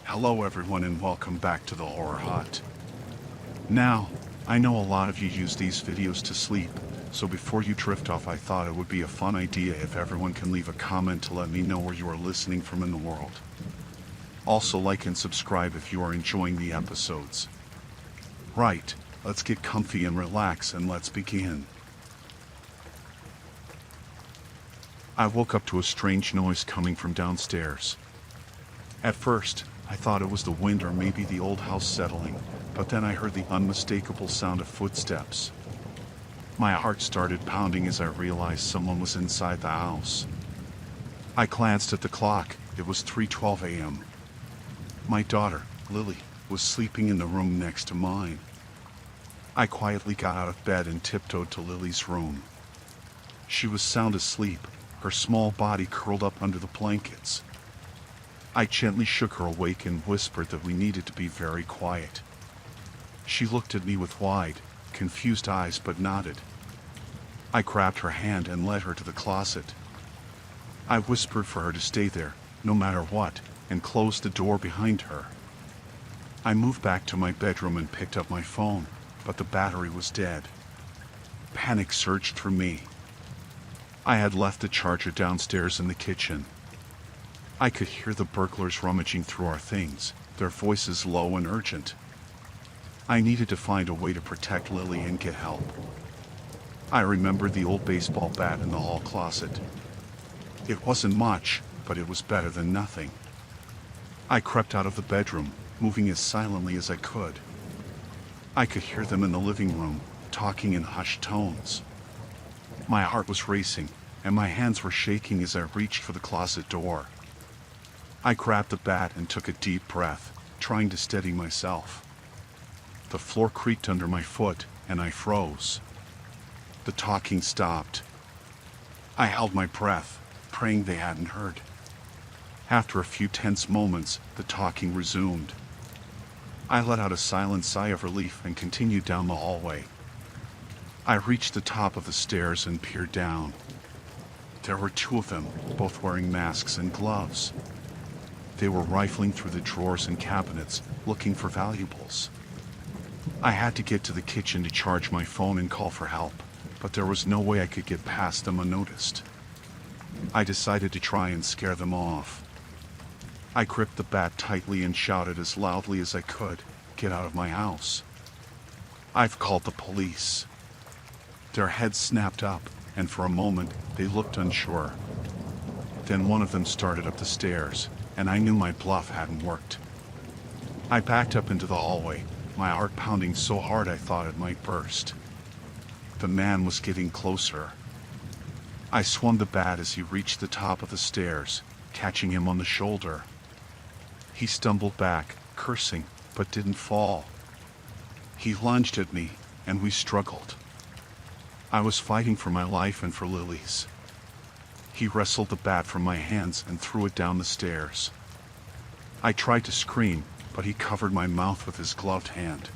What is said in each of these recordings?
Hello everyone and welcome back to the Horror Hut. Now, I know a lot of you use these videos to sleep, so before you drift off I thought it would be a fun idea if everyone can leave a comment to let me know where you are listening from in the world. Also like and subscribe if you are enjoying the episodes. Right, let's get comfy and relax and let's begin. I woke up to a strange noise coming from downstairs. At first, I thought it was the wind or maybe the old house settling, but then I heard the unmistakable sound of footsteps. My heart started pounding as I realized someone was inside the house. I glanced at the clock. It was 3:12 a.m. My daughter, Lily, was sleeping in the room next to mine. I quietly got out of bed and tiptoed to Lily's room. She was sound asleep, her small body curled up under the blankets. I gently shook her awake and whispered that we needed to be very quiet. She looked at me with wide, confused eyes but nodded. I grabbed her hand and led her to the closet. I whispered for her to stay there, no matter what, and closed the door behind her. I moved back to my bedroom and picked up my phone, but the battery was dead. Panic surged through me. I had left the charger downstairs in the kitchen. I could hear the burglars rummaging through our things, their voices low and urgent. I needed to find a way to protect Lily and get help. I remembered the old baseball bat in the hall closet. It wasn't much, but it was better than nothing. I crept out of the bedroom, moving as silently as I could. I could hear them in the living room, talking in hushed tones. My heart was racing, and my hands were shaking as I reached for the closet door. I grabbed the bat and took a deep breath, trying to steady myself. The floor creaked under my foot, and I froze. The talking stopped. I held my breath, praying they hadn't heard. After a few tense moments, the talking resumed. I let out a silent sigh of relief and continued down the hallway. I reached the top of the stairs and peered down. There were two of them, both wearing masks and gloves. They were rifling through the drawers and cabinets, looking for valuables. I had to get to the kitchen to charge my phone and call for help, but there was no way I could get past them unnoticed. I decided to try and scare them off. I gripped the bat tightly and shouted as loudly as I could, "Get out of my house. I've called the police." Their heads snapped up, and for a moment, they looked unsure. Then one of them started up the stairs, and I knew my bluff hadn't worked. I backed up into the hallway, my heart pounding so hard I thought it might burst. The man was getting closer. I swung the bat as he reached the top of the stairs, catching him on the shoulder. He stumbled back, cursing, but didn't fall. He lunged at me, and we struggled. I was fighting for my life and for Lily's. He wrestled the bat from my hands and threw it down the stairs. I tried to scream, but he covered my mouth with his gloved hand.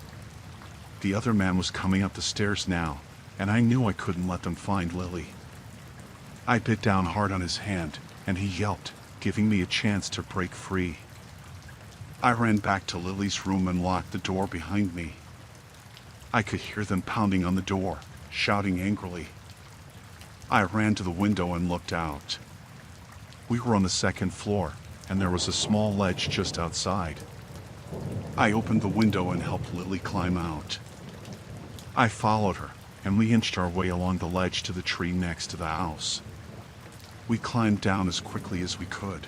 The other man was coming up the stairs now, and I knew I couldn't let them find Lily. I bit down hard on his hand, and he yelped, giving me a chance to break free. I ran back to Lily's room and locked the door behind me. I could hear them pounding on the door, shouting angrily. I ran to the window and looked out. We were on the second floor, and there was a small ledge just outside. I opened the window and helped Lily climb out. I followed her, and we inched our way along the ledge to the tree next to the house. We climbed down as quickly as we could.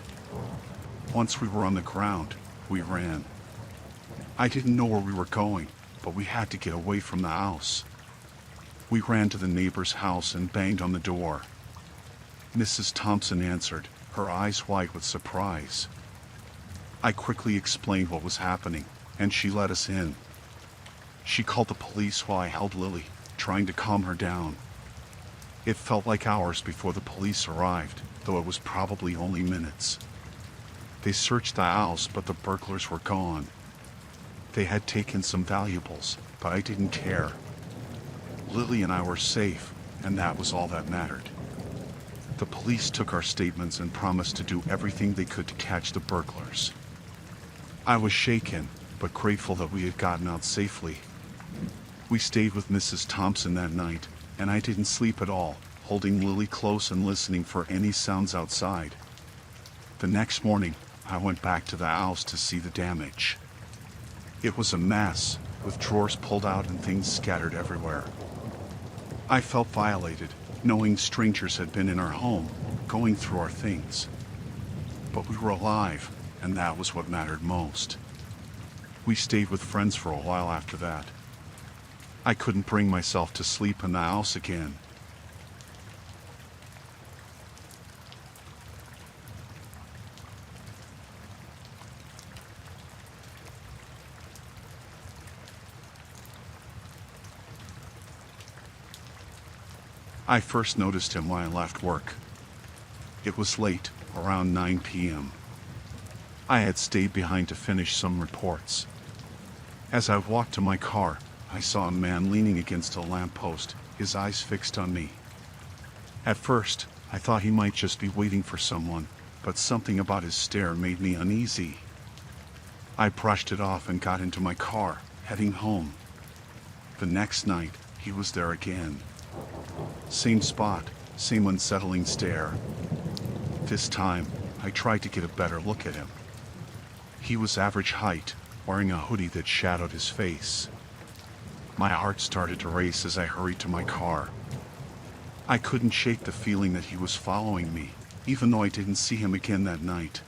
Once we were on the ground, we ran. I didn't know where we were going, but we had to get away from the house. We ran to the neighbor's house and banged on the door. Mrs. Thompson answered, her eyes wide with surprise. I quickly explained what was happening, and she let us in. She called the police while I held Lily, trying to calm her down. It felt like hours before the police arrived, though it was probably only minutes. They searched the house, but the burglars were gone. They had taken some valuables, but I didn't care. Lily and I were safe, and that was all that mattered. The police took our statements and promised to do everything they could to catch the burglars. I was shaken, but grateful that we had gotten out safely. We stayed with Mrs. Thompson that night, and I didn't sleep at all, holding Lily close and listening for any sounds outside. The next morning, I went back to the house to see the damage. It was a mess, with drawers pulled out and things scattered everywhere. I felt violated, knowing strangers had been in our home, going through our things. But we were alive, and that was what mattered most. We stayed with friends for a while after that. I couldn't bring myself to sleep in the house again. I first noticed him when I left work. It was late, around 9 p.m. I had stayed behind to finish some reports. As I walked to my car, I saw a man leaning against a lamppost, his eyes fixed on me. At first, I thought he might just be waiting for someone, but something about his stare made me uneasy. I brushed it off and got into my car, heading home. The next night, he was there again. Same spot, same unsettling stare. This time, I tried to get a better look at him. He was average height, wearing a hoodie that shadowed his face. My heart started to race as I hurried to my car. I couldn't shake the feeling that he was following me, even though I didn't see him again that night.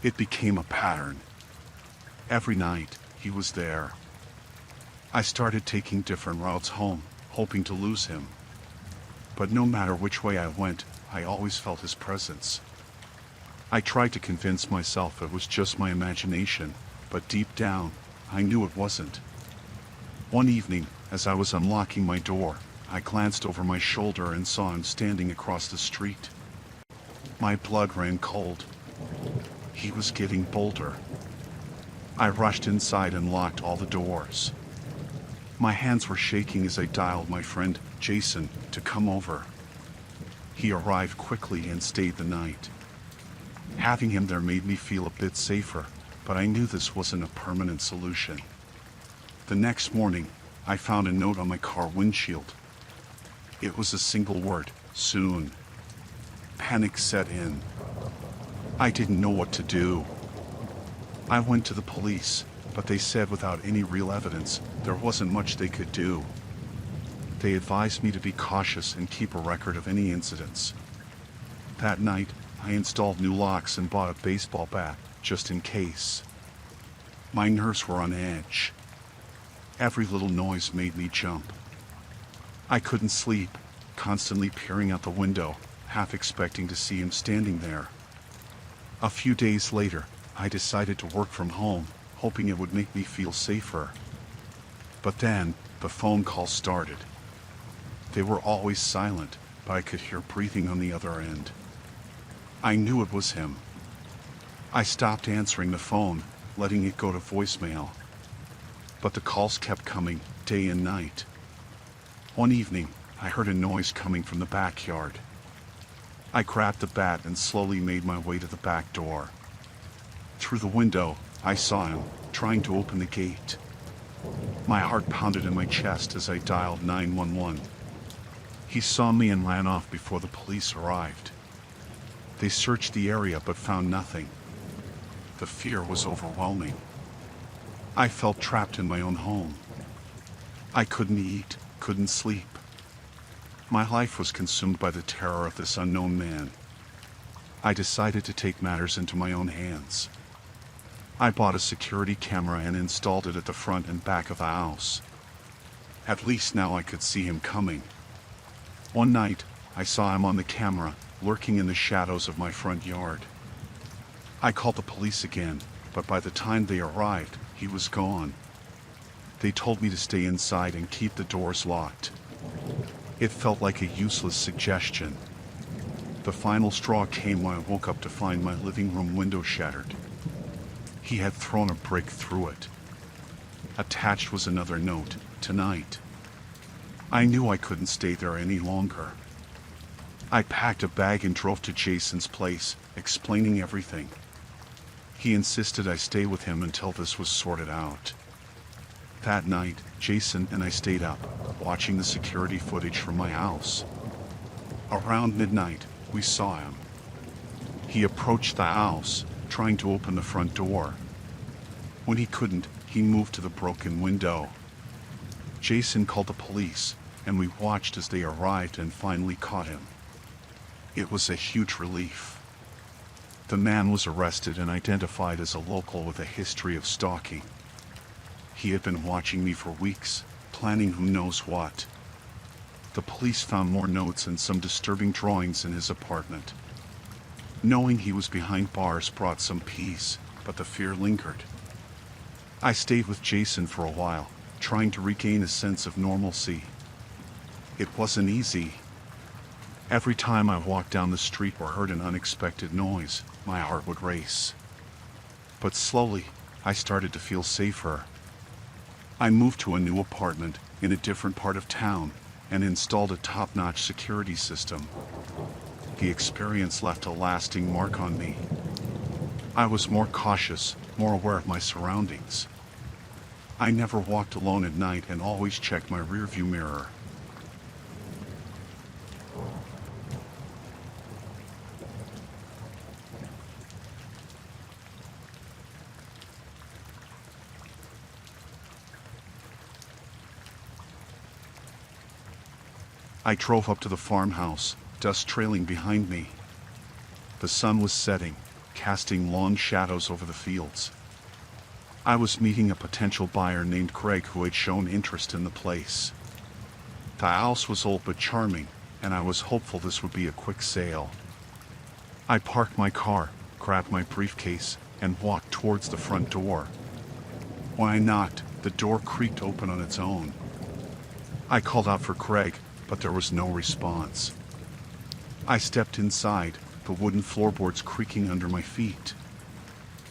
It became a pattern. Every night, he was there. I started taking different routes home, hoping to lose him. But no matter which way I went, I always felt his presence. I tried to convince myself it was just my imagination, but deep down, I knew it wasn't. One evening, as I was unlocking my door, I glanced over my shoulder and saw him standing across the street. My blood ran cold. He was getting bolder. I rushed inside and locked all the doors. My hands were shaking as I dialed my friend, Jason, to come over. He arrived quickly and stayed the night. Having him there made me feel a bit safer, but I knew this wasn't a permanent solution. The next morning, I found a note on my car windshield. It was a single word, soon. Panic set in. I didn't know what to do. I went to the police, but they said without any real evidence, there wasn't much they could do. They advised me to be cautious and keep a record of any incidents. That night, I installed new locks and bought a baseball bat, just in case. My nerves were on edge. Every little noise made me jump. I couldn't sleep, constantly peering out the window, half expecting to see him standing there. A few days later, I decided to work from home, hoping it would make me feel safer. But then, the phone calls started. They were always silent, but I could hear breathing on the other end. I knew it was him. I stopped answering the phone, letting it go to voicemail. But the calls kept coming, day and night. One evening, I heard a noise coming from the backyard. I grabbed the bat and slowly made my way to the back door. Through the window, I saw him, trying to open the gate. My heart pounded in my chest as I dialed 911. He saw me and ran off before the police arrived. They searched the area but found nothing. The fear was overwhelming. I felt trapped in my own home. I couldn't eat, couldn't sleep. My life was consumed by the terror of this unknown man. I decided to take matters into my own hands. I bought a security camera and installed it at the front and back of the house. At least now I could see him coming. One night, I saw him on the camera, lurking in the shadows of my front yard. I called the police again, but by the time they arrived, he was gone. They told me to stay inside and keep the doors locked. It felt like a useless suggestion. The final straw came when I woke up to find my living room window shattered. He had thrown a brick through it. Attached was another note, "Tonight." I knew I couldn't stay there any longer. I packed a bag and drove to Jason's place, explaining everything. He insisted I stay with him until this was sorted out. That night, Jason and I stayed up, watching the security footage from my house. Around midnight, we saw him. He approached the house, trying to open the front door. When he couldn't, he moved to the broken window. Jason called the police, and we watched as they arrived and finally caught him. It was a huge relief. The man was arrested and identified as a local with a history of stalking. He had been watching me for weeks, planning who knows what. The police found more notes and some disturbing drawings in his apartment. Knowing he was behind bars brought some peace, but the fear lingered. I stayed with Jason for a while, trying to regain a sense of normalcy. It wasn't easy. Every time I walked down the street or heard an unexpected noise, my heart would race. But slowly, I started to feel safer. I moved to a new apartment in a different part of town and installed a top-notch security system. The experience left a lasting mark on me. I was more cautious, more aware of my surroundings. I never walked alone at night and always checked my rearview mirror. I drove up to the farmhouse, dust trailing behind me. The sun was setting, casting long shadows over the fields. I was meeting a potential buyer named Craig who had shown interest in the place. The house was old but charming, and I was hopeful this would be a quick sale. I parked my car, grabbed my briefcase, and walked towards the front door. When I knocked, the door creaked open on its own. I called out for Craig, but there was no response. I stepped inside, the wooden floorboards creaking under my feet.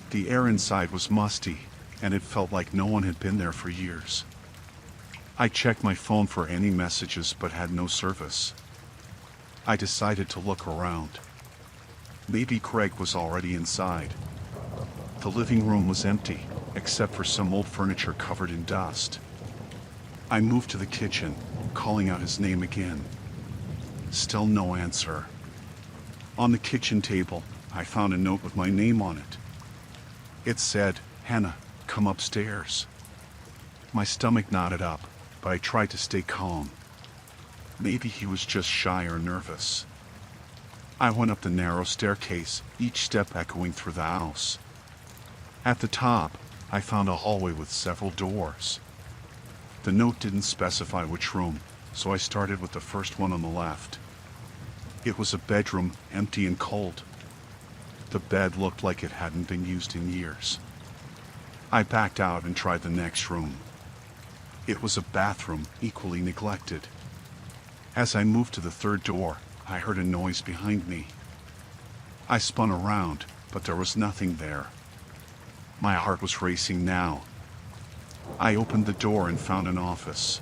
The air inside was musty, and it felt like no one had been there for years. I checked my phone for any messages but had no service. I decided to look around. Maybe Craig was already inside. The living room was empty, except for some old furniture covered in dust. I moved to the kitchen, calling out his name again. Still no answer. On the kitchen table, I found a note with my name on it. It said, "Hannah, come upstairs." My stomach knotted up, but I tried to stay calm. Maybe he was just shy or nervous. I went up the narrow staircase, each step echoing through the house. At the top, I found a hallway with several doors. The note didn't specify which room, so I started with the first one on the left. It was a bedroom, empty and cold. The bed looked like it hadn't been used in years. I backed out and tried the next room. It was a bathroom, equally neglected. As I moved to the third door, I heard a noise behind me. I spun around, but there was nothing there. My heart was racing now. I opened the door and found an office.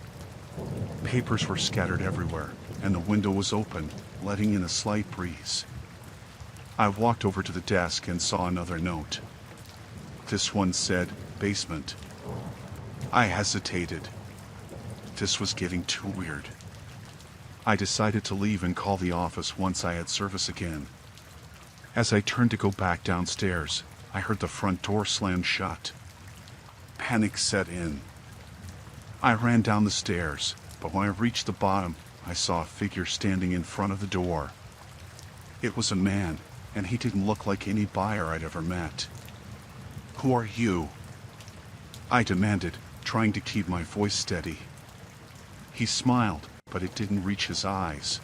Papers were scattered everywhere, and the window was open, letting in a slight breeze. I walked over to the desk and saw another note. This one said, "Basement." I hesitated. This was getting too weird. I decided to leave and call the office once I had service again. As I turned to go back downstairs, I heard the front door slam shut. Panic set in. I ran down the stairs, but when I reached the bottom, I saw a figure standing in front of the door. It was a man, and he didn't look like any buyer I'd ever met. "Who are you?" I demanded, trying to keep my voice steady. He smiled, but it didn't reach his eyes.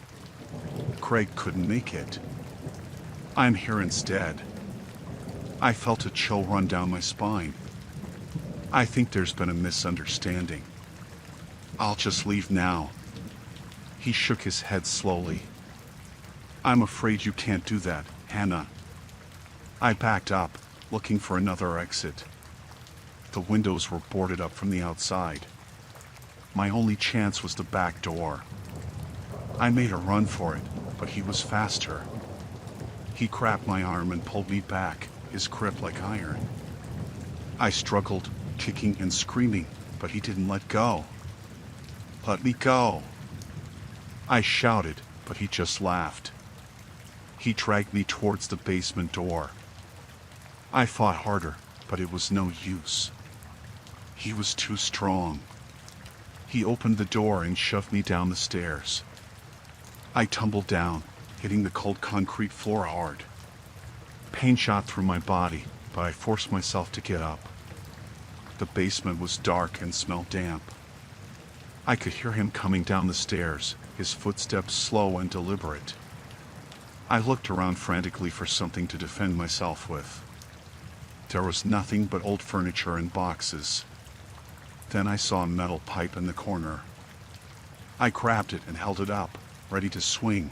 Craig couldn't make it. "I'm here instead." I felt a chill run down my spine. "I think there's been a misunderstanding. I'll just leave now." He shook his head slowly. "I'm afraid you can't do that, Hannah." I backed up, looking for another exit. The windows were boarded up from the outside. My only chance was the back door. I made a run for it, but he was faster. He grabbed my arm and pulled me back, his grip like iron. I struggled, kicking and screaming, but he didn't let go. "Let me go!" I shouted, but he just laughed. He dragged me towards the basement door. I fought harder, but it was no use. He was too strong. He opened the door and shoved me down the stairs. I tumbled down, hitting the cold concrete floor hard. Pain shot through my body, but I forced myself to get up. The basement was dark and smelled damp. I could hear him coming down the stairs, his footsteps slow and deliberate. I looked around frantically for something to defend myself with. There was nothing but old furniture and boxes. Then I saw a metal pipe in the corner. I grabbed it and held it up, ready to swing.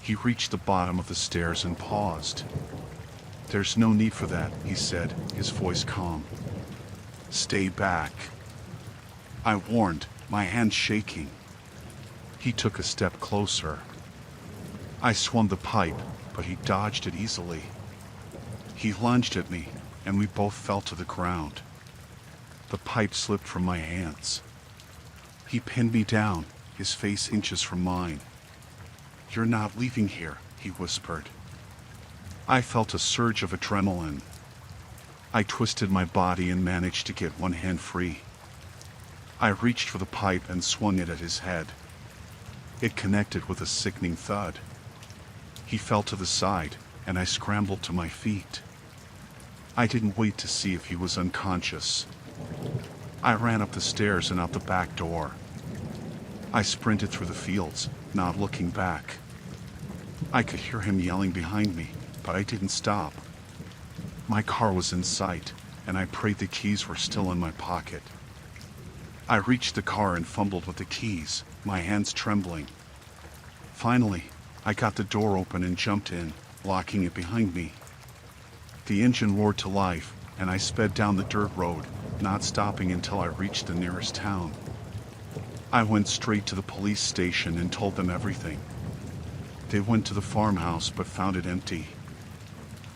He reached the bottom of the stairs and paused. "There's no need for that," he said, his voice calm. "Stay back." I warned, my hands shaking. He took a step closer. I swung the pipe, but he dodged it easily. He lunged at me, and we both fell to the ground. The pipe slipped from my hands. He pinned me down, his face inches from mine. "You're not leaving here," he whispered. I felt a surge of adrenaline. I twisted my body and managed to get one hand free. I reached for the pipe and swung it at his head. It connected with a sickening thud. He fell to the side, and I scrambled to my feet. I didn't wait to see if he was unconscious. I ran up the stairs and out the back door. I sprinted through the fields, not looking back. I could hear him yelling behind me, but I didn't stop. My car was in sight, and I prayed the keys were still in my pocket. I reached the car and fumbled with the keys, my hands trembling. Finally, I got the door open and jumped in, locking it behind me. The engine roared to life, and I sped down the dirt road, not stopping until I reached the nearest town. I went straight to the police station and told them everything. They went to the farmhouse but found it empty.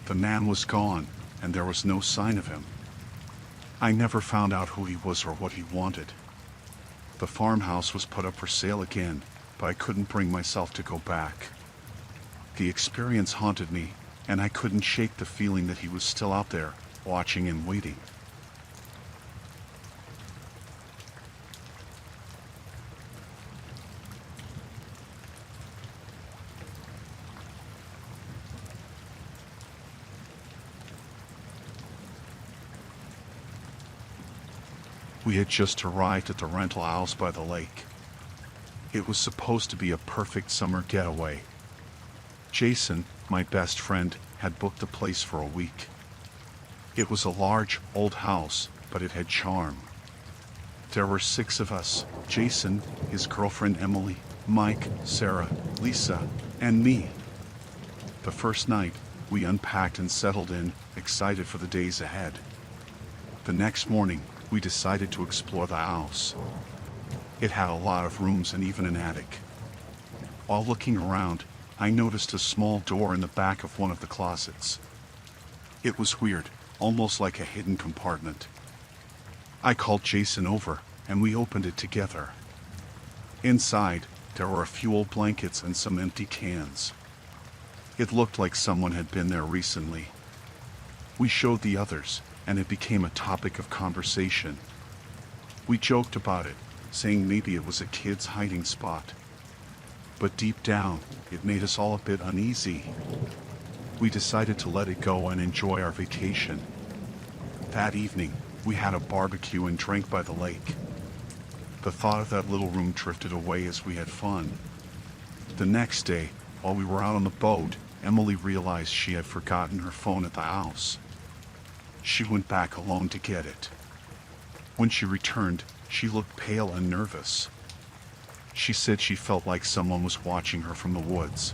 The man was gone, and there was no sign of him. I never found out who he was or what he wanted. The farmhouse was put up for sale again, but I couldn't bring myself to go back. The experience haunted me, and I couldn't shake the feeling that he was still out there, watching and waiting. We had just arrived at the rental house by the lake. It was supposed to be a perfect summer getaway. Jason, my best friend, had booked the place for a week. It was a large, old house, but it had charm. There were 6 of us: Jason, his girlfriend Emily, Mike, Sarah, Lisa, and me. The first night, we unpacked and settled in, excited for the days ahead. The next morning, we decided to explore the house. It had a lot of rooms and even an attic. While looking around, I noticed a small door in the back of one of the closets. It was weird, almost like a hidden compartment. I called Jason over, and we opened it together. Inside, there were a few old blankets and some empty cans. It looked like someone had been there recently. We showed the others, and it became a topic of conversation. We joked about it, saying maybe it was a kid's hiding spot. But deep down, it made us all a bit uneasy. We decided to let it go and enjoy our vacation. That evening, we had a barbecue and drank by the lake. The thought of that little room drifted away as we had fun. The next day, while we were out on the boat, Emily realized she had forgotten her phone at the house. She went back alone to get it. When she returned, she looked pale and nervous. She said she felt like someone was watching her from the woods.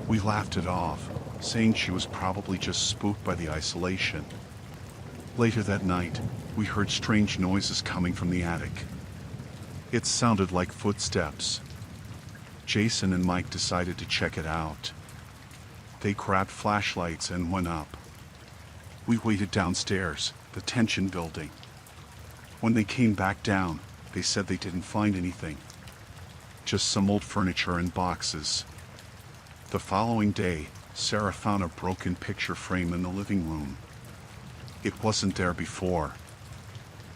We laughed it off, saying she was probably just spooked by the isolation. Later that night, we heard strange noises coming from the attic. It sounded like footsteps. Jason and Mike decided to check it out. They grabbed flashlights and went up. We waited downstairs, the tension building. When they came back down, they said they didn't find anything. Just some old furniture and boxes. The following day, Sarah found a broken picture frame in the living room. It wasn't there before.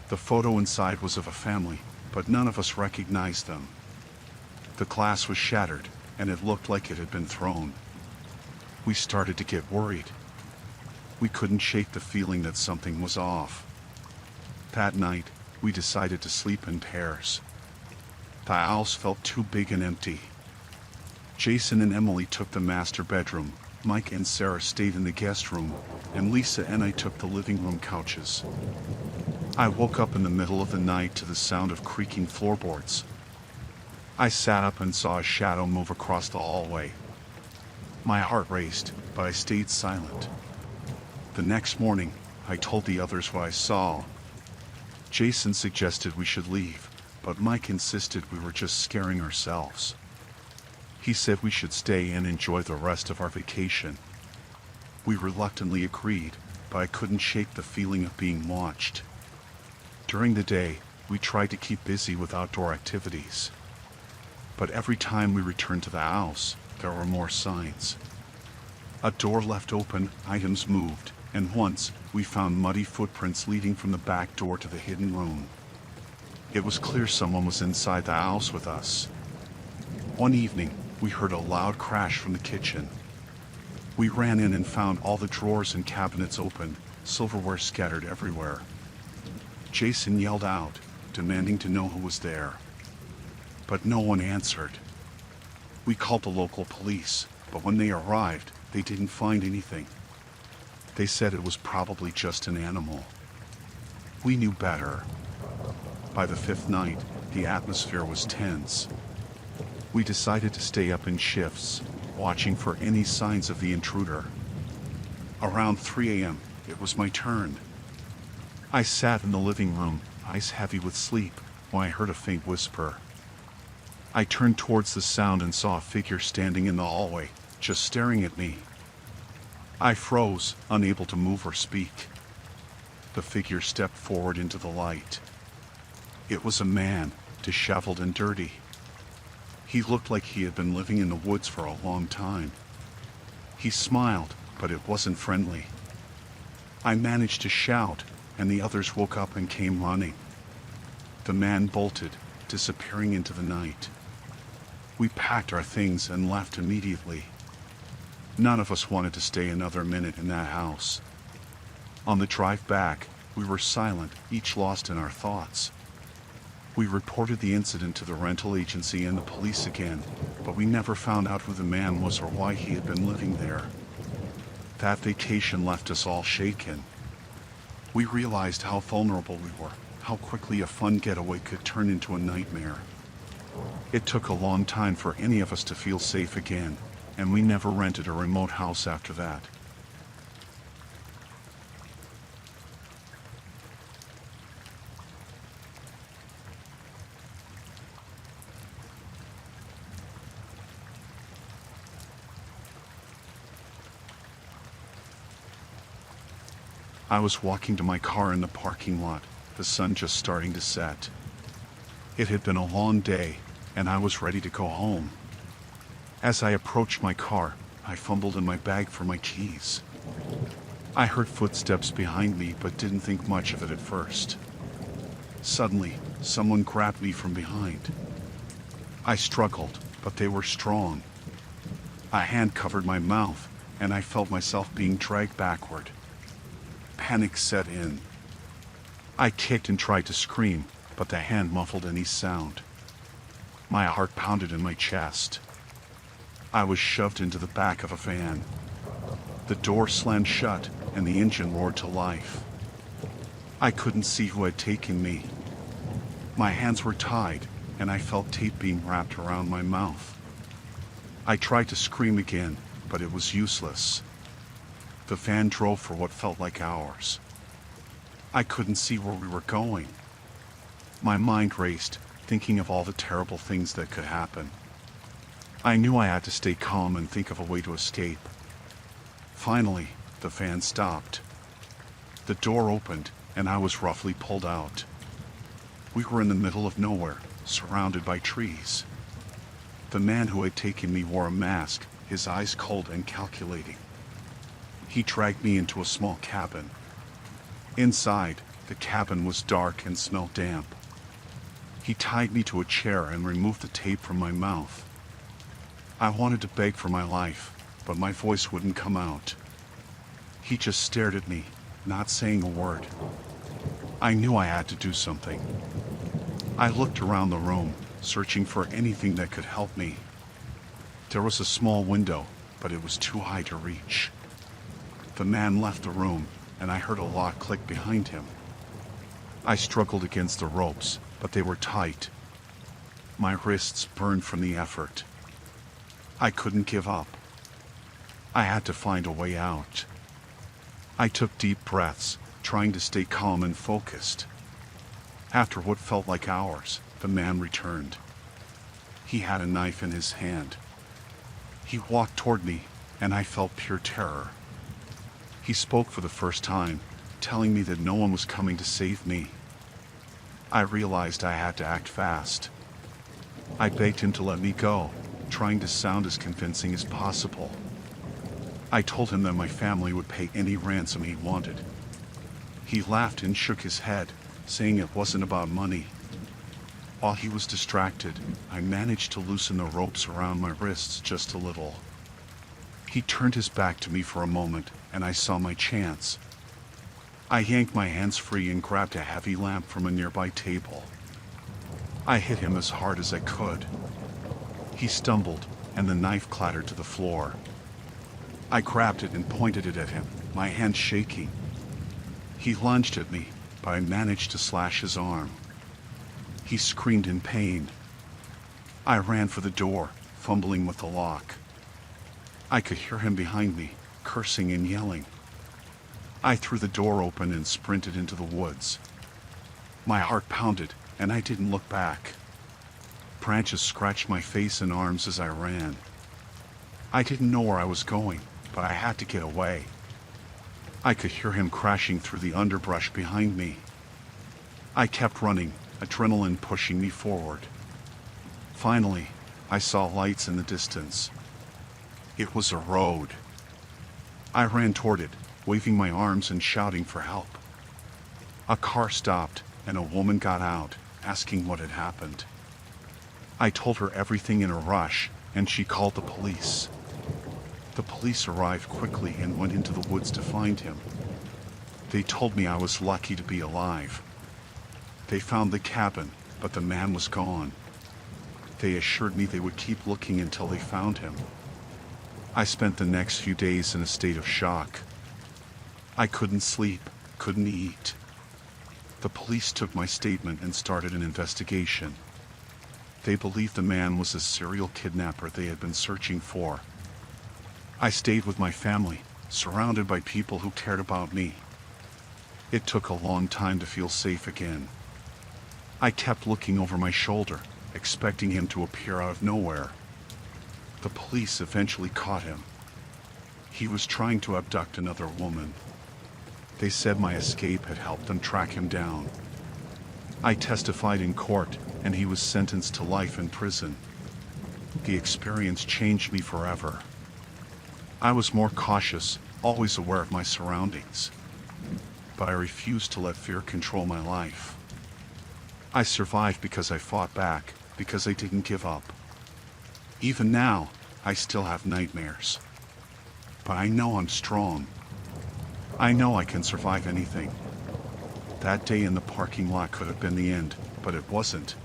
The photo inside was of a family, but none of us recognized them. The glass was shattered, and it looked like it had been thrown. We started to get worried. We couldn't shake the feeling that something was off. That night, we decided to sleep in pairs. The house felt too big and empty. Jason and Emily took the master bedroom, Mike and Sarah stayed in the guest room, and Lisa and I took the living room couches. I woke up in the middle of the night to the sound of creaking floorboards. I sat up and saw a shadow move across the hallway. My heart raced, but I stayed silent. The next morning, I told the others what I saw. Jason suggested we should leave, but Mike insisted we were just scaring ourselves. He said we should stay and enjoy the rest of our vacation. We reluctantly agreed, but I couldn't shake the feeling of being watched. During the day, we tried to keep busy with outdoor activities. But every time we returned to the house, there were more signs. A door left open, items moved, and once, we found muddy footprints leading from the back door to the hidden room. It was clear someone was inside the house with us. One evening, we heard a loud crash from the kitchen. We ran in and found all the drawers and cabinets open, silverware scattered everywhere. Jason yelled out, demanding to know who was there. But no one answered. We called the local police, but when they arrived, they didn't find anything. They said it was probably just an animal. We knew better. By the fifth night, the atmosphere was tense. We decided to stay up in shifts, watching for any signs of the intruder. Around 3 a.m., it was my turn. I sat in the living room, eyes heavy with sleep, when I heard a faint whisper. I turned towards the sound and saw a figure standing in the hallway, just staring at me. I froze, unable to move or speak. The figure stepped forward into the light. It was a man, disheveled and dirty. He looked like he had been living in the woods for a long time. He smiled, but it wasn't friendly. I managed to shout, and the others woke up and came running. The man bolted, disappearing into the night. We packed our things and left immediately. None of us wanted to stay another minute in that house. On the drive back, we were silent, each lost in our thoughts. We reported the incident to the rental agency and the police again, but we never found out who the man was or why he had been living there. That vacation left us all shaken. We realized how vulnerable we were, how quickly a fun getaway could turn into a nightmare. It took a long time for any of us to feel safe again, and we never rented a remote house after that. I was walking to my car in the parking lot, the sun just starting to set. It had been a long day, and I was ready to go home. As I approached my car, I fumbled in my bag for my keys. I heard footsteps behind me, but didn't think much of it at first. Suddenly, someone grabbed me from behind. I struggled, but they were strong. A hand covered my mouth, and I felt myself being dragged backward. Panic set in. I kicked and tried to scream, but the hand muffled any sound. My heart pounded in my chest. I was shoved into the back of a van. The door slammed shut, and the engine roared to life. I couldn't see who had taken me. My hands were tied, and I felt tape being wrapped around my mouth. I tried to scream again, but it was useless. The van drove for what felt like hours. I couldn't see where we were going. My mind raced, thinking of all the terrible things that could happen. I knew I had to stay calm and think of a way to escape. Finally, the van stopped. The door opened, and I was roughly pulled out. We were in the middle of nowhere, surrounded by trees. The man who had taken me wore a mask, his eyes cold and calculating. He dragged me into a small cabin. Inside, the cabin was dark and smelled damp. He tied me to a chair and removed the tape from my mouth. I wanted to beg for my life, but my voice wouldn't come out. He just stared at me, not saying a word. I knew I had to do something. I looked around the room, searching for anything that could help me. There was a small window, but it was too high to reach. The man left the room, and I heard a lock click behind him. I struggled against the ropes, but they were tight. My wrists burned from the effort. I couldn't give up. I had to find a way out. I took deep breaths, trying to stay calm and focused. After what felt like hours, the man returned. He had a knife in his hand. He walked toward me, and I felt pure terror. He spoke for the first time, telling me that no one was coming to save me. I realized I had to act fast. I begged him to let me go, trying to sound as convincing as possible. I told him that my family would pay any ransom he wanted. He laughed and shook his head, saying it wasn't about money. While he was distracted, I managed to loosen the ropes around my wrists just a little. He turned his back to me for a moment, and I saw my chance. I yanked my hands free and grabbed a heavy lamp from a nearby table. I hit him as hard as I could. He stumbled, and the knife clattered to the floor. I grabbed it and pointed it at him, my hand shaking. He lunged at me, but I managed to slash his arm. He screamed in pain. I ran for the door, fumbling with the lock. I could hear him behind me, cursing and yelling. I threw the door open and sprinted into the woods. My heart pounded, and I didn't look back. Branches scratched my face and arms as I ran. I didn't know where I was going, but I had to get away. I could hear him crashing through the underbrush behind me. I kept running, adrenaline pushing me forward. Finally, I saw lights in the distance. It was a road. I ran toward it, waving my arms and shouting for help. A car stopped, and a woman got out, asking what had happened. I told her everything in a rush, and she called the police. The police arrived quickly and went into the woods to find him. They told me I was lucky to be alive. They found the cabin, but the man was gone. They assured me they would keep looking until they found him. I spent the next few days in a state of shock. I couldn't sleep, couldn't eat. The police took my statement and started an investigation. They believed the man was a serial kidnapper they had been searching for. I stayed with my family, surrounded by people who cared about me. It took a long time to feel safe again. I kept looking over my shoulder, expecting him to appear out of nowhere. The police eventually caught him. He was trying to abduct another woman. They said my escape had helped them track him down. I testified in court, and he was sentenced to life in prison. The experience changed me forever. I was more cautious, always aware of my surroundings. But I refused to let fear control my life. I survived because I fought back, because I didn't give up. Even now, I still have nightmares. But I know I'm strong. I know I can survive anything. That day in the parking lot could have been the end, but it wasn't.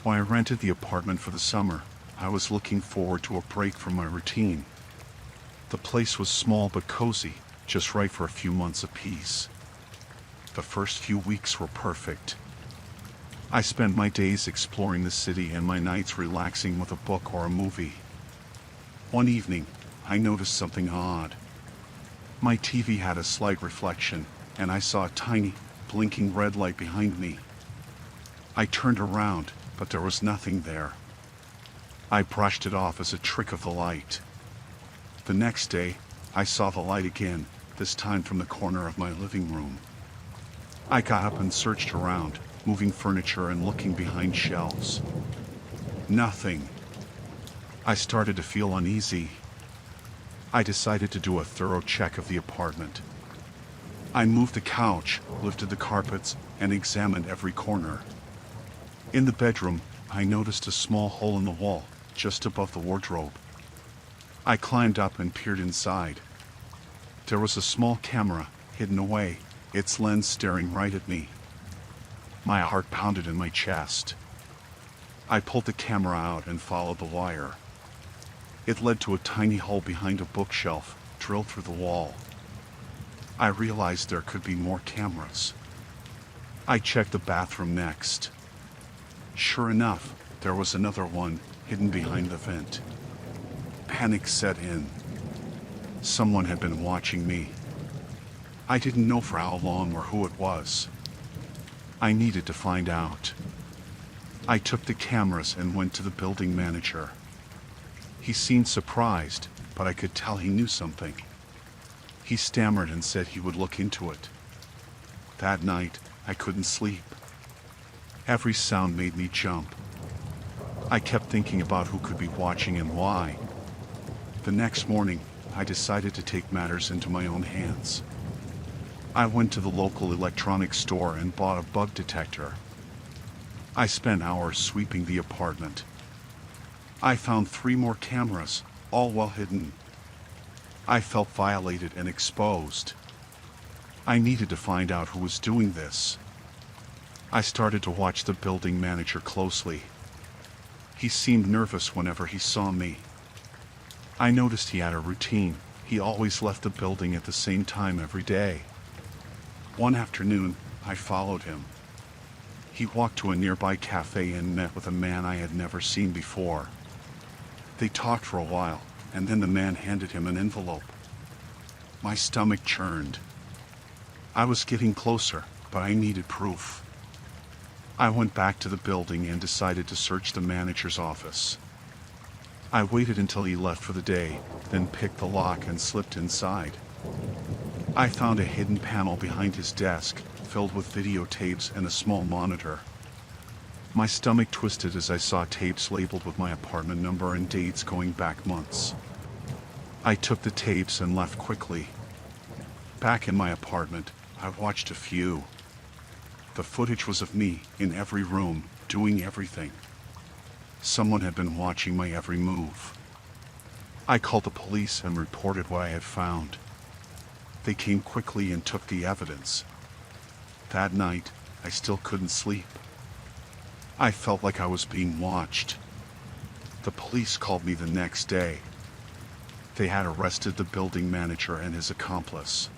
When I rented the apartment for the summer, I was looking forward to a break from my routine. The place was small but cozy, just right for a few months of peace. The first few weeks were perfect. I spent my days exploring the city and my nights relaxing with a book or a movie. One evening, I noticed something odd. My TV had a slight reflection, and I saw a tiny, blinking red light behind me. I turned around, but there was nothing there. I brushed it off as a trick of the light. The next day, I saw the light again, this time from the corner of my living room. I got up and searched around, moving furniture and looking behind shelves. Nothing. I started to feel uneasy. I decided to do a thorough check of the apartment. I moved the couch, lifted the carpets, and examined every corner. In the bedroom, I noticed a small hole in the wall, just above the wardrobe. I climbed up and peered inside. There was a small camera, hidden away, its lens staring right at me. My heart pounded in my chest. I pulled the camera out and followed the wire. It led to a tiny hole behind a bookshelf, drilled through the wall. I realized there could be more cameras. I checked the bathroom next. Sure enough, there was another one, hidden behind the vent. Panic set in. Someone had been watching me. I didn't know for how long or who it was. I needed to find out. I took the cameras and went to the building manager. He seemed surprised, but I could tell he knew something. He stammered and said he would look into it. That night, I couldn't sleep. Every sound made me jump. I kept thinking about who could be watching and why. The next morning, I decided to take matters into my own hands. I went to the local electronics store and bought a bug detector. I spent hours sweeping the apartment. I found 3 more cameras, all well hidden. I felt violated and exposed. I needed to find out who was doing this. I started to watch the building manager closely. He seemed nervous whenever he saw me. I noticed he had a routine. He always left the building at the same time every day. One afternoon, I followed him. He walked to a nearby cafe and met with a man I had never seen before. They talked for a while, and then the man handed him an envelope. My stomach churned. I was getting closer, but I needed proof. I went back to the building and decided to search the manager's office. I waited until he left for the day, then picked the lock and slipped inside. I found a hidden panel behind his desk, filled with videotapes and a small monitor. My stomach twisted as I saw tapes labeled with my apartment number and dates going back months. I took the tapes and left quickly. Back in my apartment, I watched a few. The footage was of me, in every room, doing everything. Someone had been watching my every move. I called the police and reported what I had found. They came quickly and took the evidence. That night, I still couldn't sleep. I felt like I was being watched. The police called me the next day. They had arrested the building manager and his accomplice.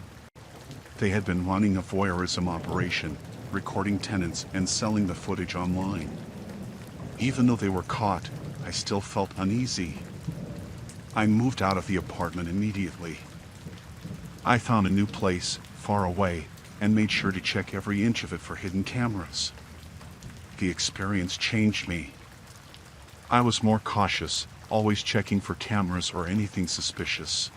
They had been running a voyeurism operation, recording tenants and selling the footage online. Even though they were caught, I still felt uneasy. I moved out of the apartment immediately. I found a new place, far away, and made sure to check every inch of it for hidden cameras. The experience changed me. I was more cautious, always checking for cameras or anything suspicious.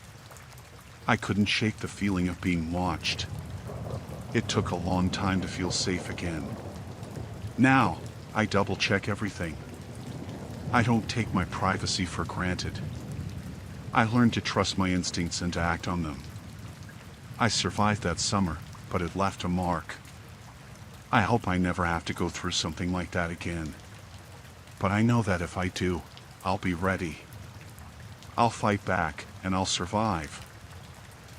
I couldn't shake the feeling of being watched. It took a long time to feel safe again. Now, I double-check everything. I don't take my privacy for granted. I learned to trust my instincts and to act on them. I survived that summer, but it left a mark. I hope I never have to go through something like that again. But I know that if I do, I'll be ready. I'll fight back, and I'll survive.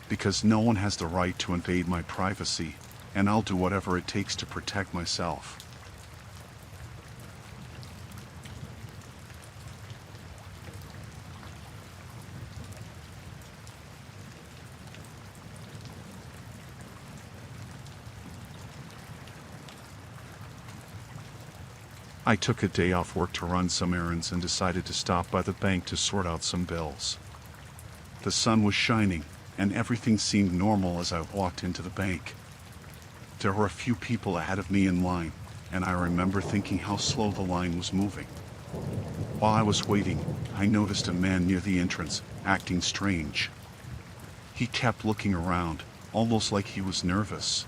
Because no one has the right to invade my privacy, and I'll do whatever it takes to protect myself. I took a day off work to run some errands and decided to stop by the bank to sort out some bills. The sun was shining, and everything seemed normal as I walked into the bank. There were a few people ahead of me in line, and I remember thinking how slow the line was moving. While I was waiting, I noticed a man near the entrance, acting strange. He kept looking around, almost like he was nervous.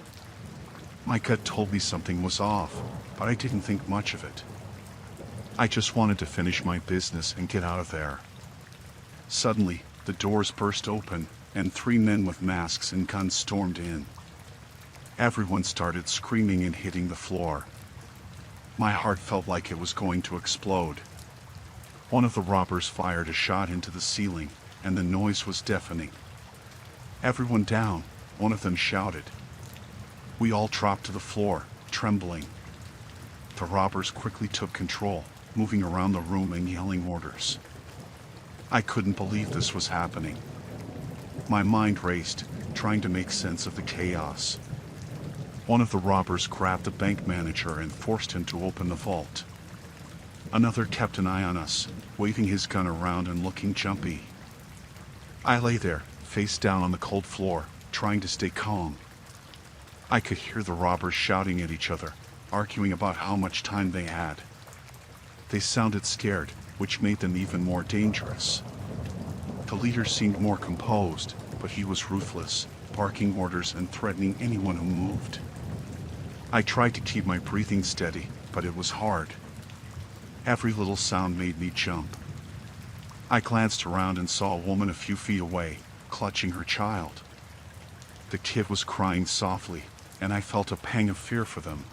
My gut told me something was off, but I didn't think much of it. I just wanted to finish my business and get out of there. Suddenly, the doors burst open, and 3 men with masks and guns stormed in. Everyone started screaming and hitting the floor. My heart felt like it was going to explode. One of the robbers fired a shot into the ceiling, and the noise was deafening. "Everyone down," one of them shouted. We all dropped to the floor, trembling. The robbers quickly took control, moving around the room and yelling orders. I couldn't believe this was happening. My mind raced, trying to make sense of the chaos. One of the robbers grabbed the bank manager and forced him to open the vault. Another kept an eye on us, waving his gun around and looking jumpy. I lay there, face down on the cold floor, trying to stay calm. I could hear the robbers shouting at each other, arguing about how much time they had. They sounded scared, which made them even more dangerous. The leader seemed more composed, but he was ruthless, barking orders and threatening anyone who moved. I tried to keep my breathing steady, but it was hard. Every little sound made me jump. I glanced around and saw a woman a few feet away, clutching her child. The kid was crying softly, and I felt a pang of fear for them.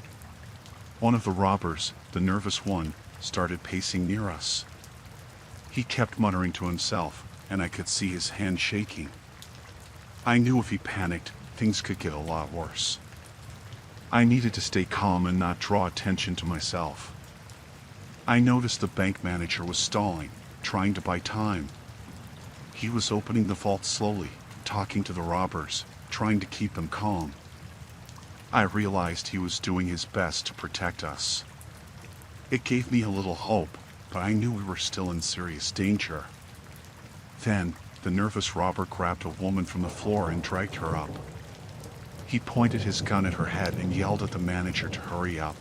One of the robbers, the nervous one, started pacing near us. He kept muttering to himself, and I could see his hand shaking. I knew if he panicked, things could get a lot worse. I needed to stay calm and not draw attention to myself. I noticed the bank manager was stalling, trying to buy time. He was opening the vault slowly, talking to the robbers, trying to keep them calm. I realized he was doing his best to protect us. It gave me a little hope, but I knew we were still in serious danger. Then, the nervous robber grabbed a woman from the floor and dragged her up. He pointed his gun at her head and yelled at the manager to hurry up.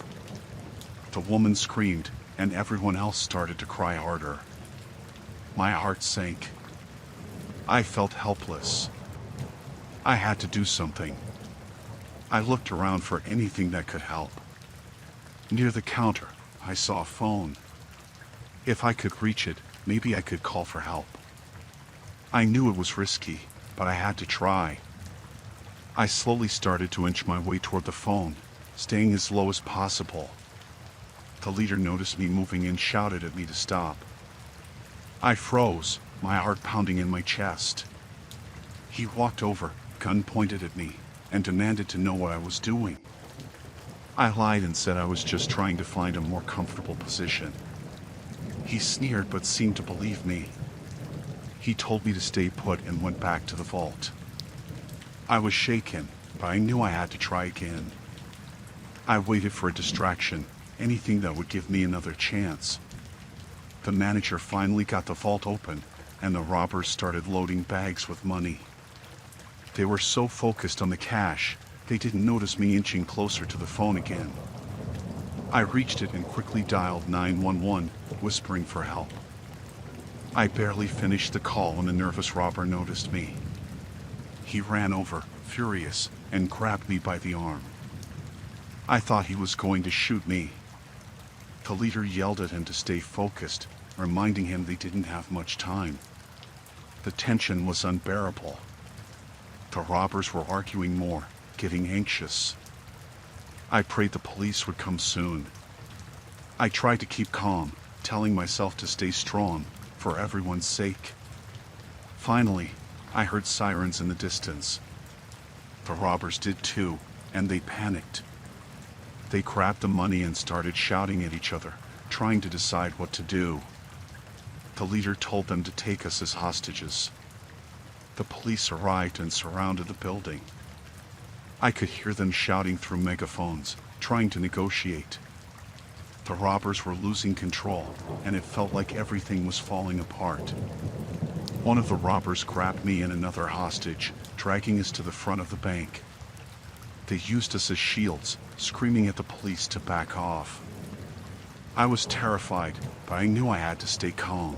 The woman screamed, and everyone else started to cry harder. My heart sank. I felt helpless. I had to do something. I looked around for anything that could help. Near the counter, I saw a phone. If I could reach it, maybe I could call for help. I knew it was risky, but I had to try. I slowly started to inch my way toward the phone, staying as low as possible. The leader noticed me moving and shouted at me to stop. I froze, my heart pounding in my chest. He walked over, gun pointed at me, and demanded to know what I was doing. I lied and said I was just trying to find a more comfortable position. He sneered but seemed to believe me. He told me to stay put and went back to the vault. I was shaken, but I knew I had to try again. I waited for a distraction, anything that would give me another chance. The manager finally got the vault open, and the robbers started loading bags with money. They were so focused on the cash, they didn't notice me inching closer to the phone again. I reached it and quickly dialed 911, whispering for help. I barely finished the call when the nervous robber noticed me. He ran over, furious, and grabbed me by the arm. I thought he was going to shoot me. The leader yelled at him to stay focused, reminding him they didn't have much time. The tension was unbearable. The robbers were arguing more, getting anxious. I prayed the police would come soon. I tried to keep calm, telling myself to stay strong, for everyone's sake. Finally, I heard sirens in the distance. The robbers did too, and they panicked. They grabbed the money and started shouting at each other, trying to decide what to do. The leader told them to take us as hostages. The police arrived and surrounded the building. I could hear them shouting through megaphones, trying to negotiate. The robbers were losing control, and it felt like everything was falling apart. One of the robbers grabbed me and another hostage, dragging us to the front of the bank. They used us as shields, screaming at the police to back off. I was terrified, but I knew I had to stay calm.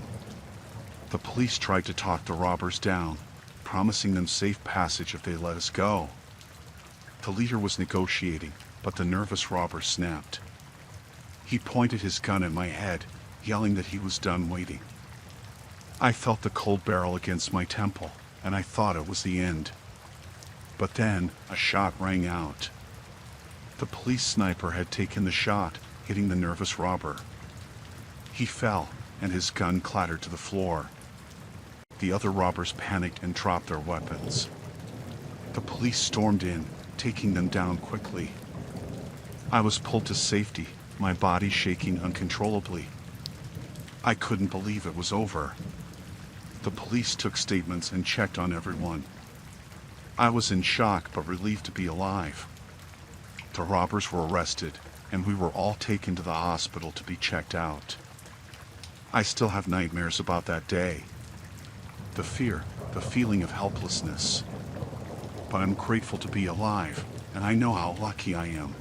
The police tried to talk the robbers down, promising them safe passage if they let us go. The leader was negotiating, but the nervous robber snapped. He pointed his gun at my head, yelling that he was done waiting. I felt the cold barrel against my temple, and I thought it was the end. But then, a shot rang out. The police sniper had taken the shot, hitting the nervous robber. He fell, and his gun clattered to the floor. The other robbers panicked and dropped their weapons. The police stormed in, taking them down quickly. I was pulled to safety, my body shaking uncontrollably. I couldn't believe it was over. The police took statements and checked on everyone. I was in shock but relieved to be alive. The robbers were arrested, and we were all taken to the hospital to be checked out. I still have nightmares about that day. The fear, the feeling of helplessness. But I'm grateful to be alive, and I know how lucky I am.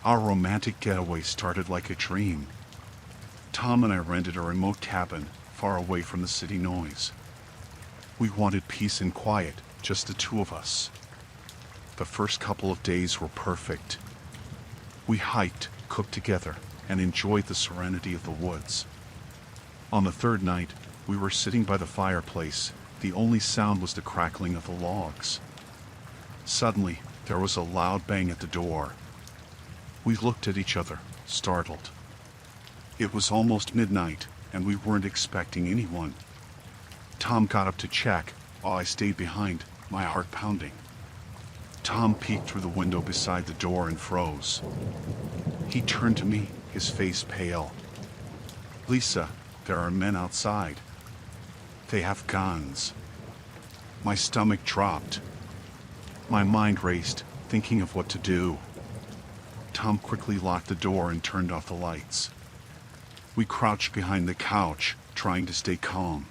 Our romantic getaway started like a dream. Tom and I rented a remote cabin, far away from the city noise. We wanted peace and quiet, just the two of us. The first couple of days were perfect. We hiked, cooked together, and enjoyed the serenity of the woods. On the third night, we were sitting by the fireplace. The only sound was the crackling of the logs. Suddenly, there was a loud bang at the door. We looked at each other, startled. It was almost midnight, and we weren't expecting anyone. Tom got up to check, while I stayed behind, my heart pounding. Tom peeked through the window beside the door and froze. He turned to me, his face pale. "Lisa, there are men outside. They have guns." My stomach dropped. My mind raced, thinking of what to do. Tom quickly locked the door and turned off the lights. We crouched behind the couch, trying to stay calm.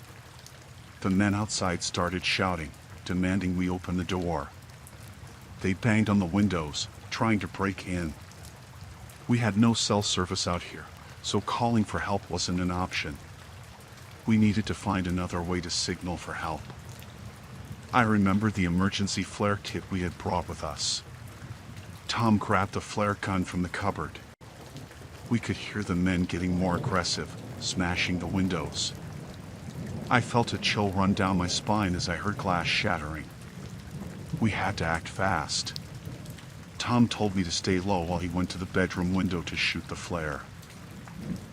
The men outside started shouting, demanding we open the door. They banged on the windows, trying to break in. We had no cell service out here, so calling for help wasn't an option. We needed to find another way to signal for help. I remembered the emergency flare kit we had brought with us. Tom grabbed the flare gun from the cupboard. We could hear the men getting more aggressive, smashing the windows. I felt a chill run down my spine as I heard glass shattering. We had to act fast. Tom told me to stay low while he went to the bedroom window to shoot the flare.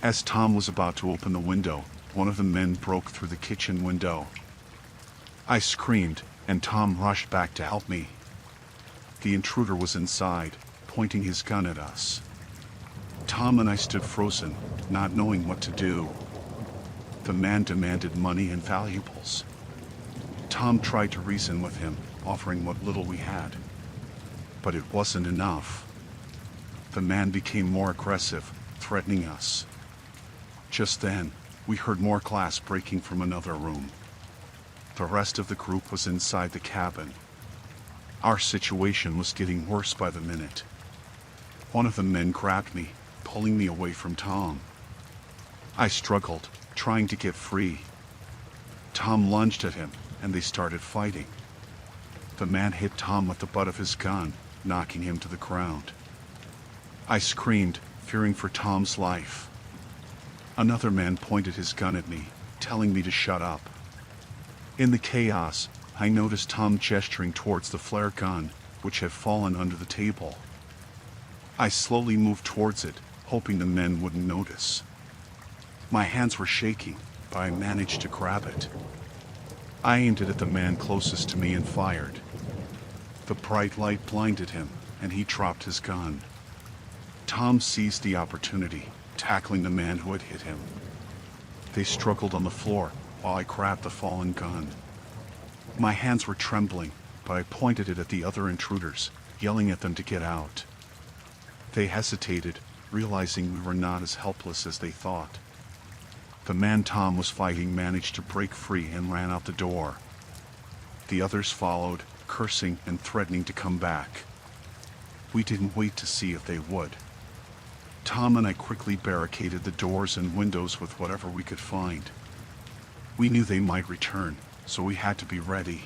As Tom was about to open the window, one of the men broke through the kitchen window. I screamed, and Tom rushed back to help me. The intruder was inside, pointing his gun at us. Tom and I stood frozen, not knowing what to do. The man demanded money and valuables. Tom tried to reason with him, offering what little we had. But it wasn't enough. The man became more aggressive, threatening us. Just then, we heard more glass breaking from another room. The rest of the group was inside the cabin. Our situation was getting worse by the minute. One of the men grabbed me, pulling me away from Tom. I struggled, trying to get free. Tom lunged at him, and they started fighting. The man hit Tom with the butt of his gun, knocking him to the ground. I screamed, fearing for Tom's life. Another man pointed his gun at me, telling me to shut up. In the chaos, I noticed Tom gesturing towards the flare gun, which had fallen under the table. I slowly moved towards it, hoping the men wouldn't notice. My hands were shaking, but I managed to grab it. I aimed it at the man closest to me and fired. The bright light blinded him, and he dropped his gun. Tom seized the opportunity, tackling the man who had hit him. They struggled on the floor, while I grabbed the fallen gun. My hands were trembling, but I pointed it at the other intruders, yelling at them to get out. They hesitated, realizing we were not as helpless as they thought. The man Tom was fighting managed to break free and ran out the door. The others followed, cursing and threatening to come back. We didn't wait to see if they would. Tom and I quickly barricaded the doors and windows with whatever we could find. We knew they might return, so we had to be ready.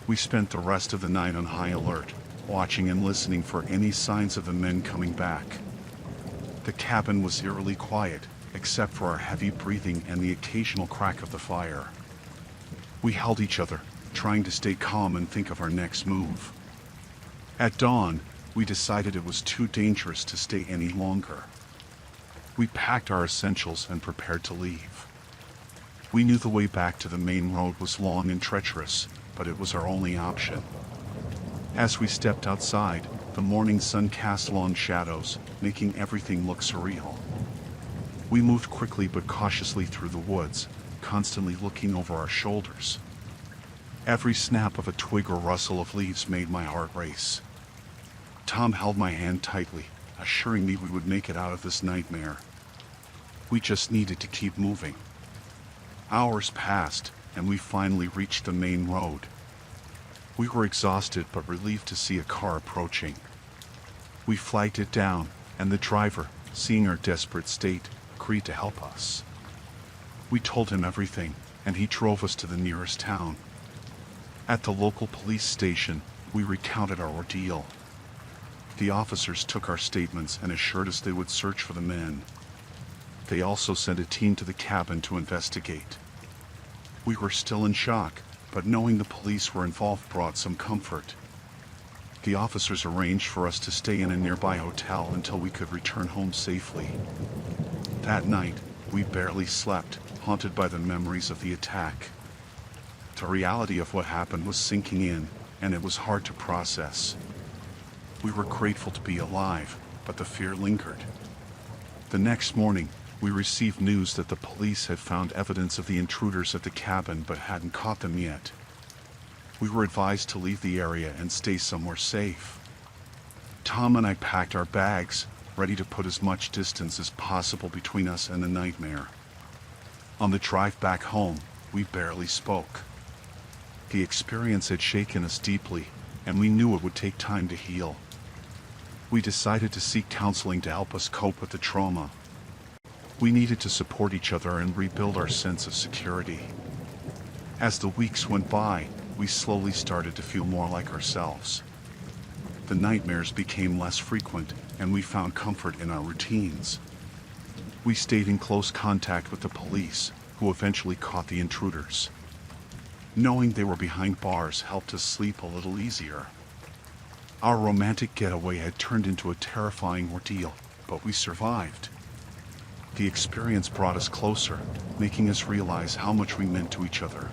We spent the rest of the night on high alert, watching and listening for any signs of the men coming back. The cabin was eerily quiet, except for our heavy breathing and the occasional crack of the fire. We held each other, trying to stay calm and think of our next move. At dawn, we decided it was too dangerous to stay any longer. We packed our essentials and prepared to leave. We knew the way back to the main road was long and treacherous, but it was our only option. As we stepped outside, the morning sun cast long shadows, making everything look surreal. We moved quickly but cautiously through the woods, constantly looking over our shoulders. Every snap of a twig or rustle of leaves made my heart race. Tom held my hand tightly, assuring me we would make it out of this nightmare. We just needed to keep moving. Hours passed, and we finally reached the main road. We were exhausted but relieved to see a car approaching. We flagged it down, and the driver, seeing our desperate state, agreed to help us. We told him everything, and he drove us to the nearest town. At the local police station, we recounted our ordeal. The officers took our statements and assured us they would search for the men. They also sent a team to the cabin to investigate. We were still in shock, but knowing the police were involved brought some comfort. The officers arranged for us to stay in a nearby hotel until we could return home safely. That night, we barely slept, haunted by the memories of the attack. The reality of what happened was sinking in, and it was hard to process. We were grateful to be alive, but the fear lingered. The next morning, we received news that the police had found evidence of the intruders at the cabin but hadn't caught them yet. We were advised to leave the area and stay somewhere safe. Tom and I packed our bags, ready to put as much distance as possible between us and the nightmare. On the drive back home, we barely spoke. The experience had shaken us deeply, and we knew it would take time to heal. We decided to seek counseling to help us cope with the trauma. We needed to support each other and rebuild our sense of security. As the weeks went by, we slowly started to feel more like ourselves. The nightmares became less frequent, and we found comfort in our routines. We stayed in close contact with the police, who eventually caught the intruders. Knowing they were behind bars helped us sleep a little easier. Our romantic getaway had turned into a terrifying ordeal, but we survived. The experience brought us closer, making us realize how much we meant to each other.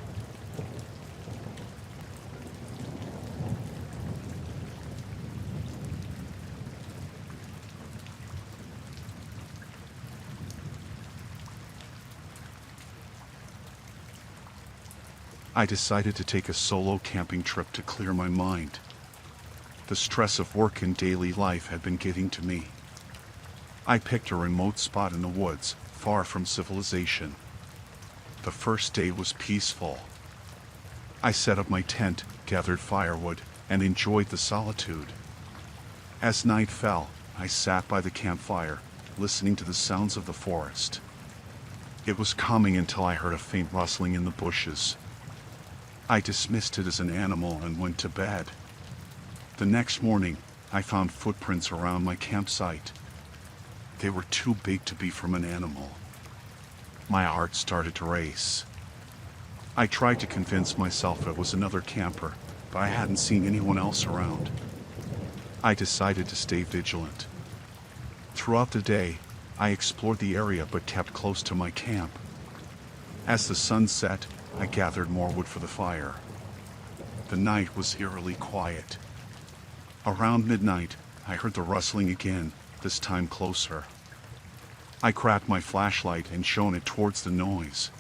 I decided to take a solo camping trip to clear my mind. The stress of work and daily life had been getting to me. I picked a remote spot in the woods, far from civilization. The first day was peaceful. I set up my tent, gathered firewood, and enjoyed the solitude. As night fell, I sat by the campfire, listening to the sounds of the forest. It was calming until I heard a faint rustling in the bushes. I dismissed it as an animal and went to bed. The next morning, I found footprints around my campsite. They were too big to be from an animal. My heart started to race. I tried to convince myself it was another camper, but I hadn't seen anyone else around. I decided to stay vigilant. Throughout the day, I explored the area but kept close to my camp. As the sun set, I gathered more wood for the fire. The night was eerily quiet. Around midnight, I heard the rustling again, this time closer. I grabbed my flashlight and shone it towards the noise.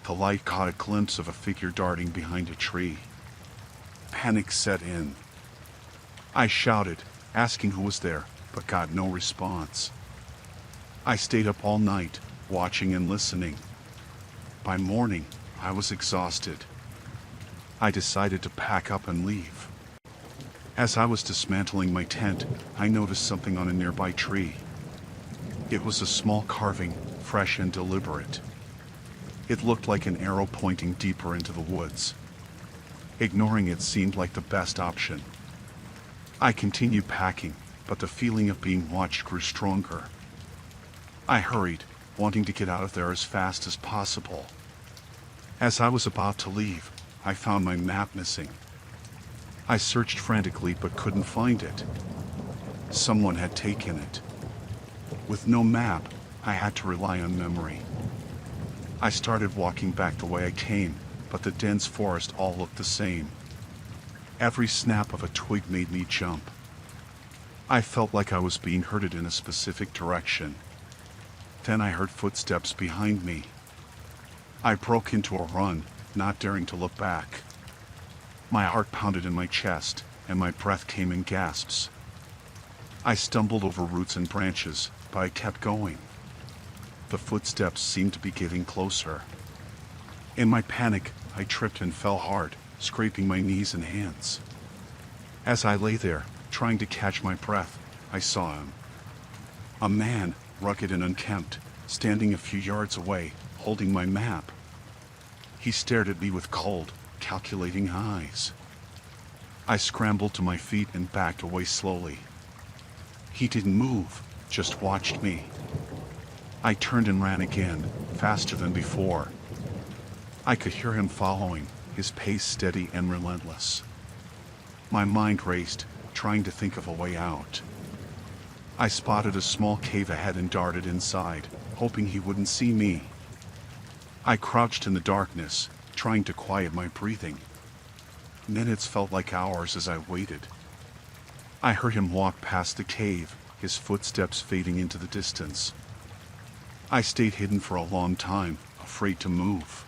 The light caught a glimpse of a figure darting behind a tree. Panic set in. I shouted, asking who was there, but got no response. I stayed up all night, watching and listening. By morning, I was exhausted. I decided to pack up and leave. As I was dismantling my tent, I noticed something on a nearby tree. It was a small carving, fresh and deliberate. It looked like an arrow pointing deeper into the woods. Ignoring it seemed like the best option. I continued packing, but the feeling of being watched grew stronger. I hurried, wanting to get out of there as fast as possible. As I was about to leave, I found my map missing. I searched frantically but couldn't find it. Someone had taken it. With no map, I had to rely on memory. I started walking back the way I came, but the dense forest all looked the same. Every snap of a twig made me jump. I felt like I was being herded in a specific direction. Then I heard footsteps behind me. I broke into a run, not daring to look back. My heart pounded in my chest, and my breath came in gasps. I stumbled over roots and branches, but I kept going. The footsteps seemed to be getting closer. In my panic, I tripped and fell hard, scraping my knees and hands. As I lay there, trying to catch my breath, I saw him. A man, rugged and unkempt, standing a few yards away, holding my map. He stared at me with cold, calculating eyes. I scrambled to my feet and backed away slowly. He didn't move, just watched me. I turned and ran again, faster than before. I could hear him following, his pace steady and relentless. My mind raced, trying to think of a way out. I spotted a small cave ahead and darted inside, hoping he wouldn't see me. I crouched in the darkness, trying to quiet my breathing. Minutes felt like hours as I waited. I heard him walk past the cave, his footsteps fading into the distance. I stayed hidden for a long time, afraid to move.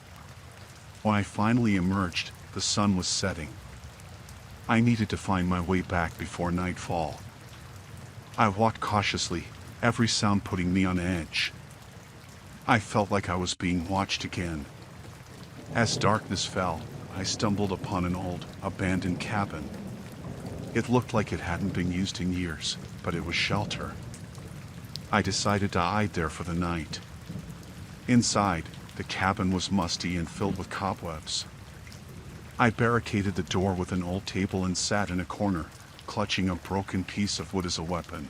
When I finally emerged, the sun was setting. I needed to find my way back before nightfall. I walked cautiously, every sound putting me on edge. I felt like I was being watched again. As darkness fell, I stumbled upon an old, abandoned cabin. It looked like it hadn't been used in years, but it was shelter. I decided to hide there for the night. Inside, the cabin was musty and filled with cobwebs. I barricaded the door with an old table and sat in a corner, clutching a broken piece of wood as a weapon.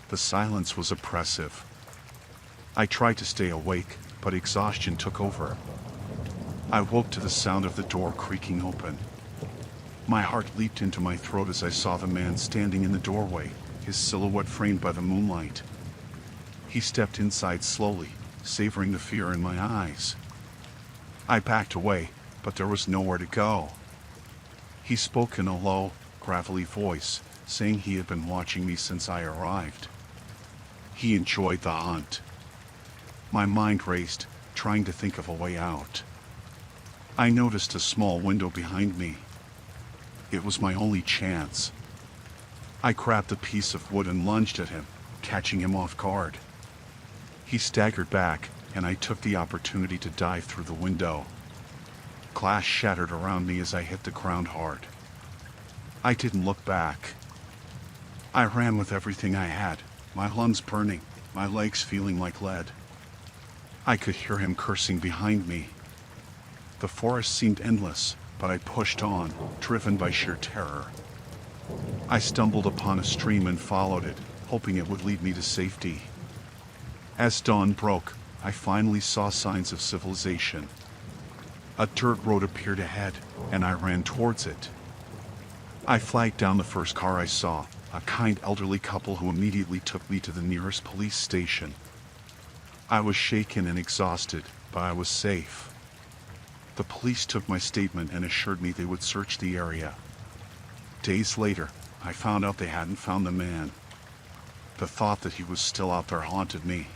The silence was oppressive. I tried to stay awake, but exhaustion took over. I woke to the sound of the door creaking open. My heart leaped into my throat as I saw the man standing in the doorway, his silhouette framed by the moonlight. He stepped inside slowly, savoring the fear in my eyes. I backed away, but there was nowhere to go. He spoke in a low, gravelly voice, saying he had been watching me since I arrived. He enjoyed the hunt. My mind raced, trying to think of a way out. I noticed a small window behind me. It was my only chance. I grabbed a piece of wood and lunged at him, catching him off guard. He staggered back, and I took the opportunity to dive through the window. Glass shattered around me as I hit the ground hard. I didn't look back. I ran with everything I had, my lungs burning, my legs feeling like lead. I could hear him cursing behind me. The forest seemed endless, but I pushed on, driven by sheer terror. I stumbled upon a stream and followed it, hoping it would lead me to safety. As dawn broke, I finally saw signs of civilization. A dirt road appeared ahead, and I ran towards it. I flagged down the first car I saw, a kind elderly couple who immediately took me to the nearest police station. I was shaken and exhausted, but I was safe. The police took my statement and assured me they would search the area. Days later, I found out they hadn't found the man. The thought that he was still out there haunted me.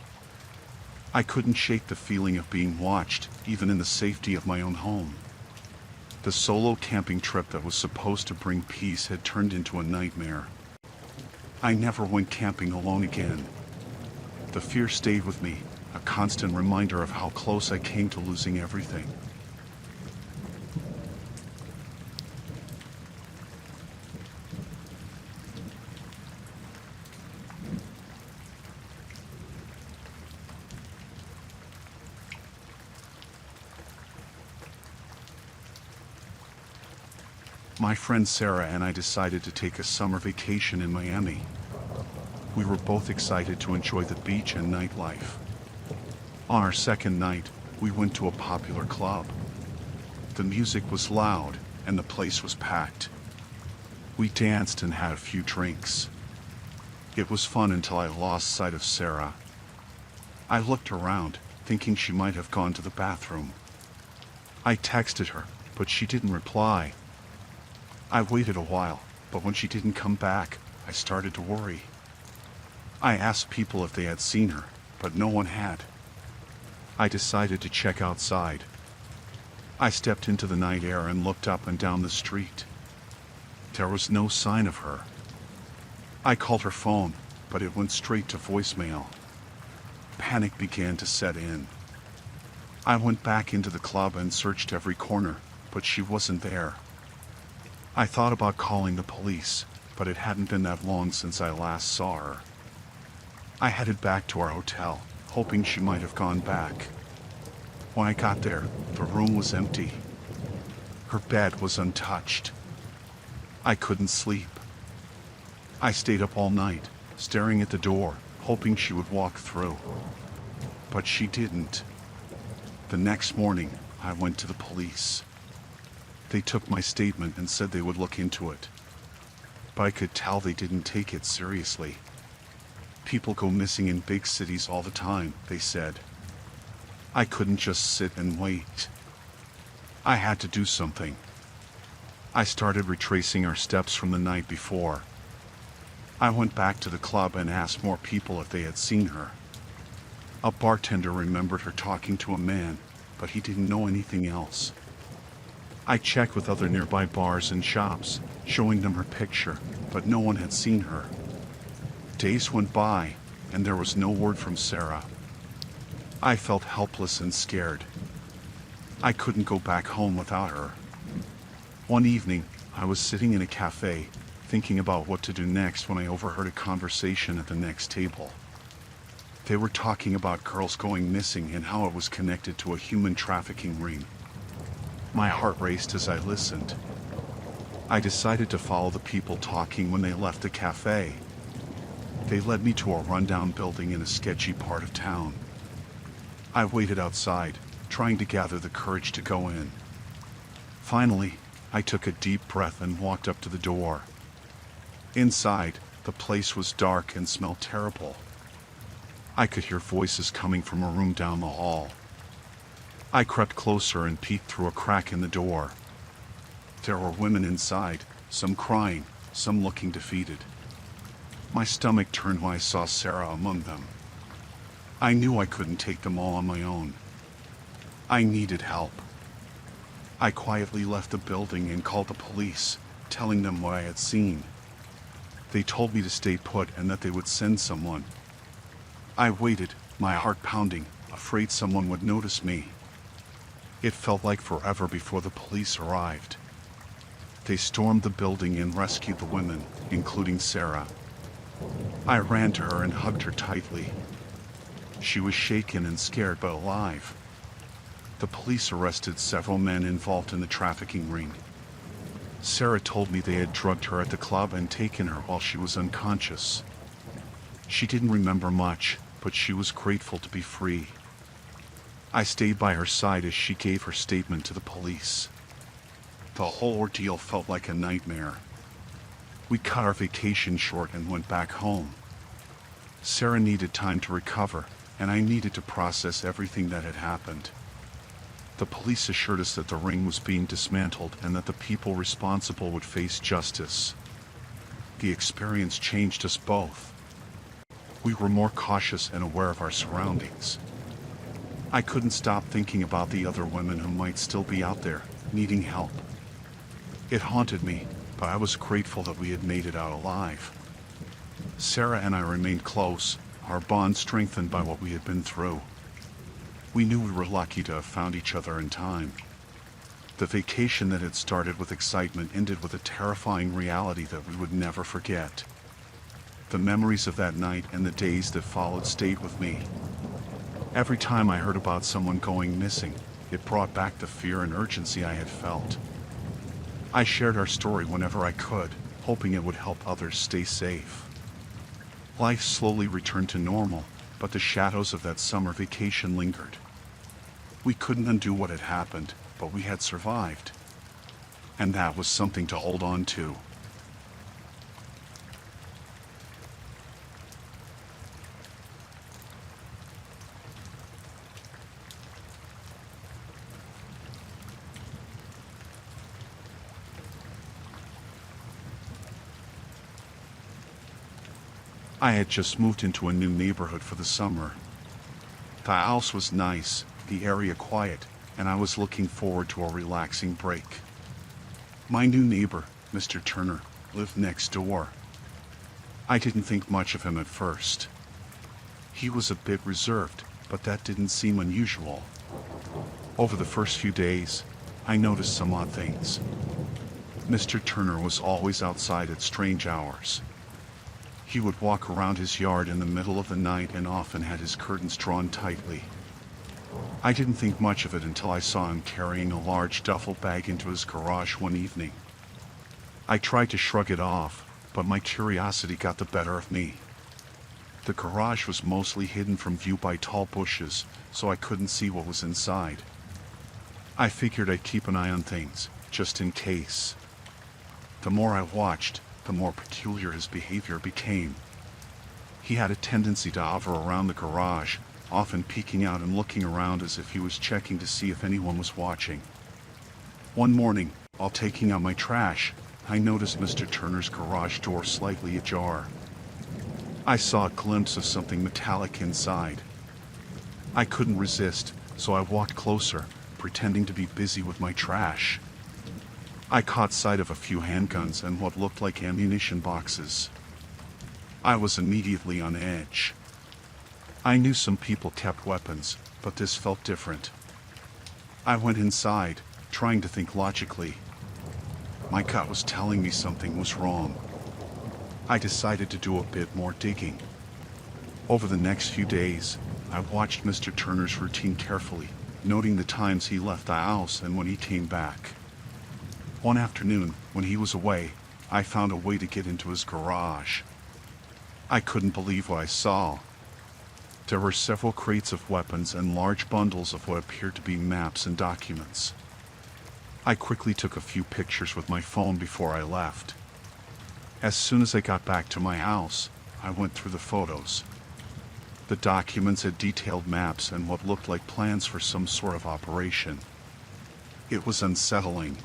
I couldn't shake the feeling of being watched, even in the safety of my own home. The solo camping trip that was supposed to bring peace had turned into a nightmare. I never went camping alone again. The fear stayed with me, a constant reminder of how close I came to losing everything. My friend Sarah and I decided to take a summer vacation in Miami. We were both excited to enjoy the beach and nightlife. On our second night, we went to a popular club. The music was loud and the place was packed. We danced and had a few drinks. It was fun until I lost sight of Sarah. I looked around, thinking she might have gone to the bathroom. I texted her, but she didn't reply. I waited a while, but when she didn't come back, I started to worry. I asked people if they had seen her, but no one had. I decided to check outside. I stepped into the night air and looked up and down the street. There was no sign of her. I called her phone, but it went straight to voicemail. Panic began to set in. I went back into the club and searched every corner, but she wasn't there. I thought about calling the police, but it hadn't been that long since I last saw her. I headed back to our hotel, hoping she might have gone back. When I got there, the room was empty. Her bed was untouched. I couldn't sleep. I stayed up all night, staring at the door, hoping she would walk through. But she didn't. The next morning, I went to the police. They took my statement and said they would look into it. But I could tell they didn't take it seriously. People go missing in big cities all the time, they said. I couldn't just sit and wait. I had to do something. I started retracing our steps from the night before. I went back to the club and asked more people if they had seen her. A bartender remembered her talking to a man, but he didn't know anything else. I checked with other nearby bars and shops, showing them her picture, but no one had seen her. Days went by, and there was no word from Sarah. I felt helpless and scared. I couldn't go back home without her. One evening, I was sitting in a cafe, thinking about what to do next when I overheard a conversation at the next table. They were talking about girls going missing and how it was connected to a human trafficking ring. My heart raced as I listened. I decided to follow the people talking when they left the cafe. They led me to a rundown building in a sketchy part of town. I waited outside, trying to gather the courage to go in. Finally, I took a deep breath and walked up to the door. Inside, the place was dark and smelled terrible. I could hear voices coming from a room down the hall. I crept closer and peeked through a crack in the door. There were women inside, some crying, some looking defeated. My stomach turned when I saw Sarah among them. I knew I couldn't take them all on my own. I needed help. I quietly left the building and called the police, telling them what I had seen. They told me to stay put and that they would send someone. I waited, my heart pounding, afraid someone would notice me. It felt like forever before the police arrived. They stormed the building and rescued the women, including Sarah. I ran to her and hugged her tightly. She was shaken and scared but alive. The police arrested several men involved in the trafficking ring. Sarah told me they had drugged her at the club and taken her while she was unconscious. She didn't remember much, but she was grateful to be free. I stayed by her side as she gave her statement to the police. The whole ordeal felt like a nightmare. We cut our vacation short and went back home. Sarah needed time to recover, and I needed to process everything that had happened. The police assured us that the ring was being dismantled and that the people responsible would face justice. The experience changed us both. We were more cautious and aware of our surroundings. I couldn't stop thinking about the other women who might still be out there, needing help. It haunted me, but I was grateful that we had made it out alive. Sarah and I remained close, our bond strengthened by what we had been through. We knew we were lucky to have found each other in time. The vacation that had started with excitement ended with a terrifying reality that we would never forget. The memories of that night and the days that followed stayed with me. Every time I heard about someone going missing, it brought back the fear and urgency I had felt. I shared our story whenever I could, hoping it would help others stay safe. Life slowly returned to normal, but the shadows of that summer vacation lingered. We couldn't undo what had happened, but we had survived. And that was something to hold on to. I had just moved into a new neighborhood for the summer. The house was nice, the area quiet, and I was looking forward to a relaxing break. My new neighbor, Mr. Turner, lived next door. I didn't think much of him at first. He was a bit reserved, but that didn't seem unusual. Over the first few days, I noticed some odd things. Mr. Turner was always outside at strange hours. He would walk around his yard in the middle of the night and often had his curtains drawn tightly. I didn't think much of it until I saw him carrying a large duffel bag into his garage one evening. I tried to shrug it off, but my curiosity got the better of me. The garage was mostly hidden from view by tall bushes, so I couldn't see what was inside. I figured I'd keep an eye on things, just in case. The more I watched, the more peculiar his behavior became. He had a tendency to hover around the garage, often peeking out and looking around as if he was checking to see if anyone was watching. One morning, while taking out my trash, I noticed Mr. Turner's garage door slightly ajar. I saw a glimpse of something metallic inside. I couldn't resist, so I walked closer, pretending to be busy with my trash. I caught sight of a few handguns and what looked like ammunition boxes. I was immediately on edge. I knew some people kept weapons, but this felt different. I went inside, trying to think logically. My gut was telling me something was wrong. I decided to do a bit more digging. Over the next few days, I watched Mr. Turner's routine carefully, noting the times he left the house and when he came back. One afternoon, when he was away, I found a way to get into his garage. I couldn't believe what I saw. There were several crates of weapons and large bundles of what appeared to be maps and documents. I quickly took a few pictures with my phone before I left. As soon as I got back to my house, I went through the photos. The documents had detailed maps and what looked like plans for some sort of operation. It was unsettling.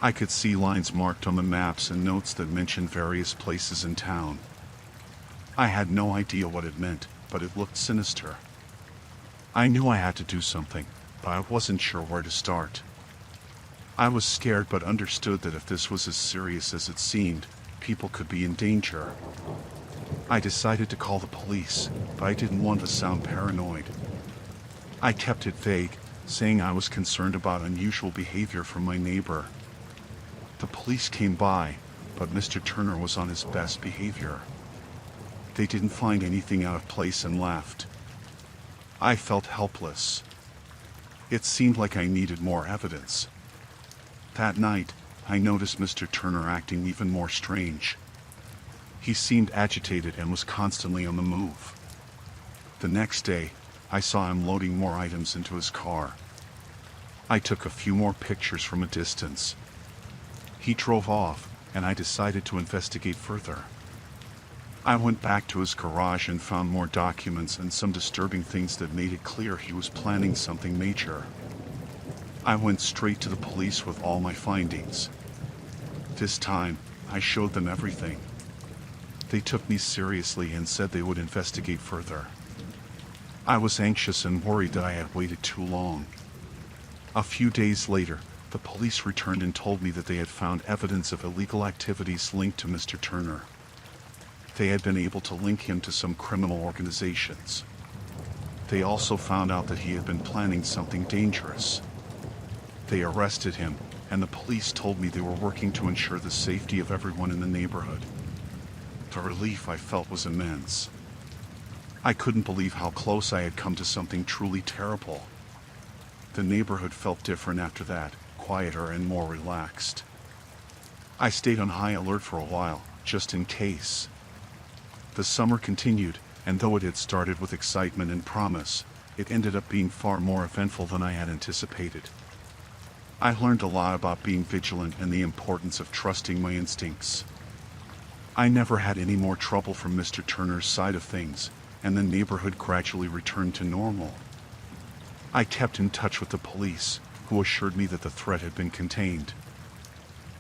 I could see lines marked on the maps and notes that mentioned various places in town. I had no idea what it meant, but it looked sinister. I knew I had to do something, but I wasn't sure where to start. I was scared but understood that if this was as serious as it seemed, people could be in danger. I decided to call the police, but I didn't want to sound paranoid. I kept it vague, saying I was concerned about unusual behavior from my neighbor. The police came by, but Mr. Turner was on his best behavior. They didn't find anything out of place and left. I felt helpless. It seemed like I needed more evidence. That night, I noticed Mr. Turner acting even more strange. He seemed agitated and was constantly on the move. The next day, I saw him loading more items into his car. I took a few more pictures from a distance. He drove off, and I decided to investigate further. I went back to his garage and found more documents and some disturbing things that made it clear he was planning something major. I went straight to the police with all my findings. This time, I showed them everything. They took me seriously and said they would investigate further. I was anxious and worried that I had waited too long. A few days later, the police returned and told me that they had found evidence of illegal activities linked to Mr. Turner. They had been able to link him to some criminal organizations. They also found out that he had been planning something dangerous. They arrested him, and the police told me they were working to ensure the safety of everyone in the neighborhood. The relief I felt was immense. I couldn't believe how close I had come to something truly terrible. The neighborhood felt different after that, quieter and more relaxed. I stayed on high alert for a while, just in case. The summer continued, and though it had started with excitement and promise, it ended up being far more eventful than I had anticipated. I learned a lot about being vigilant and the importance of trusting my instincts. I never had any more trouble from Mr. Turner's side of things, and the neighborhood gradually returned to normal. I kept in touch with the police, who assured me that the threat had been contained.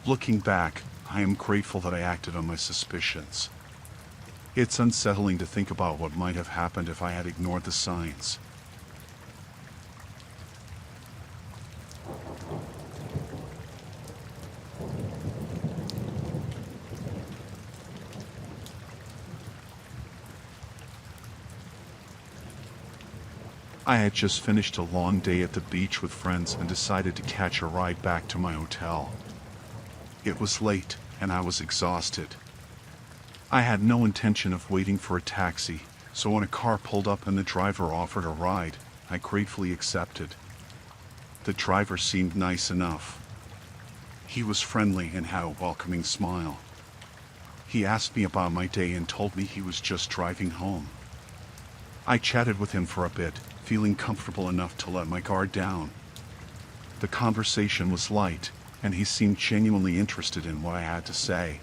Looking back, I am grateful that I acted on my suspicions. It's unsettling to think about what might have happened if I had ignored the signs. I had just finished a long day at the beach with friends and decided to catch a ride back to my hotel. It was late, and I was exhausted. I had no intention of waiting for a taxi, so when a car pulled up and the driver offered a ride, I gratefully accepted. The driver seemed nice enough. He was friendly and had a welcoming smile. He asked me about my day and told me he was just driving home. I chatted with him for a bit, feeling comfortable enough to let my guard down. The conversation was light, and he seemed genuinely interested in what I had to say.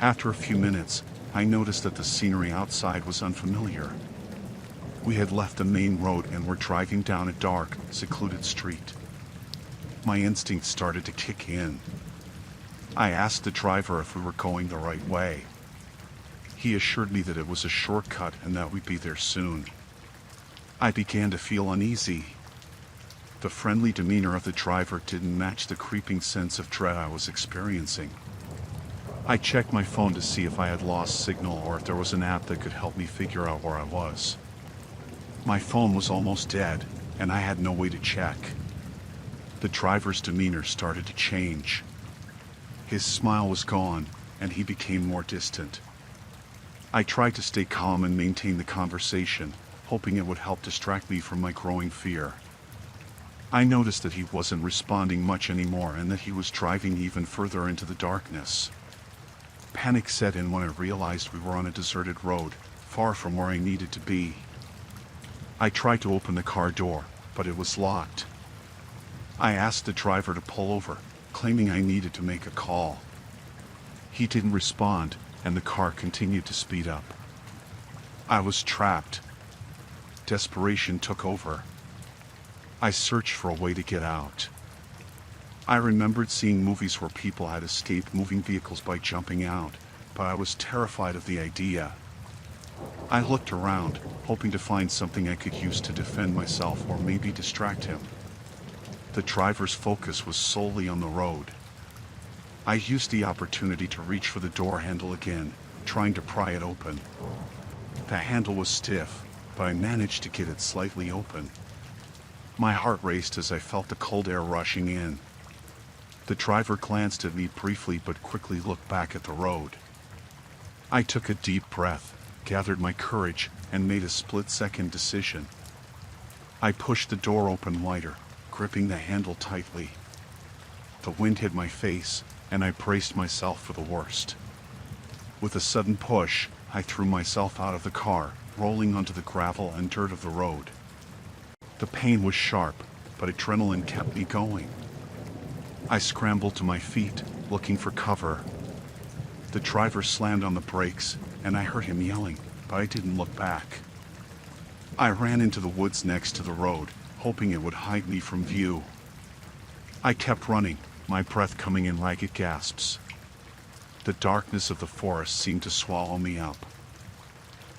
After a few minutes, I noticed that the scenery outside was unfamiliar. We had left the main road and were driving down a dark, secluded street. My instincts started to kick in. I asked the driver if we were going the right way. He assured me that it was a shortcut and that we'd be there soon. I began to feel uneasy. The friendly demeanor of the driver didn't match the creeping sense of dread I was experiencing. I checked my phone to see if I had lost signal or if there was an app that could help me figure out where I was. My phone was almost dead, and I had no way to check. The driver's demeanor started to change. His smile was gone, and he became more distant. I tried to stay calm and maintain the conversation, hoping it would help distract me from my growing fear. I noticed that he wasn't responding much anymore and that he was driving even further into the darkness. Panic set in when I realized we were on a deserted road, far from where I needed to be. I tried to open the car door, but it was locked. I asked the driver to pull over, claiming I needed to make a call. He didn't respond, and the car continued to speed up. I was trapped. Desperation took over. I searched for a way to get out. I remembered seeing movies where people had escaped moving vehicles by jumping out, but I was terrified of the idea. I looked around, hoping to find something I could use to defend myself or maybe distract him. The driver's focus was solely on the road. I used the opportunity to reach for the door handle again, trying to pry it open. The handle was stiff, but I managed to get it slightly open. My heart raced as I felt the cold air rushing in. The driver glanced at me briefly but quickly looked back at the road. I took a deep breath, gathered my courage, and made a split-second decision. I pushed the door open wider, gripping the handle tightly. The wind hit my face, and I braced myself for the worst. With a sudden push, I threw myself out of the car, rolling onto the gravel and dirt of the road. The pain was sharp, but adrenaline kept me going. I scrambled to my feet, looking for cover. The driver slammed on the brakes, and I heard him yelling, but I didn't look back. I ran into the woods next to the road, hoping it would hide me from view. I kept running, my breath coming in ragged gasps. The darkness of the forest seemed to swallow me up.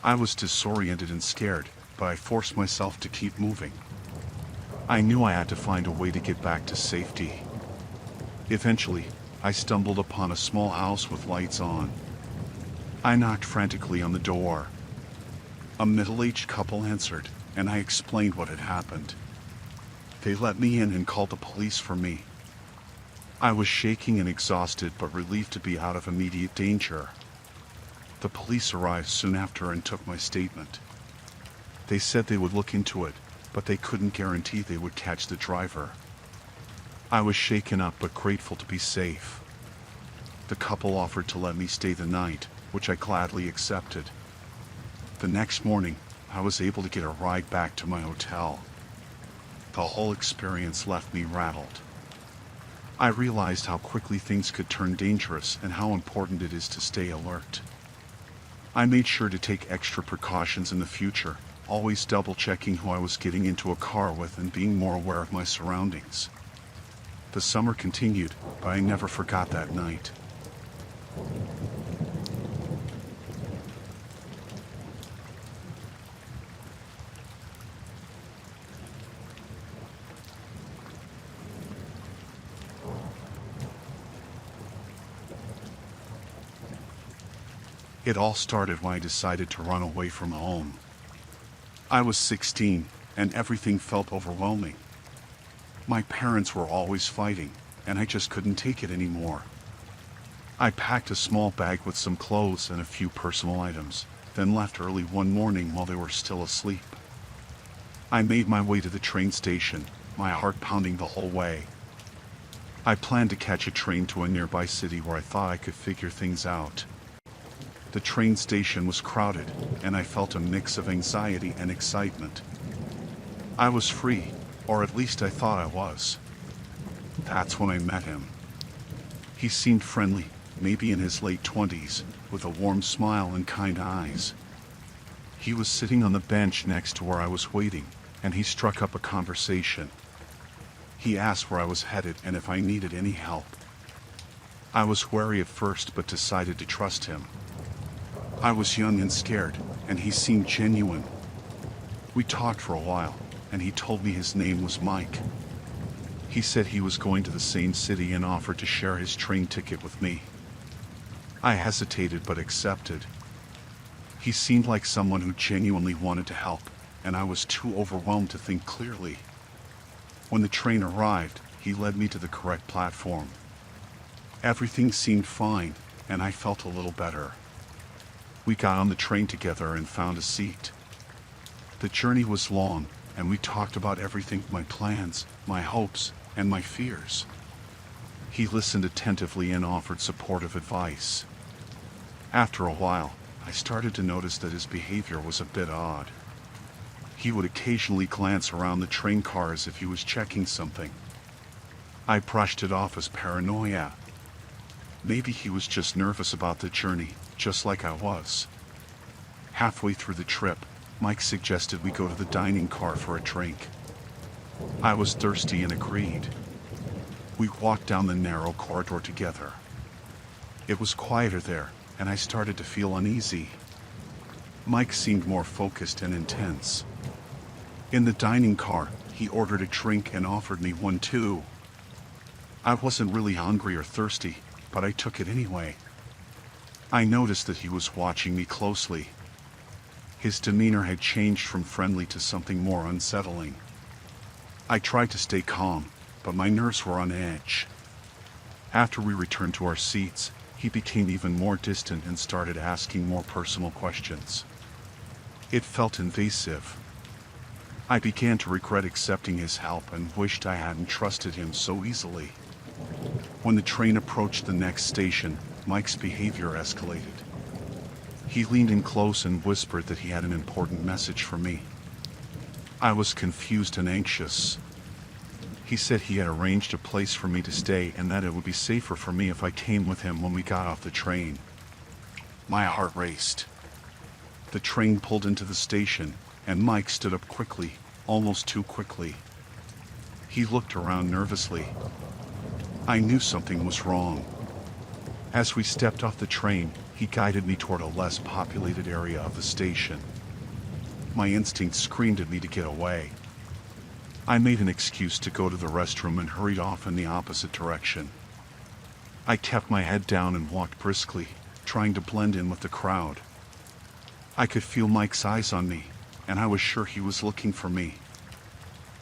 I was disoriented and scared, but I forced myself to keep moving. I knew I had to find a way to get back to safety. Eventually, I stumbled upon a small house with lights on. I knocked frantically on the door. A middle-aged couple answered, and I explained what had happened. They let me in and called the police for me. I was shaking and exhausted, but relieved to be out of immediate danger. The police arrived soon after and took my statement. They said they would look into it, but they couldn't guarantee they would catch the driver. I was shaken up but grateful to be safe. The couple offered to let me stay the night, which I gladly accepted. The next morning, I was able to get a ride back to my hotel. The whole experience left me rattled. I realized how quickly things could turn dangerous and how important it is to stay alert. I made sure to take extra precautions in the future, always double-checking who I was getting into a car with and being more aware of my surroundings. The summer continued, but I never forgot that night. It all started when I decided to run away from home. I was 16, and everything felt overwhelming. My parents were always fighting, and I just couldn't take it anymore. I packed a small bag with some clothes and a few personal items, then left early one morning while they were still asleep. I made my way to the train station, my heart pounding the whole way. I planned to catch a train to a nearby city where I thought I could figure things out. The train station was crowded, and I felt a mix of anxiety and excitement. I was free, or at least I thought I was. That's when I met him. He seemed friendly, maybe in his late 20s, with a warm smile and kind eyes. He was sitting on the bench next to where I was waiting, and he struck up a conversation. He asked where I was headed and if I needed any help. I was wary at first but decided to trust him. I was young and scared, and he seemed genuine. We talked for a while, and he told me his name was Mike. He said he was going to the same city and offered to share his train ticket with me. I hesitated but accepted. He seemed like someone who genuinely wanted to help, and I was too overwhelmed to think clearly. When the train arrived, he led me to the correct platform. Everything seemed fine, and I felt a little better. We got on the train together and found a seat. The journey was long, and we talked about everything: my plans, my hopes, and my fears. He listened attentively and offered supportive advice. After a while, I started to notice that his behavior was a bit odd. He would occasionally glance around the train car as if he was checking something. I brushed it off as paranoia. Maybe he was just nervous about the journey, just like I was. Halfway through the trip, Mike suggested we go to the dining car for a drink. I was thirsty and agreed. We walked down the narrow corridor together. It was quieter there, and I started to feel uneasy. Mike seemed more focused and intense. In the dining car, he ordered a drink and offered me one too. I wasn't really hungry or thirsty, but I took it anyway. I noticed that he was watching me closely. His demeanor had changed from friendly to something more unsettling. I tried to stay calm, but my nerves were on edge. After we returned to our seats, he became even more distant and started asking more personal questions. It felt invasive. I began to regret accepting his help and wished I hadn't trusted him so easily. When the train approached the next station, Mike's behavior escalated. He leaned in close and whispered that he had an important message for me. I was confused and anxious. He said he had arranged a place for me to stay and that it would be safer for me if I came with him when we got off the train. My heart raced. The train pulled into the station, and Mike stood up quickly, almost too quickly. He looked around nervously. I knew something was wrong. As we stepped off the train, he guided me toward a less populated area of the station. My instinct screamed at me to get away. I made an excuse to go to the restroom and hurried off in the opposite direction. I kept my head down and walked briskly, trying to blend in with the crowd. I could feel Mike's eyes on me, and I was sure he was looking for me.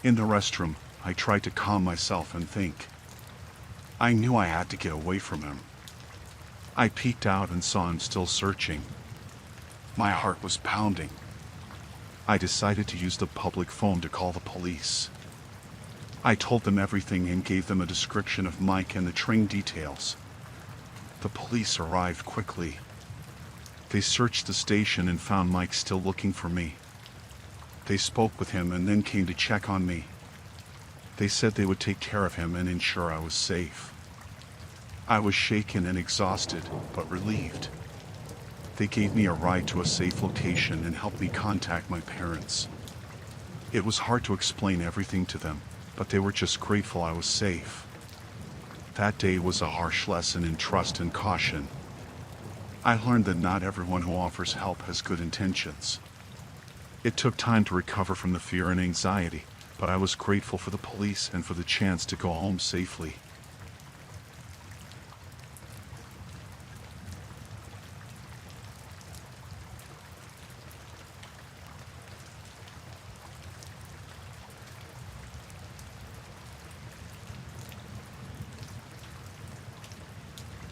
In the restroom, I tried to calm myself and think. I knew I had to get away from him. I peeked out and saw him still searching. My heart was pounding. I decided to use the public phone to call the police. I told them everything and gave them a description of Mike and the train details. The police arrived quickly. They searched the station and found Mike still looking for me. They spoke with him and then came to check on me. They said they would take care of him and ensure I was safe. I was shaken and exhausted, but relieved. They gave me a ride to a safe location and helped me contact my parents. It was hard to explain everything to them, but they were just grateful I was safe. That day was a harsh lesson in trust and caution. I learned that not everyone who offers help has good intentions. It took time to recover from the fear and anxiety, but I was grateful for the police and for the chance to go home safely.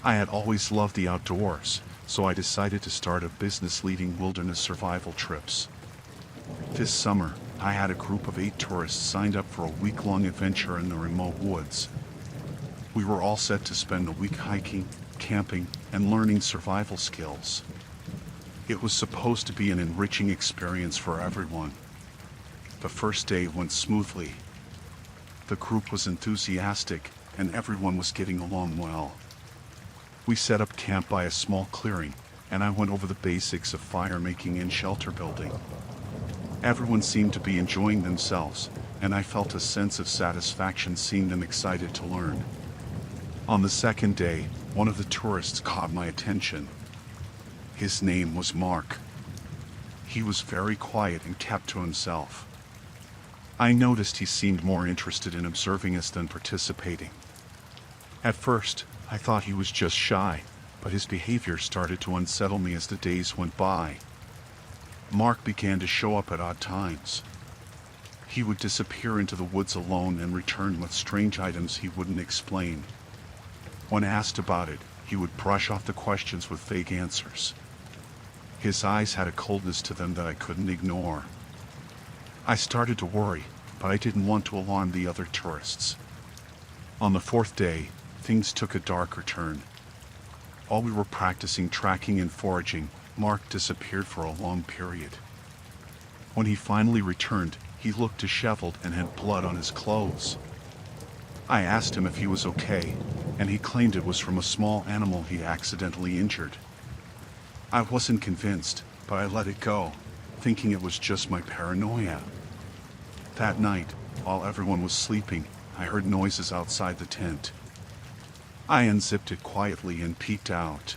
I had always loved the outdoors, so I decided to start a business leading wilderness survival trips. This summer, I had a group of 8 tourists signed up for a week-long adventure in the remote woods. We were all set to spend a week hiking, camping, and learning survival skills. It was supposed to be an enriching experience for everyone. The first day went smoothly. The group was enthusiastic, and everyone was getting along well. We set up camp by a small clearing, and I went over the basics of fire making and shelter building. Everyone seemed to be enjoying themselves, and I felt a sense of satisfaction seeing them excited to learn. On the second day, one of the tourists caught my attention. His name was Mark. He was very quiet and kept to himself. I noticed he seemed more interested in observing us than participating. At first, I thought he was just shy, but his behavior started to unsettle me as the days went by. Mark began to show up at odd times. He would disappear into the woods alone and return with strange items he wouldn't explain. When asked about it, he would brush off the questions with vague answers. His eyes had a coldness to them that I couldn't ignore. I started to worry, but I didn't want to alarm the other tourists. On the 4th day, things took a darker turn. While we were practicing tracking and foraging, Mark disappeared for a long period. When he finally returned, he looked disheveled and had blood on his clothes. I asked him if he was okay, and he claimed it was from a small animal he accidentally injured. I wasn't convinced, but I let it go, thinking it was just my paranoia. That night, while everyone was sleeping, I heard noises outside the tent. I unzipped it quietly and peeked out.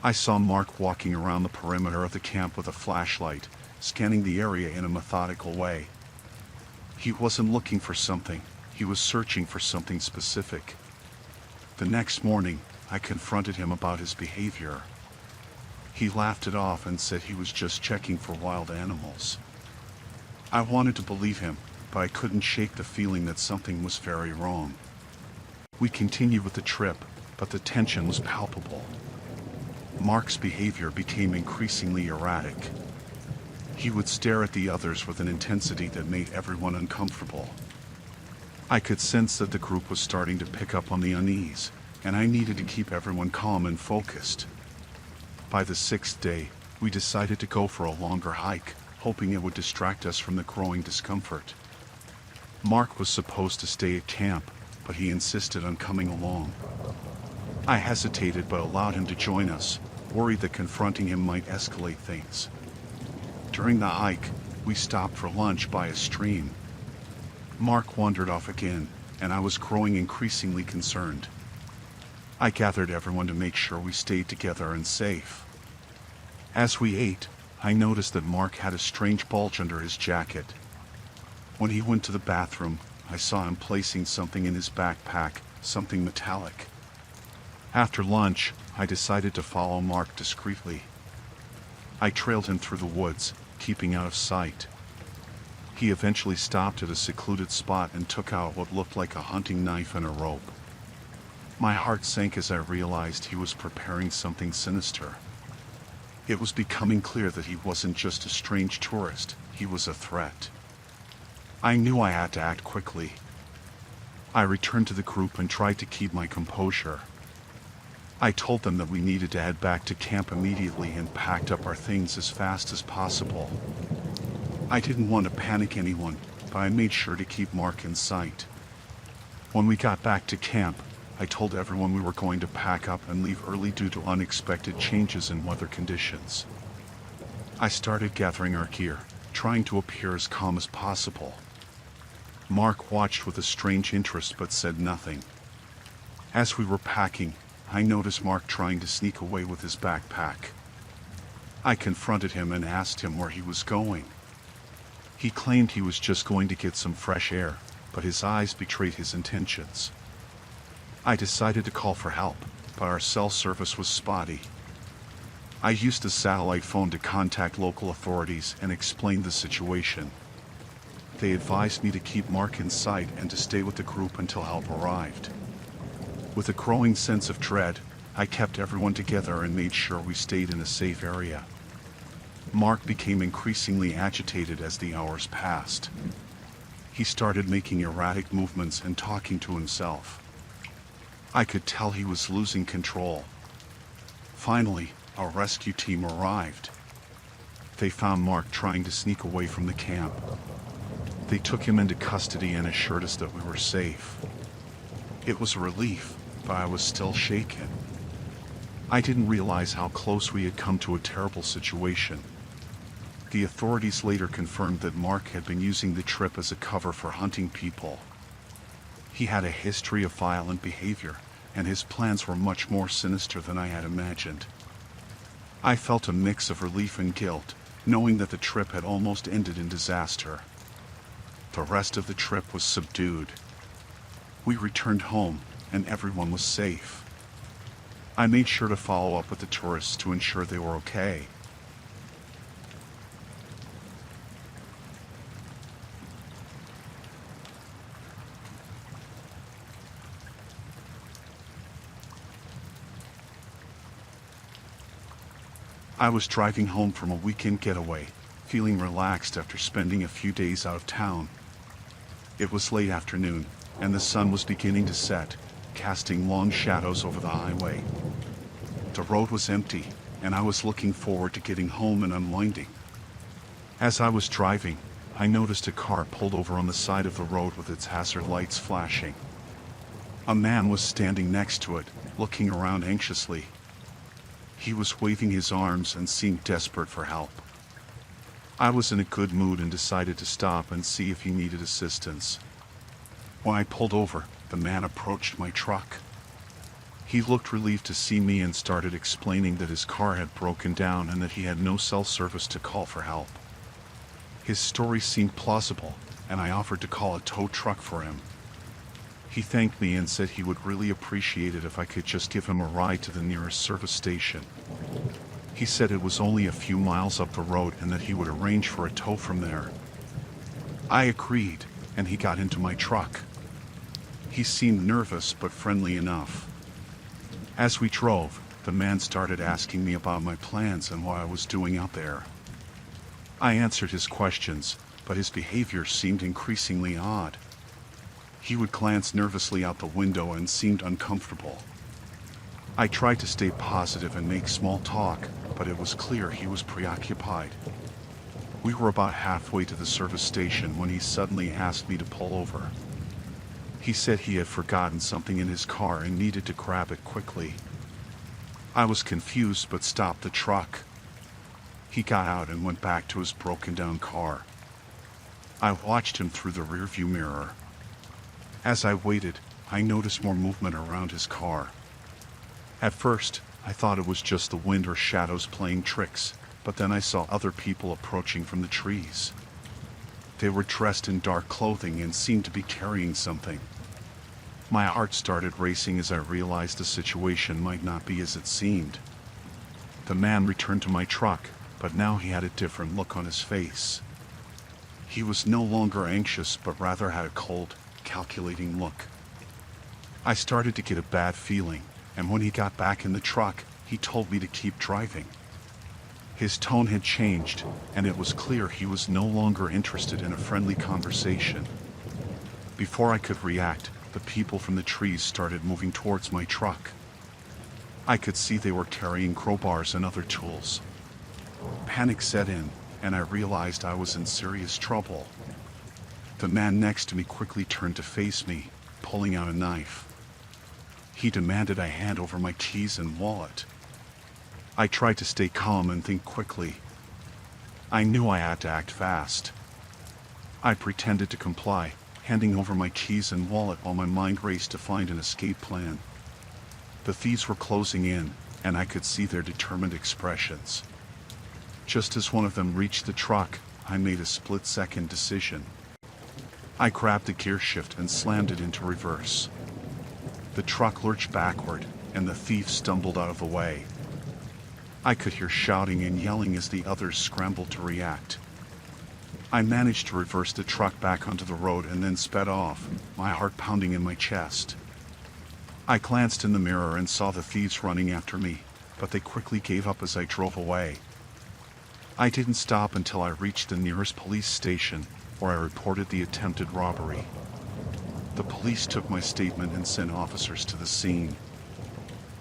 I saw Mark walking around the perimeter of the camp with a flashlight, scanning the area in a methodical way. He wasn't looking for something, he was searching for something specific. The next morning, I confronted him about his behavior. He laughed it off and said he was just checking for wild animals. I wanted to believe him, but I couldn't shake the feeling that something was very wrong. We continued with the trip, but the tension was palpable. Mark's behavior became increasingly erratic. He would stare at the others with an intensity that made everyone uncomfortable. I could sense that the group was starting to pick up on the unease, and I needed to keep everyone calm and focused. By the 6th day, we decided to go for a longer hike, hoping it would distract us from the growing discomfort. Mark was supposed to stay at camp, but he insisted on coming along. I hesitated but allowed him to join us, worried that confronting him might escalate things. During the hike, we stopped for lunch by a stream. Mark wandered off again, and I was growing increasingly concerned. I gathered everyone to make sure we stayed together and safe. As we ate, I noticed that Mark had a strange bulge under his jacket. When he went to the bathroom, I saw him placing something in his backpack, something metallic. After lunch, I decided to follow Mark discreetly. I trailed him through the woods, keeping out of sight. He eventually stopped at a secluded spot and took out what looked like a hunting knife and a rope. My heart sank as I realized he was preparing something sinister. It was becoming clear that he wasn't just a strange tourist, he was a threat. I knew I had to act quickly. I returned to the group and tried to keep my composure. I told them that we needed to head back to camp immediately and packed up our things as fast as possible. I didn't want to panic anyone, but I made sure to keep Mark in sight. When we got back to camp, I told everyone we were going to pack up and leave early due to unexpected changes in weather conditions. I started gathering our gear, trying to appear as calm as possible. Mark watched with a strange interest but said nothing. As we were packing, I noticed Mark trying to sneak away with his backpack. I confronted him and asked him where he was going. He claimed he was just going to get some fresh air, but his eyes betrayed his intentions. I decided to call for help, but our cell service was spotty. I used a satellite phone to contact local authorities and explain the situation. They advised me to keep Mark in sight and to stay with the group until help arrived. With a growing sense of dread, I kept everyone together and made sure we stayed in a safe area. Mark became increasingly agitated as the hours passed. He started making erratic movements and talking to himself. I could tell he was losing control. Finally, our rescue team arrived. They found Mark trying to sneak away from the camp. They took him into custody and assured us that we were safe. It was a relief, but I was still shaken. I didn't realize how close we had come to a terrible situation. The authorities later confirmed that Mark had been using the trip as a cover for hunting people. He had a history of violent behavior, and his plans were much more sinister than I had imagined. I felt a mix of relief and guilt, knowing that the trip had almost ended in disaster. The rest of the trip was subdued. We returned home, and everyone was safe. I made sure to follow up with the tourists to ensure they were okay. I was driving home from a weekend getaway, feeling relaxed after spending a few days out of town. It was late afternoon, and the sun was beginning to set, casting long shadows over the highway. The road was empty, and I was looking forward to getting home and unwinding. As I was driving, I noticed a car pulled over on the side of the road with its hazard lights flashing. A man was standing next to it, looking around anxiously. He was waving his arms and seemed desperate for help. I was in a good mood and decided to stop and see if he needed assistance. When I pulled over, the man approached my truck. He looked relieved to see me and started explaining that his car had broken down and that he had no cell service to call for help. His story seemed plausible, and I offered to call a tow truck for him. He thanked me and said he would really appreciate it if I could just give him a ride to the nearest service station. He said it was only a few miles up the road and that he would arrange for a tow from there. I agreed, and he got into my truck. He seemed nervous but friendly enough. As we drove, the man started asking me about my plans and what I was doing out there. I answered his questions, but his behavior seemed increasingly odd. He would glance nervously out the window and seemed uncomfortable. I tried to stay positive and make small talk, but it was clear he was preoccupied. We were about halfway to the service station when he suddenly asked me to pull over. He said he had forgotten something in his car and needed to grab it quickly. I was confused but stopped the truck. He got out and went back to his broken-down car. I watched him through the rearview mirror. As I waited, I noticed more movement around his car. At first, I thought it was just the wind or shadows playing tricks, but then I saw other people approaching from the trees. They were dressed in dark clothing and seemed to be carrying something. My heart started racing as I realized the situation might not be as it seemed. The man returned to my truck, but now he had a different look on his face. He was no longer anxious, but rather had a cold, calculating look. I started to get a bad feeling, and when he got back in the truck, he told me to keep driving. His tone had changed, and it was clear he was no longer interested in a friendly conversation. Before I could react, the people from the trees started moving towards my truck. I could see they were carrying crowbars and other tools. Panic set in, and I realized I was in serious trouble. The man next to me quickly turned to face me, pulling out a knife. He demanded I hand over my keys and wallet. I tried to stay calm and think quickly. I knew I had to act fast. I pretended to comply, handing over my keys and wallet while my mind raced to find an escape plan. The thieves were closing in, and I could see their determined expressions. Just as one of them reached the truck, I made a split-second decision. I grabbed the gear shift and slammed it into reverse. The truck lurched backward, and the thief stumbled out of the way. I could hear shouting and yelling as the others scrambled to react. I managed to reverse the truck back onto the road and then sped off, my heart pounding in my chest. I glanced in the mirror and saw the thieves running after me, but they quickly gave up as I drove away. I didn't stop until I reached the nearest police station, where I reported the attempted robbery. The police took my statement and sent officers to the scene.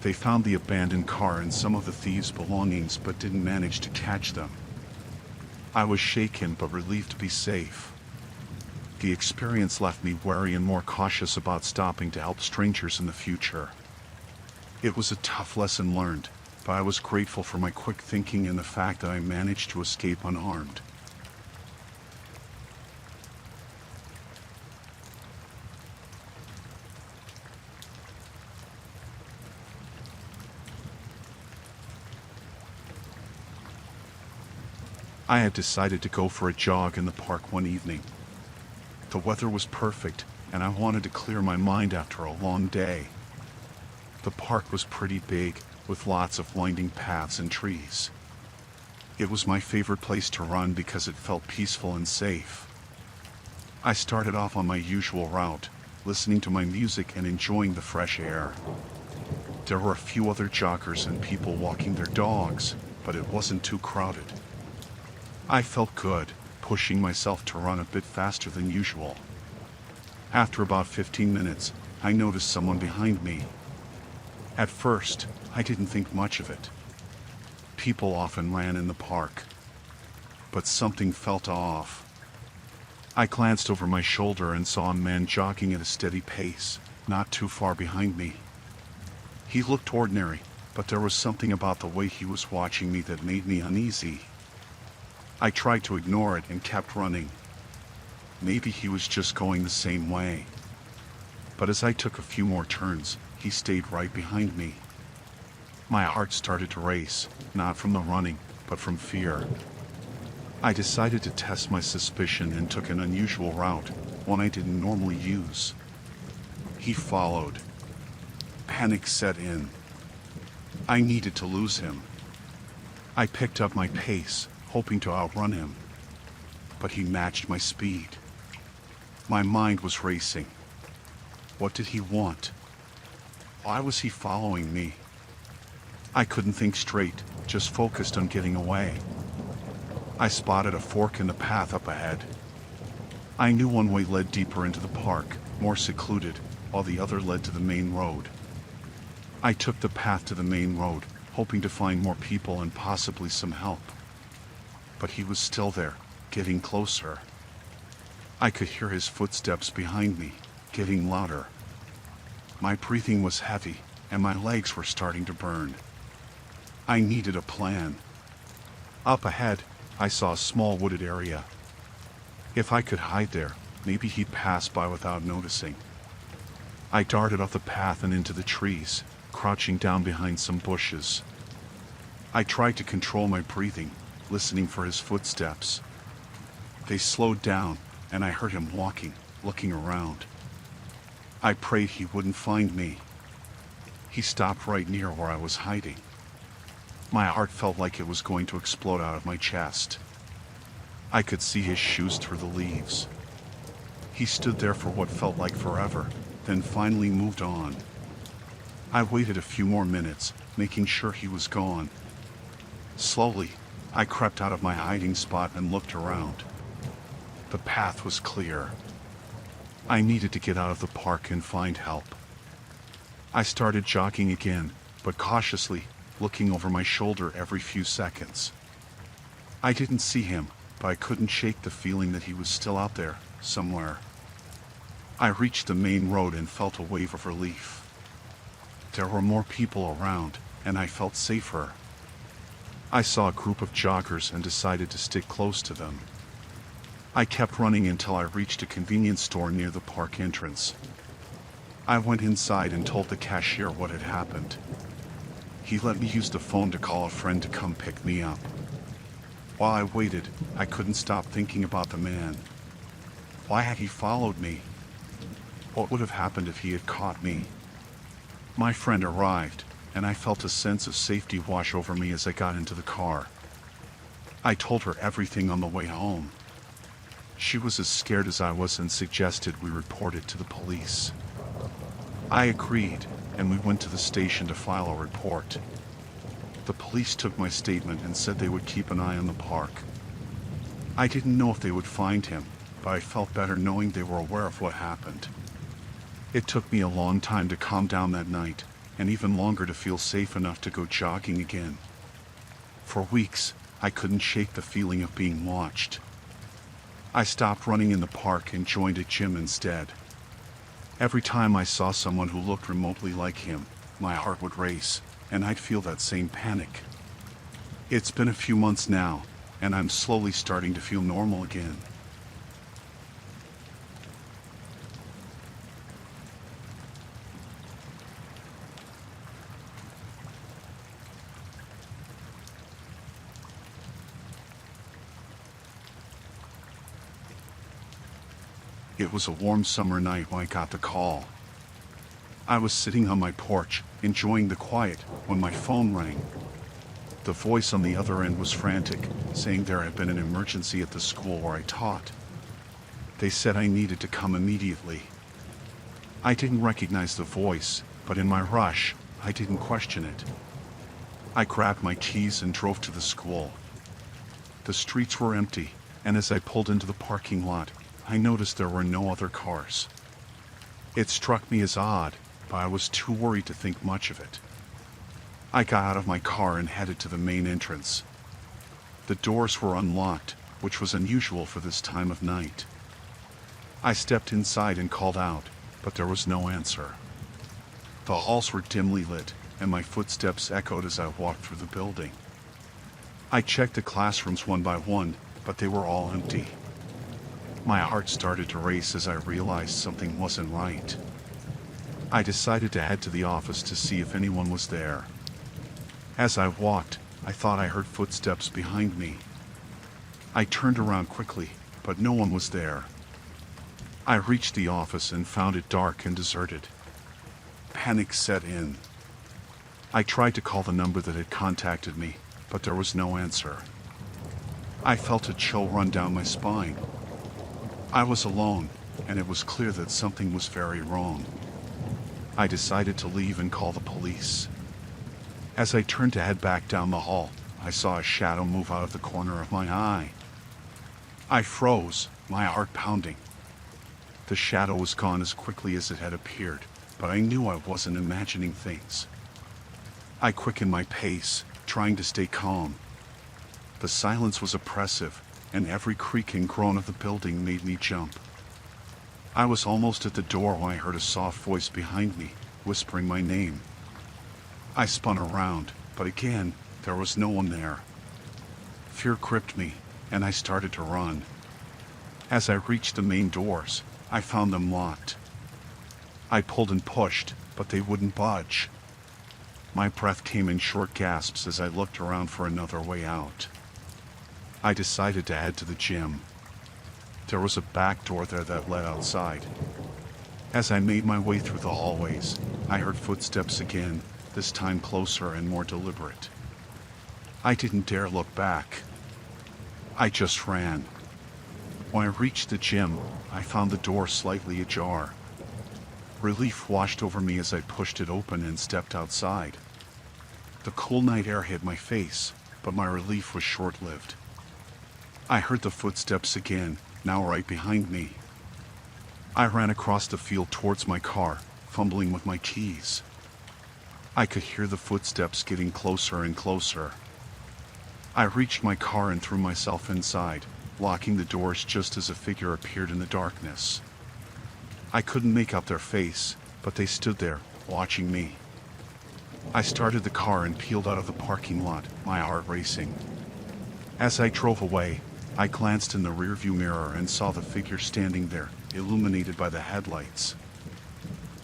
They found the abandoned car and some of the thieves' belongings, but didn't manage to catch them. I was shaken but relieved to be safe. The experience left me wary and more cautious about stopping to help strangers in the future. It was a tough lesson learned, but I was grateful for my quick thinking and the fact that I managed to escape unharmed. I had decided to go for a jog in the park one evening. The weather was perfect, and I wanted to clear my mind after a long day. The park was pretty big, with lots of winding paths and trees. It was my favorite place to run because it felt peaceful and safe. I started off on my usual route, listening to my music and enjoying the fresh air. There were a few other joggers and people walking their dogs, but it wasn't too crowded. I felt good, pushing myself to run a bit faster than usual. After about 15 minutes, I noticed someone behind me. At first, I didn't think much of it. People often ran in the park. But something felt off. I glanced over my shoulder and saw a man jogging at a steady pace, not too far behind me. He looked ordinary, but there was something about the way he was watching me that made me uneasy. I tried to ignore it and kept running. Maybe he was just going the same way. But as I took a few more turns, he stayed right behind me. My heart started to race, not from the running, but from fear. I decided to test my suspicion and took an unusual route, one I didn't normally use. He followed. Panic set in. I needed to lose him. I picked up my pace, hoping to outrun him. But he matched my speed. My mind was racing. What did he want? Why was he following me? I couldn't think straight, just focused on getting away. I spotted a fork in the path up ahead. I knew one way led deeper into the park, more secluded, while the other led to the main road. I took the path to the main road, hoping to find more people and possibly some help. But he was still there, getting closer. I could hear his footsteps behind me, getting louder. My breathing was heavy, and my legs were starting to burn. I needed a plan. Up ahead, I saw a small wooded area. If I could hide there, maybe he'd pass by without noticing. I darted off the path and into the trees, crouching down behind some bushes. I tried to control my breathing, listening for his footsteps. They slowed down, and I heard him walking, looking around. I prayed he wouldn't find me. He stopped right near where I was hiding. My heart felt like it was going to explode out of my chest. I could see his shoes through the leaves. He stood there for what felt like forever, then finally moved on. I waited a few more minutes, making sure he was gone. Slowly, I crept out of my hiding spot and looked around. The path was clear. I needed to get out of the park and find help. I started jogging again, but cautiously, looking over my shoulder every few seconds. I didn't see him, but I couldn't shake the feeling that he was still out there, somewhere. I reached the main road and felt a wave of relief. There were more people around, and I felt safer. I saw a group of joggers and decided to stick close to them. I kept running until I reached a convenience store near the park entrance. I went inside and told the cashier what had happened. He let me use the phone to call a friend to come pick me up. While I waited, I couldn't stop thinking about the man. Why had he followed me? What would have happened if he had caught me? My friend arrived, and I felt a sense of safety wash over me as I got into the car. I told her everything on the way home. She was as scared as I was and suggested we report it to the police. I agreed, and we went to the station to file a report. The police took my statement and said they would keep an eye on the park. I didn't know if they would find him, but I felt better knowing they were aware of what happened. It took me a long time to calm down that night, and even longer to feel safe enough to go jogging again. For weeks, I couldn't shake the feeling of being watched. I stopped running in the park and joined a gym instead. Every time I saw someone who looked remotely like him, my heart would race, and I'd feel that same panic. It's been a few months now, and I'm slowly starting to feel normal again. It was a warm summer night when I got the call. I was sitting on my porch, enjoying the quiet, when my phone rang. The voice on the other end was frantic, saying there had been an emergency at the school where I taught. They said I needed to come immediately. I didn't recognize the voice, but in my rush, I didn't question it. I grabbed my keys and drove to the school. The streets were empty, and as I pulled into the parking lot, I noticed there were no other cars. It struck me as odd, but I was too worried to think much of it. I got out of my car and headed to the main entrance. The doors were unlocked, which was unusual for this time of night. I stepped inside and called out, but there was no answer. The halls were dimly lit, and my footsteps echoed as I walked through the building. I checked the classrooms one by one, but they were all empty. My heart started to race as I realized something wasn't right. I decided to head to the office to see if anyone was there. As I walked, I thought I heard footsteps behind me. I turned around quickly, but no one was there. I reached the office and found it dark and deserted. Panic set in. I tried to call the number that had contacted me, but there was no answer. I felt a chill run down my spine. I was alone, and it was clear that something was very wrong. I decided to leave and call the police. As I turned to head back down the hall, I saw a shadow move out of the corner of my eye. I froze, my heart pounding. The shadow was gone as quickly as it had appeared, but I knew I wasn't imagining things. I quickened my pace, trying to stay calm. The silence was oppressive, and every creak and groan of the building made me jump. I was almost at the door when I heard a soft voice behind me, whispering my name. I spun around, but again, there was no one there. Fear gripped me, and I started to run. As I reached the main doors, I found them locked. I pulled and pushed, but they wouldn't budge. My breath came in short gasps as I looked around for another way out. I decided to head to the gym. There was a back door there that led outside. As I made my way through the hallways, I heard footsteps again, this time closer and more deliberate. I didn't dare look back. I just ran. When I reached the gym, I found the door slightly ajar. Relief washed over me as I pushed it open and stepped outside. The cool night air hit my face, but my relief was short-lived. I heard the footsteps again, now right behind me. I ran across the field towards my car, fumbling with my keys. I could hear the footsteps getting closer and closer. I reached my car and threw myself inside, locking the doors just as a figure appeared in the darkness. I couldn't make out their face, but they stood there, watching me. I started the car and peeled out of the parking lot, my heart racing. As I drove away, I glanced in the rearview mirror and saw the figure standing there, illuminated by the headlights.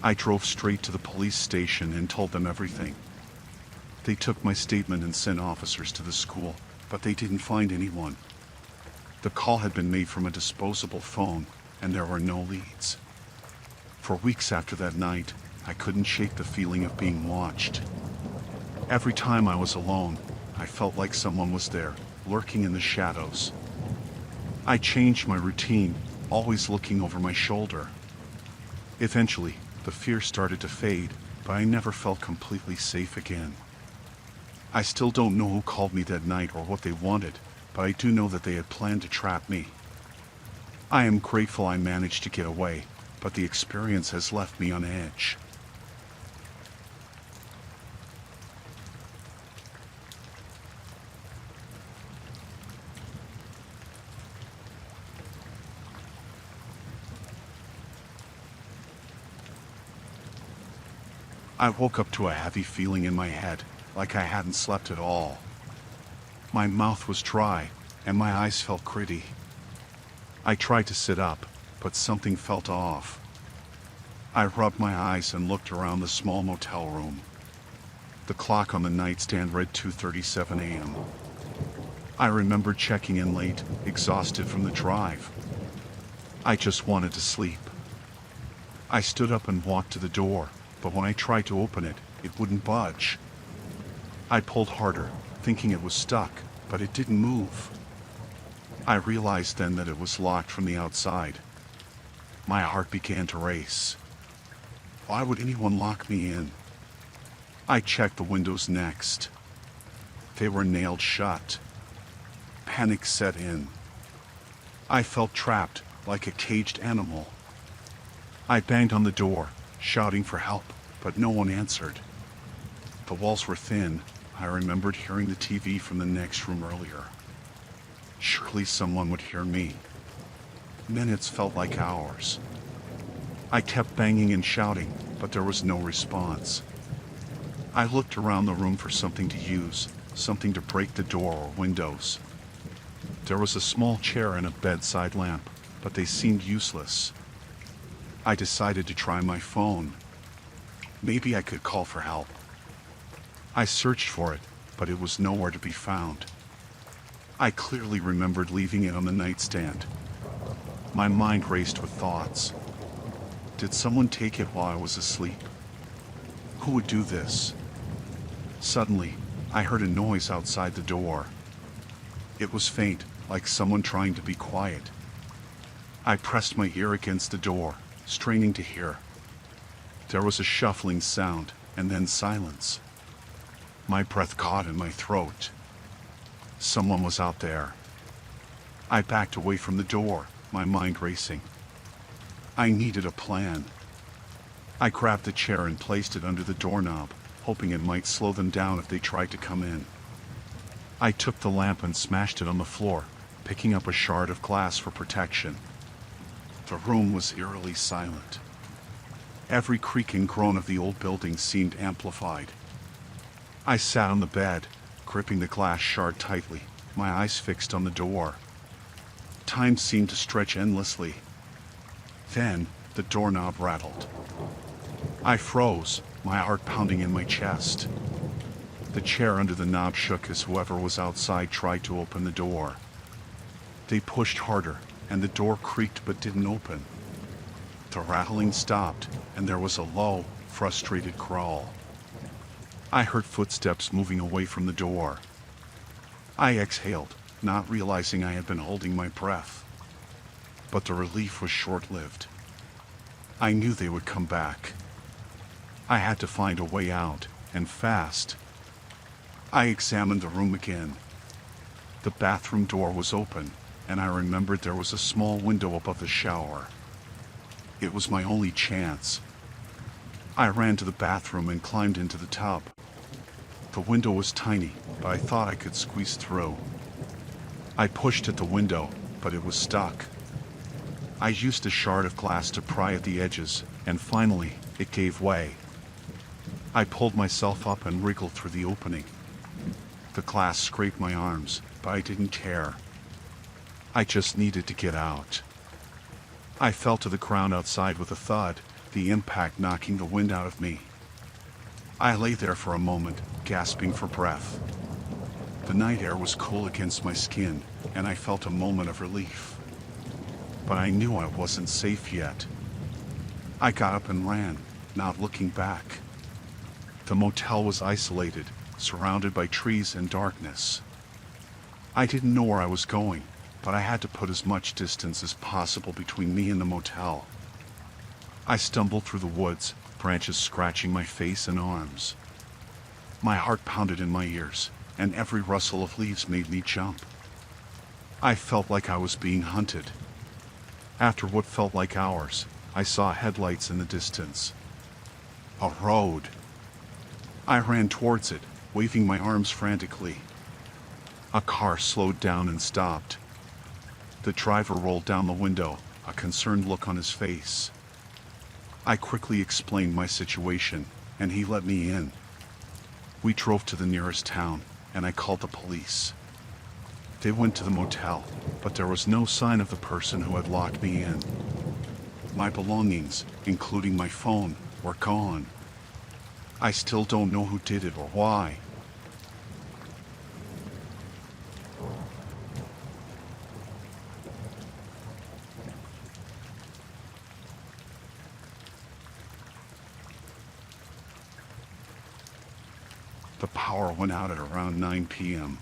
I drove straight to the police station and told them everything. They took my statement and sent officers to the school, but they didn't find anyone. The call had been made from a disposable phone, and there were no leads. For weeks after that night, I couldn't shake the feeling of being watched. Every time I was alone, I felt like someone was there, lurking in the shadows. I changed my routine, always looking over my shoulder. Eventually, the fear started to fade, but I never felt completely safe again. I still don't know who called me that night or what they wanted, but I do know that they had planned to trap me. I am grateful I managed to get away, but the experience has left me on edge. I woke up to a heavy feeling in my head, like I hadn't slept at all. My mouth was dry, and my eyes felt gritty. I tried to sit up, but something felt off. I rubbed my eyes and looked around the small motel room. The clock on the nightstand read 2:37 a.m. I remembered checking in late, exhausted from the drive. I just wanted to sleep. I stood up and walked to the door, but when I tried to open it, it wouldn't budge. I pulled harder, thinking it was stuck, but it didn't move. I realized then that it was locked from the outside. My heart began to race. Why would anyone lock me in? I checked the windows next. They were nailed shut. Panic set in. I felt trapped, like a caged animal. I banged on the door, shouting for help, but no one answered. The walls were thin. I remembered hearing the TV from the next room earlier. Surely someone would hear me. Minutes felt like hours. I kept banging and shouting, but there was no response. I looked around the room for something to use, something to break the door or windows. There was a small chair and a bedside lamp, but they seemed useless. I decided to try my phone. Maybe I could call for help. I searched for it, but it was nowhere to be found. I clearly remembered leaving it on the nightstand. My mind raced with thoughts. Did someone take it while I was asleep? Who would do this? Suddenly, I heard a noise outside the door. It was faint, like someone trying to be quiet. I pressed my ear against the door, straining to hear. There was a shuffling sound, and then silence. My breath caught in my throat. Someone was out there. I backed away from the door, my mind racing. I needed a plan. I grabbed the chair and placed it under the doorknob, hoping it might slow them down if they tried to come in. I took the lamp and smashed it on the floor, picking up a shard of glass for protection. The room was eerily silent. Every creak and groan of the old building seemed amplified. I sat on the bed, gripping the glass shard tightly, my eyes fixed on the door. Time seemed to stretch endlessly. Then, the doorknob rattled. I froze, my heart pounding in my chest. The chair under the knob shook as whoever was outside tried to open the door. They pushed harder, and the door creaked but didn't open. The rattling stopped, and there was a low, frustrated growl. I heard footsteps moving away from the door. I exhaled, not realizing I had been holding my breath. But the relief was short-lived. I knew they would come back. I had to find a way out, and fast. I examined the room again. The bathroom door was open, and I remembered there was a small window above the shower. It was my only chance. I ran to the bathroom and climbed into the tub. The window was tiny, but I thought I could squeeze through. I pushed at the window, but it was stuck. I used a shard of glass to pry at the edges, and finally, it gave way. I pulled myself up and wriggled through the opening. The glass scraped my arms, but I didn't care. I just needed to get out. I fell to the ground outside with a thud, the impact knocking the wind out of me. I lay there for a moment, gasping for breath. The night air was cool against my skin, and I felt a moment of relief. But I knew I wasn't safe yet. I got up and ran, not looking back. The motel was isolated, surrounded by trees and darkness. I didn't know where I was going, but I had to put as much distance as possible between me and the motel. I stumbled through the woods, branches scratching my face and arms. My heart pounded in my ears, and every rustle of leaves made me jump. I felt like I was being hunted. After what felt like hours, I saw headlights in the distance. A road. I ran towards it, waving my arms frantically. A car slowed down and stopped. The driver rolled down the window, a concerned look on his face. I quickly explained my situation, and he let me in. We drove to the nearest town, and I called the police. They went to the motel, but there was no sign of the person who had locked me in. My belongings, including my phone, were gone. I still don't know who did it or why. The power went out at around 9 p.m.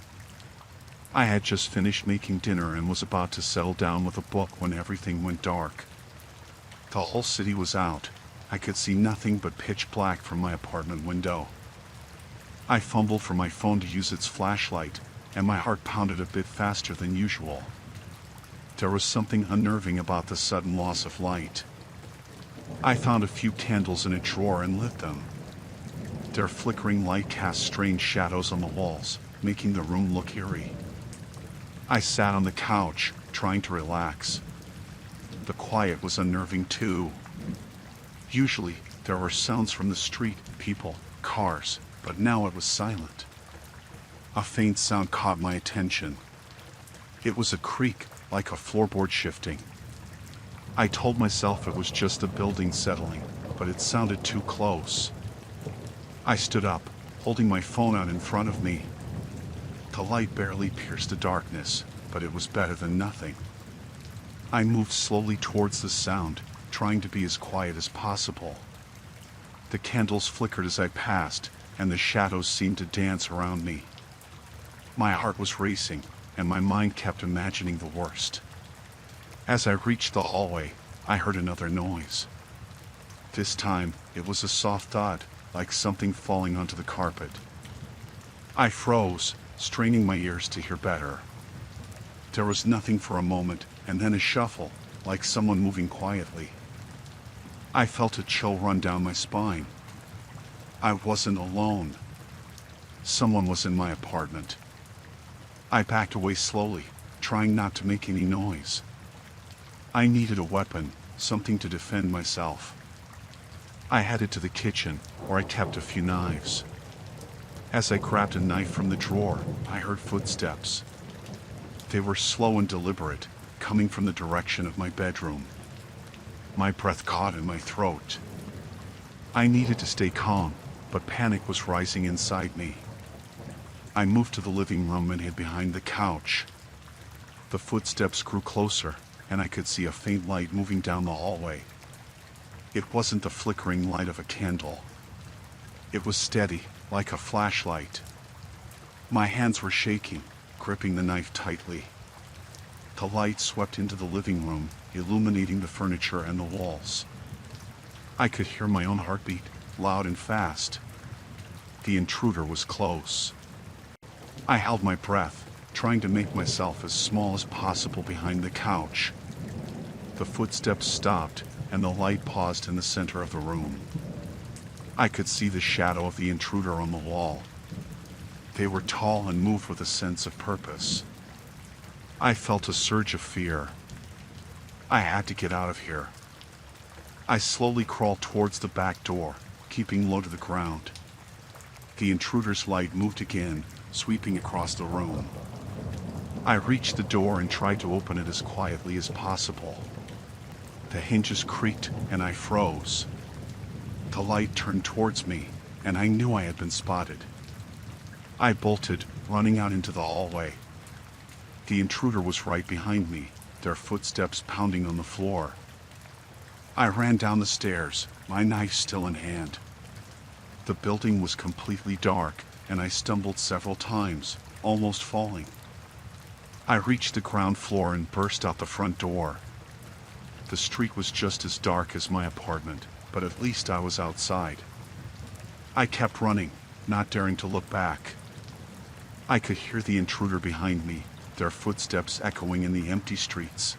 I had just finished making dinner and was about to settle down with a book when everything went dark. The whole city was out. I could see nothing but pitch black from my apartment window. I fumbled for my phone to use its flashlight, and my heart pounded a bit faster than usual. There was something unnerving about the sudden loss of light. I found a few candles in a drawer and lit them. Their flickering light cast strange shadows on the walls, making the room look eerie. I sat on the couch, trying to relax. The quiet was unnerving too. Usually, there were sounds from the street, people, cars, but now it was silent. A faint sound caught my attention. It was a creak, like a floorboard shifting. I told myself it was just a building settling, but it sounded too close. I stood up, holding my phone out in front of me. The light barely pierced the darkness, but it was better than nothing. I moved slowly towards the sound, trying to be as quiet as possible. The candles flickered as I passed, and the shadows seemed to dance around me. My heart was racing, and my mind kept imagining the worst. As I reached the hallway, I heard another noise. This time, it was a soft thud, like something falling onto the carpet. I froze, straining my ears to hear better. There was nothing for a moment, and then a shuffle, like someone moving quietly. I felt a chill run down my spine. I wasn't alone. Someone was in my apartment. I backed away slowly, trying not to make any noise. I needed a weapon, something to defend myself. I headed to the kitchen, where I kept a few knives. As I grabbed a knife from the drawer, I heard footsteps. They were slow and deliberate, coming from the direction of my bedroom. My breath caught in my throat. I needed to stay calm, but panic was rising inside me. I moved to the living room and hid behind the couch. The footsteps grew closer, and I could see a faint light moving down the hallway. It wasn't the flickering light of a candle. It was steady, like a flashlight. My hands were shaking, gripping the knife tightly. The light swept into the living room, illuminating the furniture and the walls. I could hear my own heartbeat, loud and fast. The intruder was close. I held my breath, trying to make myself as small as possible behind the couch. The footsteps stopped, and the light paused in the center of the room. I could see the shadow of the intruder on the wall. They were tall and moved with a sense of purpose. I felt a surge of fear. I had to get out of here. I slowly crawled towards the back door, keeping low to the ground. The intruder's light moved again, sweeping across the room. I reached the door and tried to open it as quietly as possible. The hinges creaked, and I froze. The light turned towards me, and I knew I had been spotted. I bolted, running out into the hallway. The intruder was right behind me, their footsteps pounding on the floor. I ran down the stairs, my knife still in hand. The building was completely dark, and I stumbled several times, almost falling. I reached the ground floor and burst out the front door. The street was just as dark as my apartment, but at least I was outside. I kept running, not daring to look back. I could hear the intruder behind me, their footsteps echoing in the empty streets.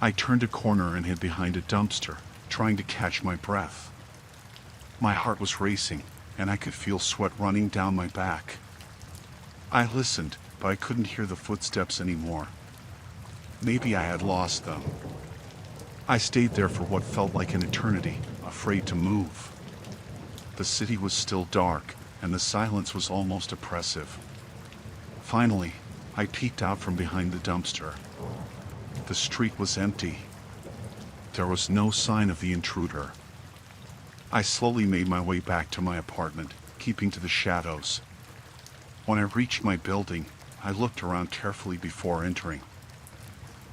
I turned a corner and hid behind a dumpster, trying to catch my breath. My heart was racing, and I could feel sweat running down my back. I listened, but I couldn't hear the footsteps anymore. Maybe I had lost them. I stayed there for what felt like an eternity, afraid to move. The city was still dark, and the silence was almost oppressive. Finally, I peeked out from behind the dumpster. The street was empty. There was no sign of the intruder. I slowly made my way back to my apartment, keeping to the shadows. When I reached my building, I looked around carefully before entering.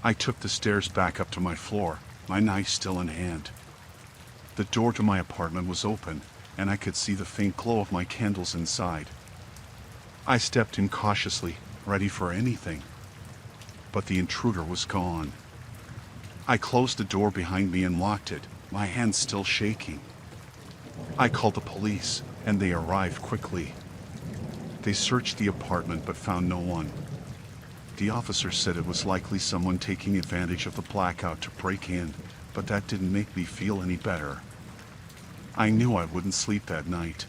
I took the stairs back up to my floor, my knife still in hand. The door to my apartment was open, and I could see the faint glow of my candles inside. I stepped in cautiously, ready for anything. But the intruder was gone. I closed the door behind me and locked it, my hands still shaking. I called the police, and they arrived quickly. They searched the apartment but found no one. The officer said it was likely someone taking advantage of the blackout to break in, but that didn't make me feel any better. I knew I wouldn't sleep that night.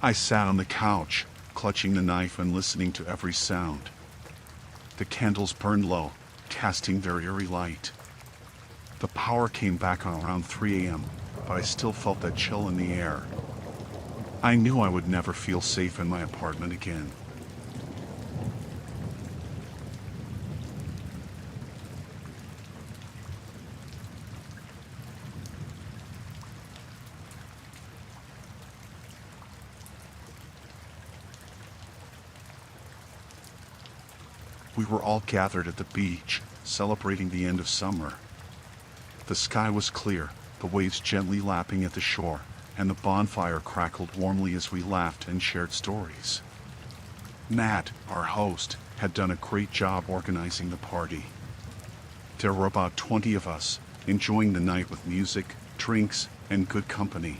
I sat on the couch, clutching the knife and listening to every sound. The candles burned low, casting their eerie light. The power came back on around 3 a.m., but I still felt that chill in the air. I knew I would never feel safe in my apartment again. We were all gathered at the beach, celebrating the end of summer. The sky was clear, the waves gently lapping at the shore, and the bonfire crackled warmly as we laughed and shared stories. Nat, our host, had done a great job organizing the party. There were about 20 of us, enjoying the night with music, drinks, and good company.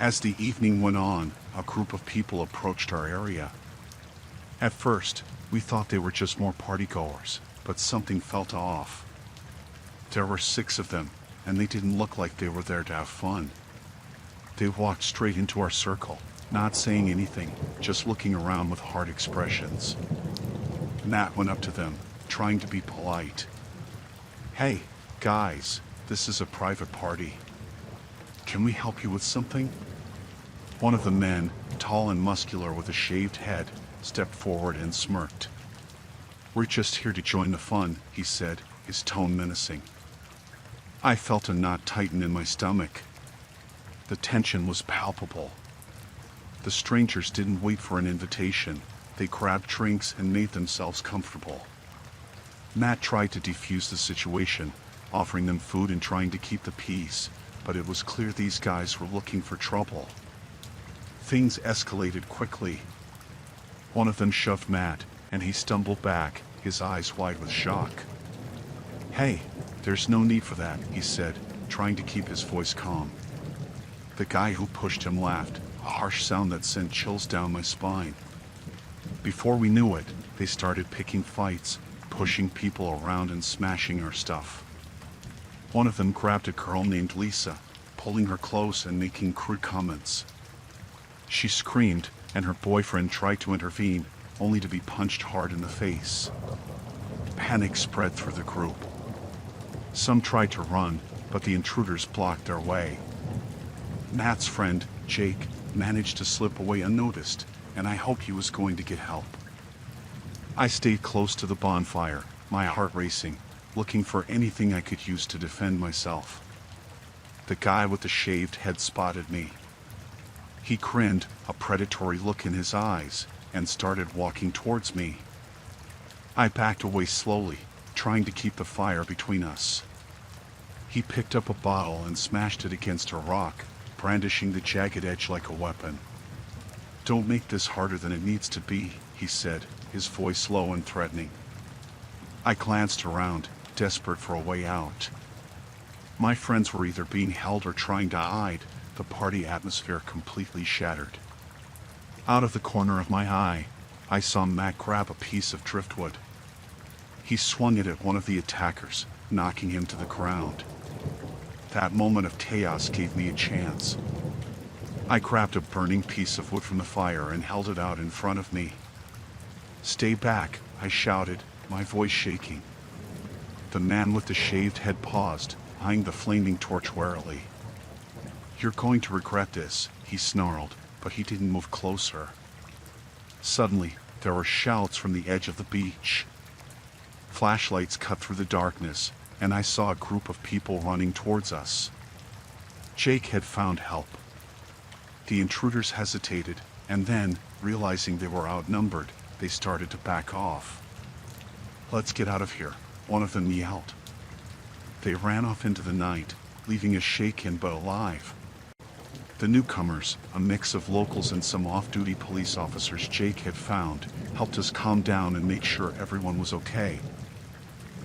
As the evening went on, a group of people approached our area. At first, we thought they were just more partygoers, but something felt off. There were 6 of them, and they didn't look like they were there to have fun. They walked straight into our circle, not saying anything, just looking around with hard expressions. Nat went up to them, trying to be polite. "Hey, guys, this is a private party. Can we help you with something?" One of the men, tall and muscular with a shaved head, stepped forward and smirked. "We're just here to join the fun," he said, his tone menacing. I felt a knot tighten in my stomach. The tension was palpable. The strangers didn't wait for an invitation. They grabbed drinks and made themselves comfortable. Matt tried to defuse the situation, offering them food and trying to keep the peace, but it was clear these guys were looking for trouble. Things escalated quickly. One of them shoved Matt, and he stumbled back, his eyes wide with shock. "Hey, there's no need for that," he said, trying to keep his voice calm. The guy who pushed him laughed, a harsh sound that sent chills down my spine. Before we knew it, they started picking fights, pushing people around and smashing our stuff. One of them grabbed a girl named Lisa, pulling her close and making crude comments. She screamed, and her boyfriend tried to intervene, only to be punched hard in the face. Panic spread through the group. Some tried to run, but the intruders blocked their way. Matt's friend, Jake, managed to slip away unnoticed, and I hoped he was going to get help. I stayed close to the bonfire, my heart racing, looking for anything I could use to defend myself. The guy with the shaved head spotted me. He grinned, a predatory look in his eyes, and started walking towards me. I backed away slowly, trying to keep the fire between us. He picked up a bottle and smashed it against a rock, brandishing the jagged edge like a weapon. "Don't make this harder than it needs to be," he said, his voice low and threatening. I glanced around, desperate for a way out. My friends were either being held or trying to hide, the party atmosphere completely shattered. Out of the corner of my eye, I saw Matt grab a piece of driftwood. He swung it at one of the attackers, knocking him to the ground. That moment of chaos gave me a chance. I grabbed a burning piece of wood from the fire and held it out in front of me. "Stay back," I shouted, my voice shaking. The man with the shaved head paused, eyeing the flaming torch warily. "You're going to regret this," he snarled, but he didn't move closer. Suddenly, there were shouts from the edge of the beach. Flashlights cut through the darkness, and I saw a group of people running towards us. Jake had found help. The intruders hesitated, and then, realizing they were outnumbered, they started to back off. "Let's get out of here," one of them yelled. They ran off into the night, leaving us shaken but alive. The newcomers, a mix of locals and some off-duty police officers Jake had found, helped us calm down and make sure everyone was okay.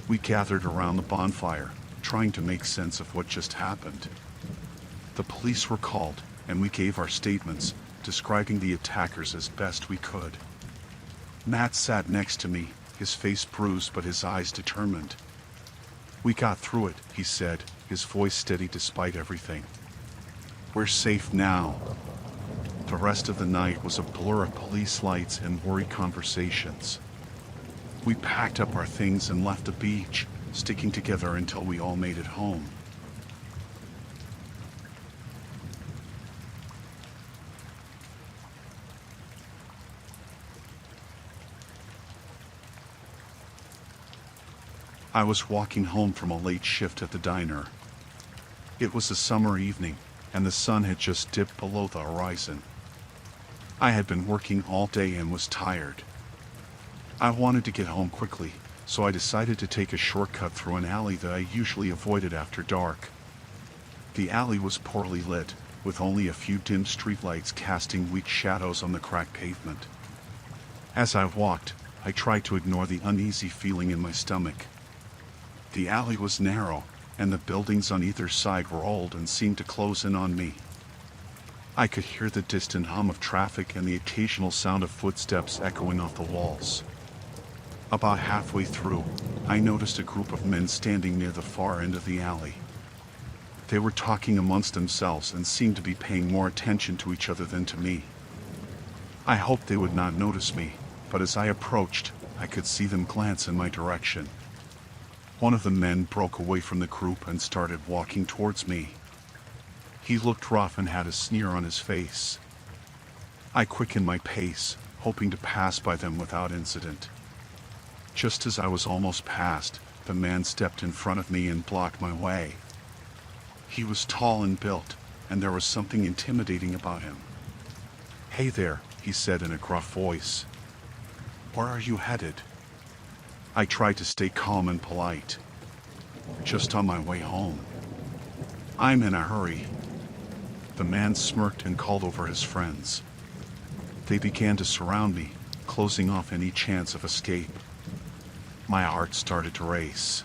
We gathered around the bonfire, trying to make sense of what just happened. The police were called, and we gave our statements, describing the attackers as best we could. Matt sat next to me, his face bruised but his eyes determined. "We got through it," he said, his voice steady despite everything. "We're safe now." The rest of the night was a blur of police lights and worried conversations. We packed up our things and left the beach, sticking together until we all made it home. I was walking home from a late shift at the diner. It was a summer evening, and the sun had just dipped below the horizon. I had been working all day and was tired. I wanted to get home quickly, so I decided to take a shortcut through an alley that I usually avoided after dark. The alley was poorly lit, with only a few dim streetlights casting weak shadows on the cracked pavement. As I walked, I tried to ignore the uneasy feeling in my stomach. The alley was narrow, and the buildings on either side were old and seemed to close in on me. I could hear the distant hum of traffic and the occasional sound of footsteps echoing off the walls. About halfway through, I noticed a group of men standing near the far end of the alley. They were talking amongst themselves and seemed to be paying more attention to each other than to me. I hoped they would not notice me, but as I approached, I could see them glance in my direction. One of the men broke away from the group and started walking towards me. He looked rough and had a sneer on his face. I quickened my pace, hoping to pass by them without incident. Just as I was almost past, the man stepped in front of me and blocked my way. He was tall and built, and there was something intimidating about him. "Hey there," he said in a gruff voice. "Where are you headed?" I tried to stay calm and polite. Just on my way home. I'm in a hurry. The man smirked and called over his friends. They began to surround me, closing off any chance of escape. My heart started to race.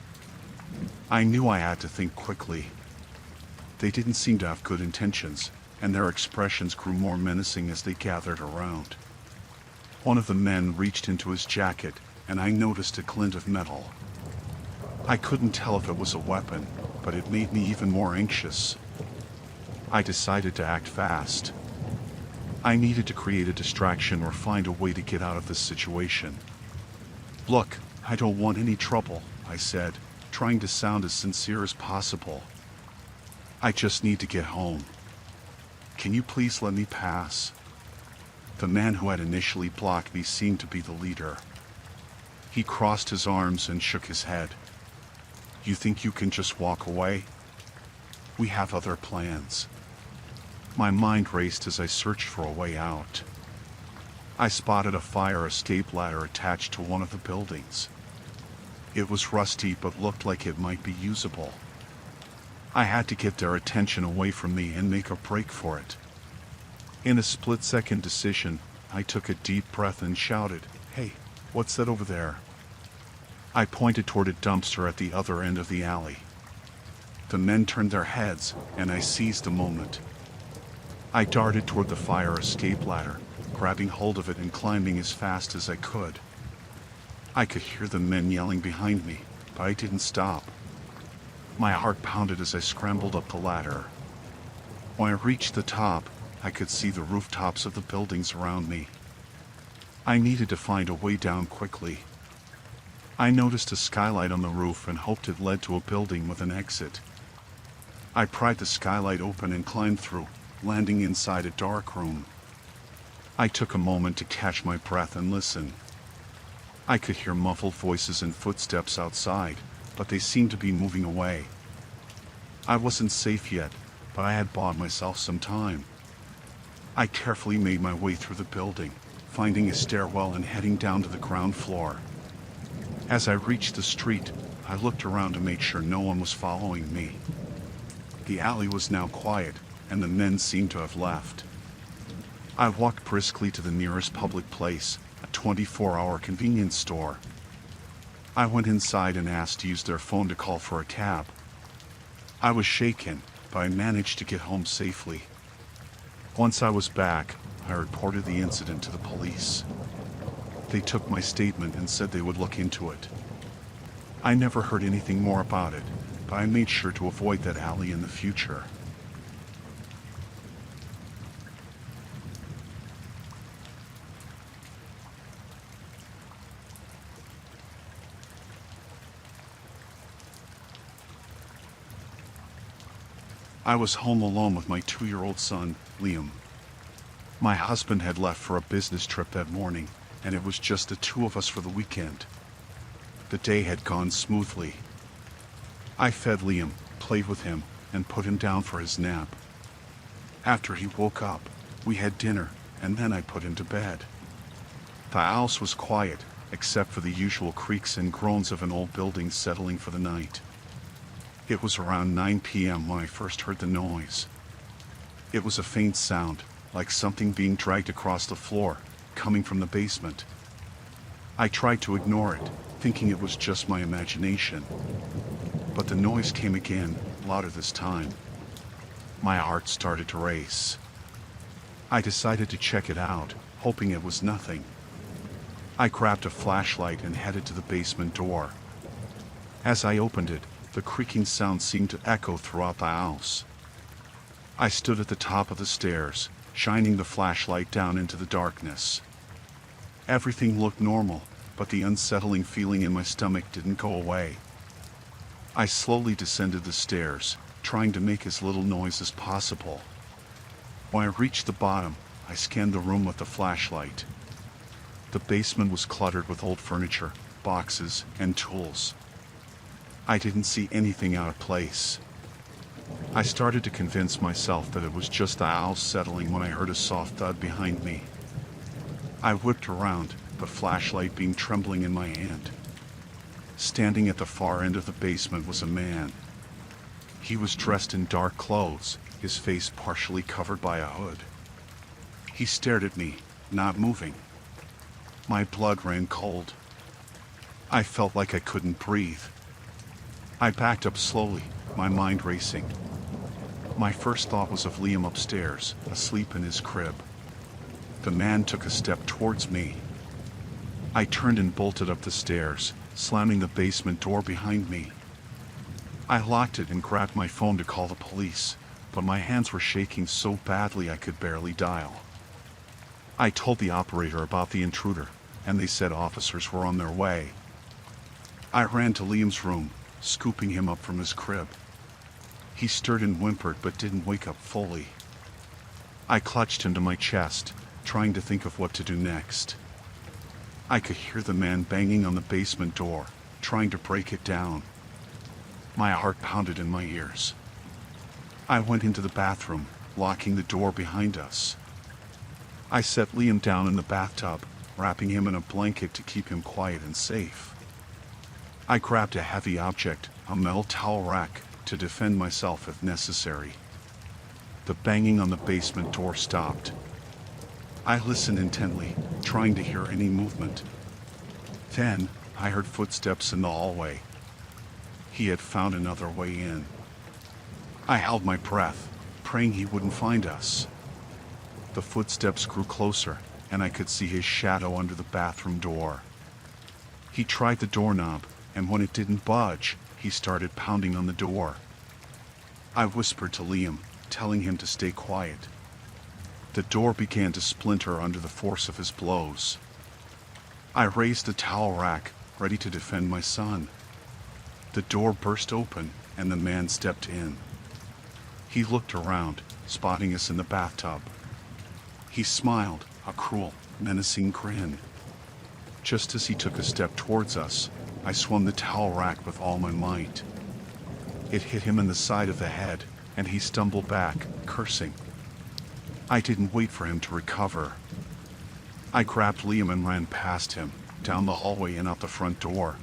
I knew I had to think quickly. They didn't seem to have good intentions, and their expressions grew more menacing as they gathered around. One of the men reached into his jacket, and I noticed a glint of metal. I couldn't tell if it was a weapon, but it made me even more anxious. I decided to act fast. I needed to create a distraction or find a way to get out of this situation. Look, I don't want any trouble, I said, trying to sound as sincere as possible. I just need to get home. Can you please let me pass? The man who had initially blocked me seemed to be the leader. He crossed his arms and shook his head. You think you can just walk away? We have other plans. My mind raced as I searched for a way out. I spotted a fire escape ladder attached to one of the buildings. It was rusty but looked like it might be usable. I had to get their attention away from me and make a break for it. In a split-second decision, I took a deep breath and shouted, "Hey, what's that over there?" I pointed toward a dumpster at the other end of the alley. The men turned their heads, and I seized the moment. I darted toward the fire escape ladder, grabbing hold of it and climbing as fast as I could. I could hear the men yelling behind me, but I didn't stop. My heart pounded as I scrambled up the ladder. When I reached the top, I could see the rooftops of the buildings around me. I needed to find a way down quickly. I noticed a skylight on the roof and hoped it led to a building with an exit. I pried the skylight open and climbed through, landing inside a dark room. I took a moment to catch my breath and listen. I could hear muffled voices and footsteps outside, but they seemed to be moving away. I wasn't safe yet, but I had bought myself some time. I carefully made my way through the building, finding a stairwell and heading down to the ground floor. As I reached the street, I looked around to make sure no one was following me. The alley was now quiet, and the men seemed to have left. I walked briskly to the nearest public place, a 24-hour convenience store. I went inside and asked to use their phone to call for a cab. I was shaken, but I managed to get home safely. Once I was back, I reported the incident to the police. They took my statement and said they would look into it. I never heard anything more about it, but I made sure to avoid that alley in the future. I was home alone with my 2-year-old son, Liam. My husband had left for a business trip that morning, and it was just the two of us for the weekend. The day had gone smoothly. I fed Liam, played with him, and put him down for his nap. After he woke up, we had dinner, and then I put him to bed. The house was quiet, except for the usual creaks and groans of an old building settling for the night. It was around 9 p.m. when I first heard the noise. It was a faint sound, like something being dragged across the floor, coming from the basement. I tried to ignore it, thinking it was just my imagination. But the noise came again, louder this time. My heart started to race. I decided to check it out, hoping it was nothing. I grabbed a flashlight and headed to the basement door. As I opened it, the creaking sound seemed to echo throughout the house. I stood at the top of the stairs, shining the flashlight down into the darkness. Everything looked normal, but the unsettling feeling in my stomach didn't go away. I slowly descended the stairs, trying to make as little noise as possible. When I reached the bottom, I scanned the room with the flashlight. The basement was cluttered with old furniture, boxes, and tools. I didn't see anything out of place. I started to convince myself that it was just the house settling when I heard a soft thud behind me. I whipped around, the flashlight beam trembling in my hand. Standing at the far end of the basement was a man. He was dressed in dark clothes, his face partially covered by a hood. He stared at me, not moving. My blood ran cold. I felt like I couldn't breathe. I backed up slowly, my mind racing. My first thought was of Liam upstairs, asleep in his crib. The man took a step towards me. I turned and bolted up the stairs, slamming the basement door behind me. I locked it and grabbed my phone to call the police, but my hands were shaking so badly I could barely dial. I told the operator about the intruder, and they said officers were on their way. I ran to Liam's room, scooping him up from his crib. He stirred and whimpered but didn't wake up fully. I clutched him to my chest, trying to think of what to do next. I could hear the man banging on the basement door, trying to break it down. My heart pounded in my ears. I went into the bathroom, locking the door behind us. I set Liam down in the bathtub, wrapping him in a blanket to keep him quiet and safe. I grabbed a heavy object, a metal towel rack, to defend myself if necessary. The banging on the basement door stopped. I listened intently, trying to hear any movement. Then, I heard footsteps in the hallway. He had found another way in. I held my breath, praying he wouldn't find us. The footsteps grew closer, and I could see his shadow under the bathroom door. He tried the doorknob, and when it didn't budge, he started pounding on the door. I whispered to Liam, telling him to stay quiet. The door began to splinter under the force of his blows. I raised the towel rack, ready to defend my son. The door burst open, and the man stepped in. He looked around, spotting us in the bathtub. He smiled, a cruel, menacing grin. Just as he took a step towards us, I swung the towel rack with all my might. It hit him in the side of the head, and he stumbled back, cursing. I didn't wait for him to recover. I grabbed Liam and ran past him, down the hallway and out the front door.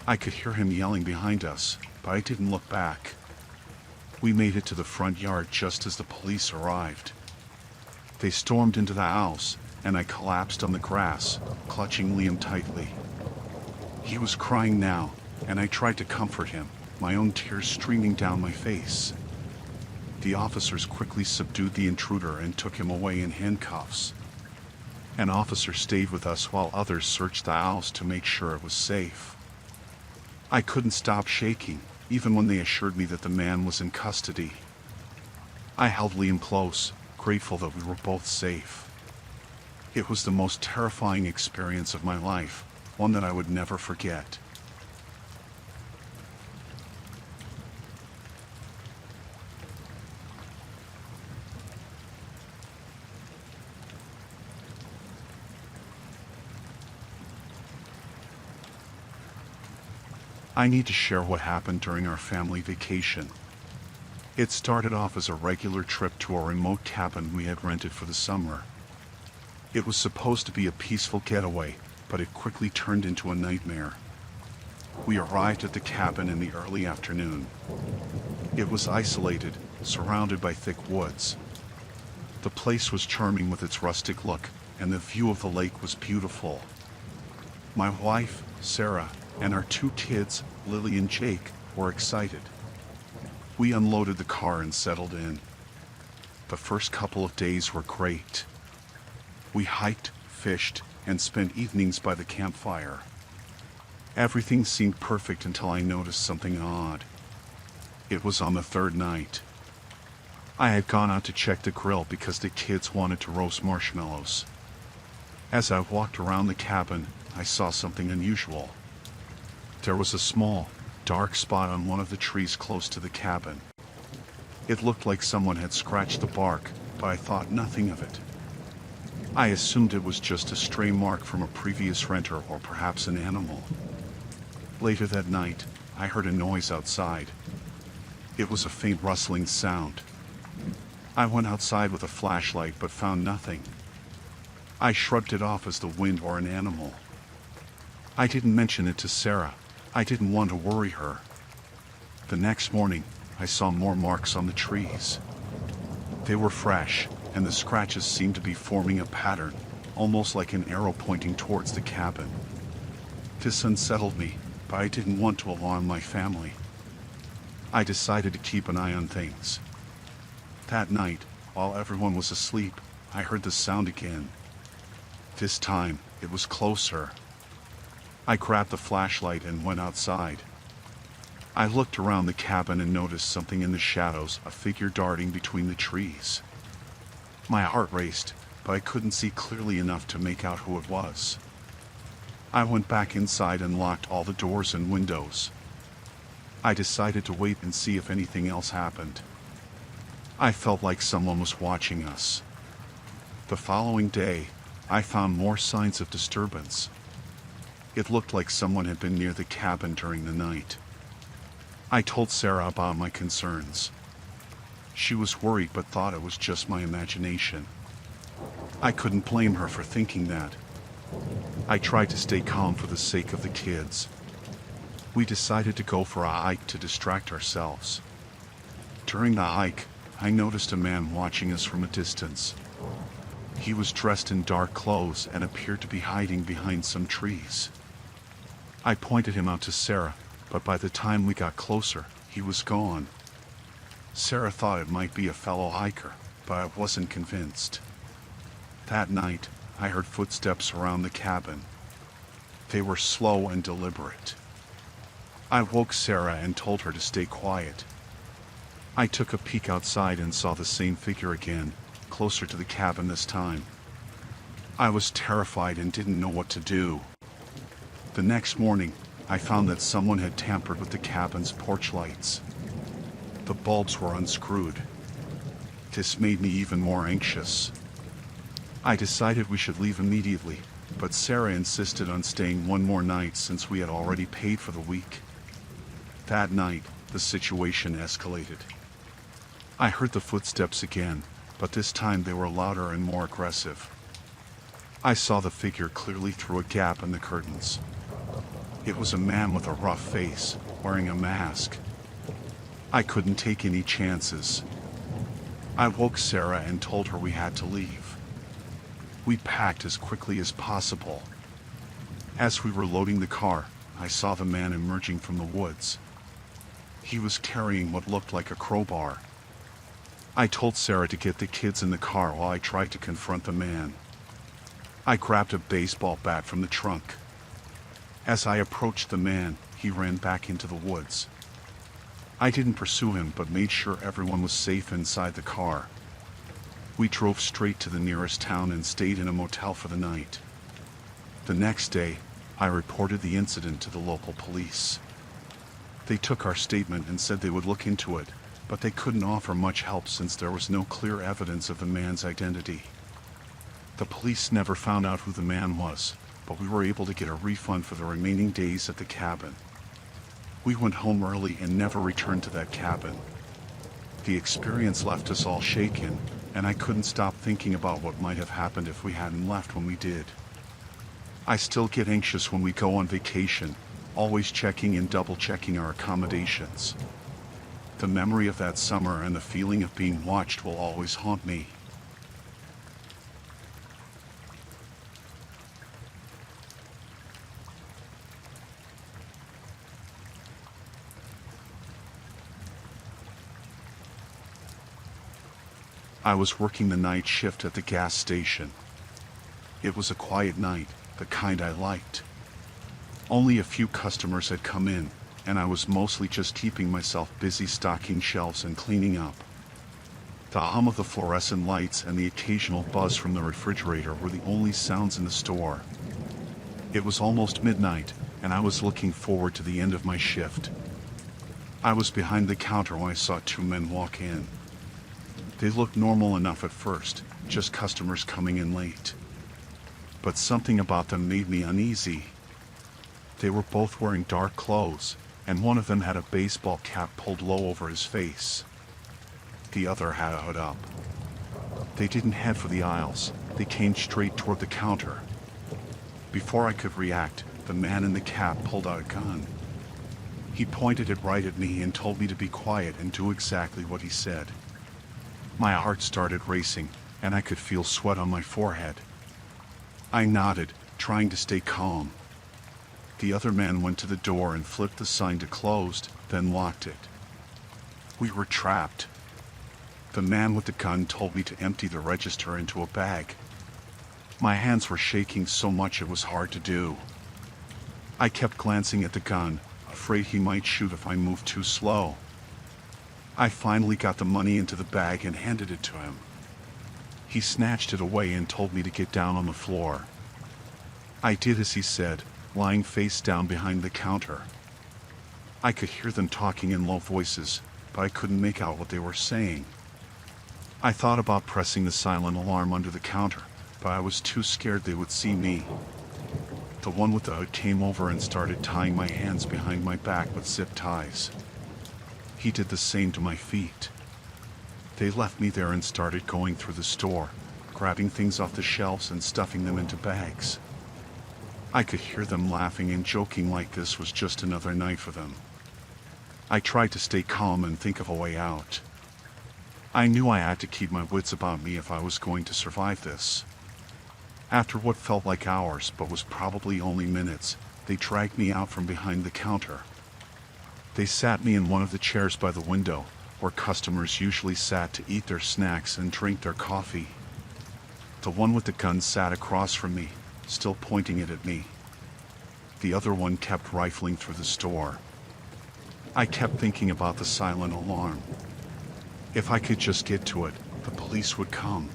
I could hear him yelling behind us, but I didn't look back. We made it to the front yard just as the police arrived. They stormed into the house, and I collapsed on the grass, clutching Liam tightly. He was crying now, and I tried to comfort him, my own tears streaming down my face. The officers quickly subdued the intruder and took him away in handcuffs. An officer stayed with us while others searched the house to make sure it was safe. I couldn't stop shaking, even when they assured me that the man was in custody. I held Liam close, grateful that we were both safe. It was the most terrifying experience of my life, one that I would never forget. I need to share what happened during our family vacation. It started off as a regular trip to a remote cabin we had rented for the summer. It was supposed to be a peaceful getaway, but it quickly turned into a nightmare. We arrived at the cabin in the early afternoon. It was isolated, surrounded by thick woods. The place was charming with its rustic look, and the view of the lake was beautiful. My wife, Sarah, and our 2 kids, Lily and Jake, were excited. We unloaded the car and settled in. The first couple of days were great. We hiked, fished, and spent evenings by the campfire. Everything seemed perfect until I noticed something odd. It was on the 3rd night. I had gone out to check the grill because the kids wanted to roast marshmallows. As I walked around the cabin, I saw something unusual. There was a small, dark spot on one of the trees close to the cabin. It looked like someone had scratched the bark, but I thought nothing of it. I assumed it was just a stray mark from a previous renter or perhaps an animal. Later that night, I heard a noise outside. It was a faint rustling sound. I went outside with a flashlight but found nothing. I shrugged it off as the wind or an animal. I didn't mention it to Sarah, I didn't want to worry her. The next morning, I saw more marks on the trees. They were fresh, and the scratches seemed to be forming a pattern, almost like an arrow pointing towards the cabin. This unsettled me, but I didn't want to alarm my family. I decided to keep an eye on things. That night, while everyone was asleep, I heard the sound again. This time, it was closer. I grabbed the flashlight and went outside. I looked around the cabin and noticed something in the shadows, a figure darting between the trees. My heart raced, but I couldn't see clearly enough to make out who it was. I went back inside and locked all the doors and windows. I decided to wait and see if anything else happened. I felt like someone was watching us. The following day, I found more signs of disturbance. It looked like someone had been near the cabin during the night. I told Sarah about my concerns. She was worried but thought it was just my imagination. I couldn't blame her for thinking that. I tried to stay calm for the sake of the kids. We decided to go for a hike to distract ourselves. During the hike, I noticed a man watching us from a distance. He was dressed in dark clothes and appeared to be hiding behind some trees. I pointed him out to Sarah, but by the time we got closer, he was gone. Sarah thought it might be a fellow hiker, but I wasn't convinced. That night, I heard footsteps around the cabin. They were slow and deliberate. I woke Sarah and told her to stay quiet. I took a peek outside and saw the same figure again, closer to the cabin this time. I was terrified and didn't know what to do. The next morning, I found that someone had tampered with the cabin's porch lights. The bulbs were unscrewed. This made me even more anxious. I decided we should leave immediately, but Sarah insisted on staying one more night since we had already paid for the week. That night, the situation escalated. I heard the footsteps again, but this time they were louder and more aggressive. I saw the figure clearly through a gap in the curtains. It was a man with a rough face, wearing a mask. I couldn't take any chances. I woke Sarah and told her we had to leave. We packed as quickly as possible. As we were loading the car, I saw the man emerging from the woods. He was carrying what looked like a crowbar. I told Sarah to get the kids in the car while I tried to confront the man. I grabbed a baseball bat from the trunk. As I approached the man, he ran back into the woods. I didn't pursue him but made sure everyone was safe inside the car. We drove straight to the nearest town and stayed in a motel for the night. The next day, I reported the incident to the local police. They took our statement and said they would look into it, but they couldn't offer much help since there was no clear evidence of the man's identity. The police never found out who the man was, but we were able to get a refund for the remaining days at the cabin. We went home early and never returned to that cabin. The experience left us all shaken, and I couldn't stop thinking about what might have happened if we hadn't left when we did. I still get anxious when we go on vacation, always checking and double-checking our accommodations. The memory of that summer and the feeling of being watched will always haunt me. I was working the night shift at the gas station. It was a quiet night, the kind I liked. Only a few customers had come in, and I was mostly just keeping myself busy stocking shelves and cleaning up. The hum of the fluorescent lights and the occasional buzz from the refrigerator were the only sounds in the store. It was almost midnight, and I was looking forward to the end of my shift. I was behind the counter when I saw two men walk in. They looked normal enough at first, just customers coming in late. But something about them made me uneasy. They were both wearing dark clothes, and one of them had a baseball cap pulled low over his face. The other had a hood up. They didn't head for the aisles, they came straight toward the counter. Before I could react, the man in the cap pulled out a gun. He pointed it right at me and told me to be quiet and do exactly what he said. My heart started racing, and I could feel sweat on my forehead. I nodded, trying to stay calm. The other man went to the door and flipped the sign to closed, then locked it. We were trapped. The man with the gun told me to empty the register into a bag. My hands were shaking so much it was hard to do. I kept glancing at the gun, afraid he might shoot if I moved too slow. I finally got the money into the bag and handed it to him. He snatched it away and told me to get down on the floor. I did as he said, lying face down behind the counter. I could hear them talking in low voices, but I couldn't make out what they were saying. I thought about pressing the silent alarm under the counter, but I was too scared they would see me. The one with the hood came over and started tying my hands behind my back with zip ties. He did the same to my feet. They left me there and started going through the store, grabbing things off the shelves and stuffing them into bags. I could hear them laughing and joking like this was just another night for them. I tried to stay calm and think of a way out. I knew I had to keep my wits about me if I was going to survive this. After what felt like hours but was probably only minutes, they dragged me out from behind the counter. They sat me in one of the chairs by the window, where customers usually sat to eat their snacks and drink their coffee. The one with the gun sat across from me, still pointing it at me. The other one kept rifling through the store. I kept thinking about the silent alarm. If I could just get to it, the police would come.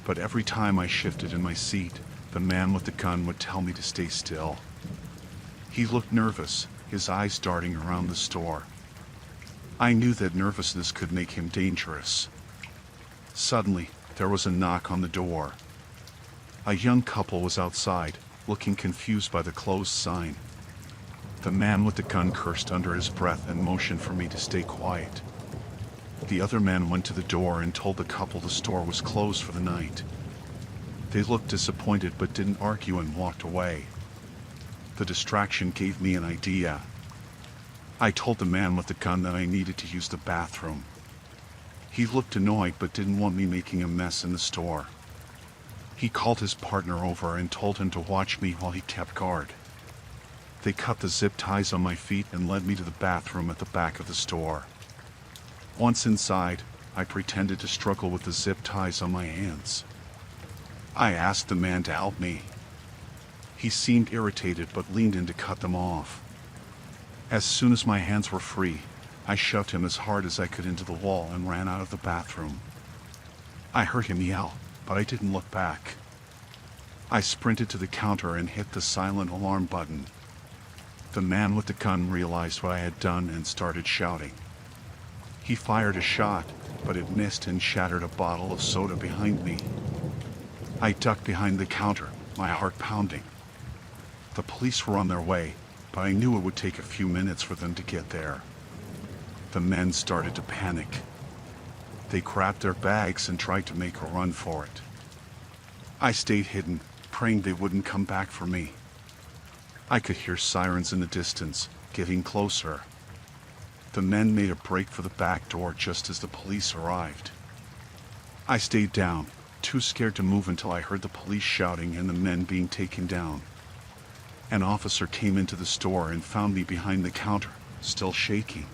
But every time I shifted in my seat, the man with the gun would tell me to stay still. He looked nervous, his eyes darting around the store. I knew that nervousness could make him dangerous. Suddenly, there was a knock on the door. A young couple was outside, looking confused by the closed sign. The man with the gun cursed under his breath and motioned for me to stay quiet. The other man went to the door and told the couple the store was closed for the night. They looked disappointed but didn't argue and walked away. The distraction gave me an idea. I told the man with the gun that I needed to use the bathroom. He looked annoyed but didn't want me making a mess in the store. He called his partner over and told him to watch me while he kept guard. They cut the zip ties on my feet and led me to the bathroom at the back of the store. Once inside, I pretended to struggle with the zip ties on my hands. I asked the man to help me. He seemed irritated but leaned in to cut them off. As soon as my hands were free, I shoved him as hard as I could into the wall and ran out of the bathroom. I heard him yell, but I didn't look back. I sprinted to the counter and hit the silent alarm button. The man with the gun realized what I had done and started shouting. He fired a shot, but it missed and shattered a bottle of soda behind me. I ducked behind the counter, my heart pounding. The police were on their way, but I knew it would take a few minutes for them to get there. The men started to panic. They grabbed their bags and tried to make a run for it. I stayed hidden, praying they wouldn't come back for me. I could hear sirens in the distance, getting closer. The men made a break for the back door just as the police arrived. I stayed down, too scared to move until I heard the police shouting and the men being taken down. An officer came into the store and found me behind the counter, still shaking.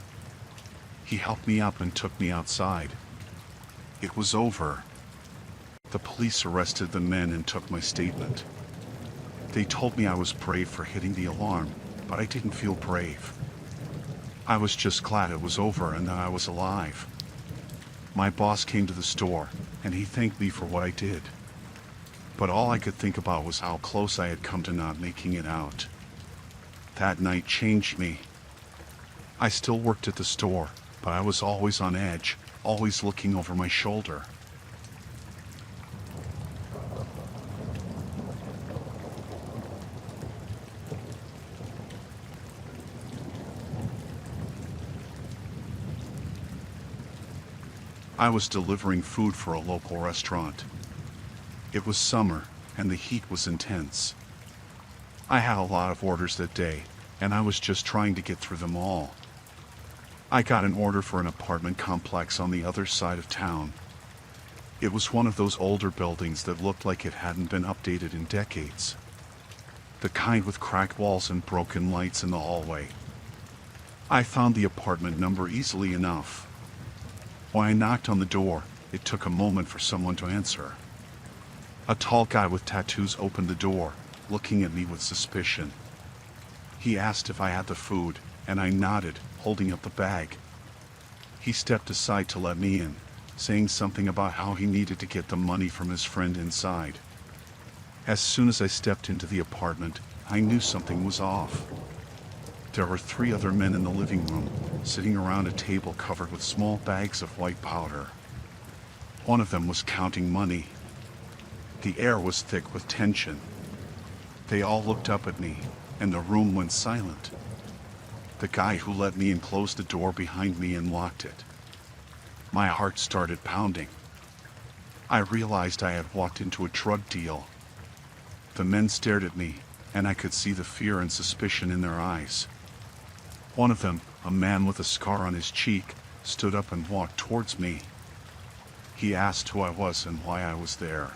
He helped me up and took me outside. It was over. The police arrested the men and took my statement. They told me I was brave for hitting the alarm, but I didn't feel brave. I was just glad it was over and that I was alive. My boss came to the store, and he thanked me for what I did. But all I could think about was how close I had come to not making it out. That night changed me. I still worked at the store, but I was always on edge, always looking over my shoulder. I was delivering food for a local restaurant. It was summer, and the heat was intense. I had a lot of orders that day, and I was just trying to get through them all. I got an order for an apartment complex on the other side of town. It was one of those older buildings that looked like it hadn't been updated in decades. The kind with cracked walls and broken lights in the hallway. I found the apartment number easily enough. When I knocked on the door, it took a moment for someone to answer. A tall guy with tattoos opened the door, looking at me with suspicion. He asked if I had the food, and I nodded, holding up the bag. He stepped aside to let me in, saying something about how he needed to get the money from his friend inside. As soon as I stepped into the apartment, I knew something was off. There were 3 other men in the living room, sitting around a table covered with small bags of white powder. One of them was counting money. The air was thick with tension. They all looked up at me, and the room went silent. The guy who let me in closed the door behind me and locked it. My heart started pounding. I realized I had walked into a drug deal. The men stared at me, and I could see the fear and suspicion in their eyes. One of them, a man with a scar on his cheek, stood up and walked towards me. He asked who I was and why I was there.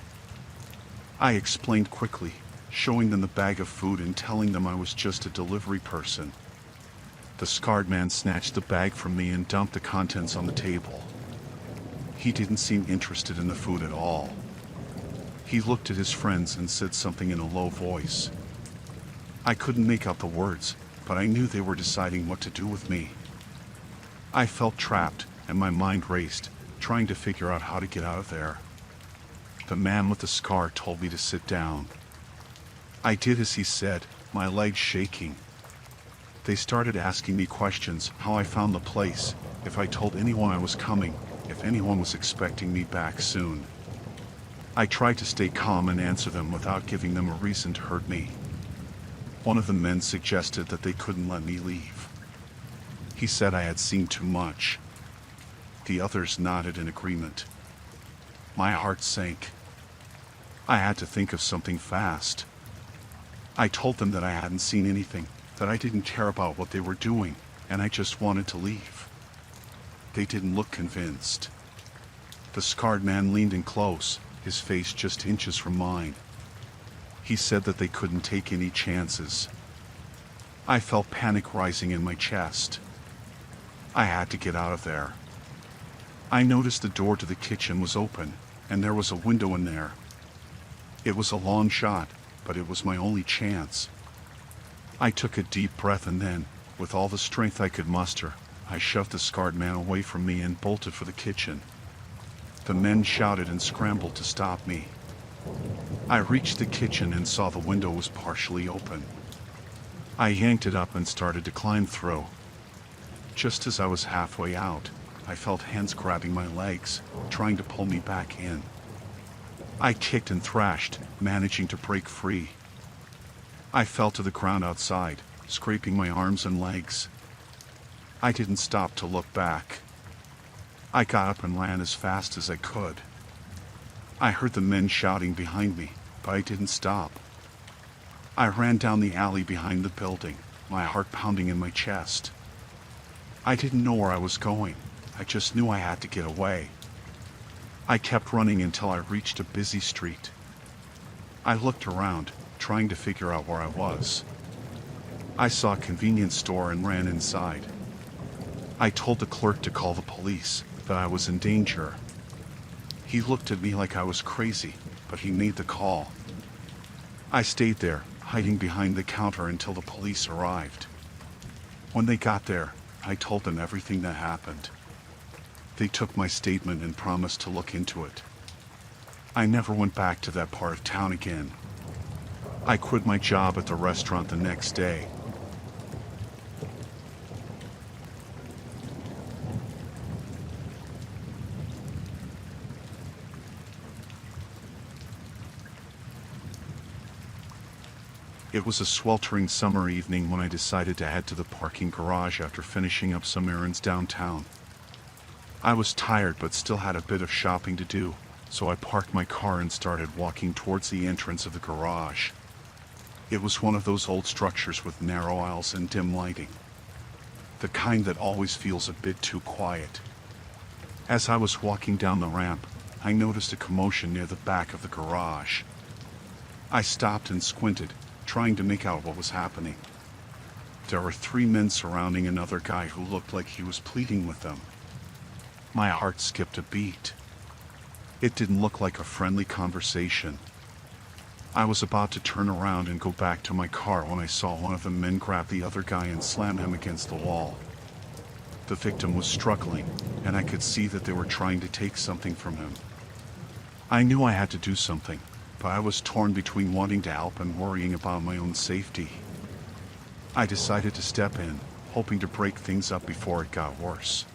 I explained quickly, showing them the bag of food and telling them I was just a delivery person. The scarred man snatched the bag from me and dumped the contents on the table. He didn't seem interested in the food at all. He looked at his friends and said something in a low voice. I couldn't make out the words, but I knew they were deciding what to do with me. I felt trapped, and my mind raced, trying to figure out how to get out of there. The man with the scar told me to sit down. I did as he said, my legs shaking. They started asking me questions, how I found the place, if I told anyone I was coming, if anyone was expecting me back soon. I tried to stay calm and answer them without giving them a reason to hurt me. One of the men suggested that they couldn't let me leave. He said I had seen too much. The others nodded in agreement. My heart sank. I had to think of something fast. I told them that I hadn't seen anything, that I didn't care about what they were doing, and I just wanted to leave. They didn't look convinced. The scarred man leaned in close, his face just inches from mine. He said that they couldn't take any chances. I felt panic rising in my chest. I had to get out of there. I noticed the door to the kitchen was open, and there was a window in there. It was a long shot, but it was my only chance. I took a deep breath and then, with all the strength I could muster, I shoved the scarred man away from me and bolted for the kitchen. The men shouted and scrambled to stop me. I reached the kitchen and saw the window was partially open. I yanked it up and started to climb through. Just as I was halfway out, I felt hands grabbing my legs, trying to pull me back in. I kicked and thrashed, managing to break free. I fell to the ground outside, scraping my arms and legs. I didn't stop to look back. I got up and ran as fast as I could. I heard the men shouting behind me, but I didn't stop. I ran down the alley behind the building, my heart pounding in my chest. I didn't know where I was going. I just knew I had to get away. I kept running until I reached a busy street. I looked around, trying to figure out where I was. I saw a convenience store and ran inside. I told the clerk to call the police, that I was in danger. He looked at me like I was crazy, but he made the call. I stayed there, hiding behind the counter until the police arrived. When they got there, I told them everything that happened. They took my statement and promised to look into it. I never went back to that part of town again. I quit my job at the restaurant the next day. It was a sweltering summer evening when I decided to head to the parking garage after finishing up some errands downtown. I was tired but still had a bit of shopping to do, so I parked my car and started walking towards the entrance of the garage. It was one of those old structures with narrow aisles and dim lighting. The kind that always feels a bit too quiet. As I was walking down the ramp, I noticed a commotion near the back of the garage. I stopped and squinted, trying to make out what was happening. There were 3 men surrounding another guy who looked like he was pleading with them. My heart skipped a beat. It didn't look like a friendly conversation. I was about to turn around and go back to my car when I saw one of the men grab the other guy and slam him against the wall. The victim was struggling, and I could see that they were trying to take something from him. I knew I had to do something, but I was torn between wanting to help and worrying about my own safety. I decided to step in, hoping to break things up before it got worse.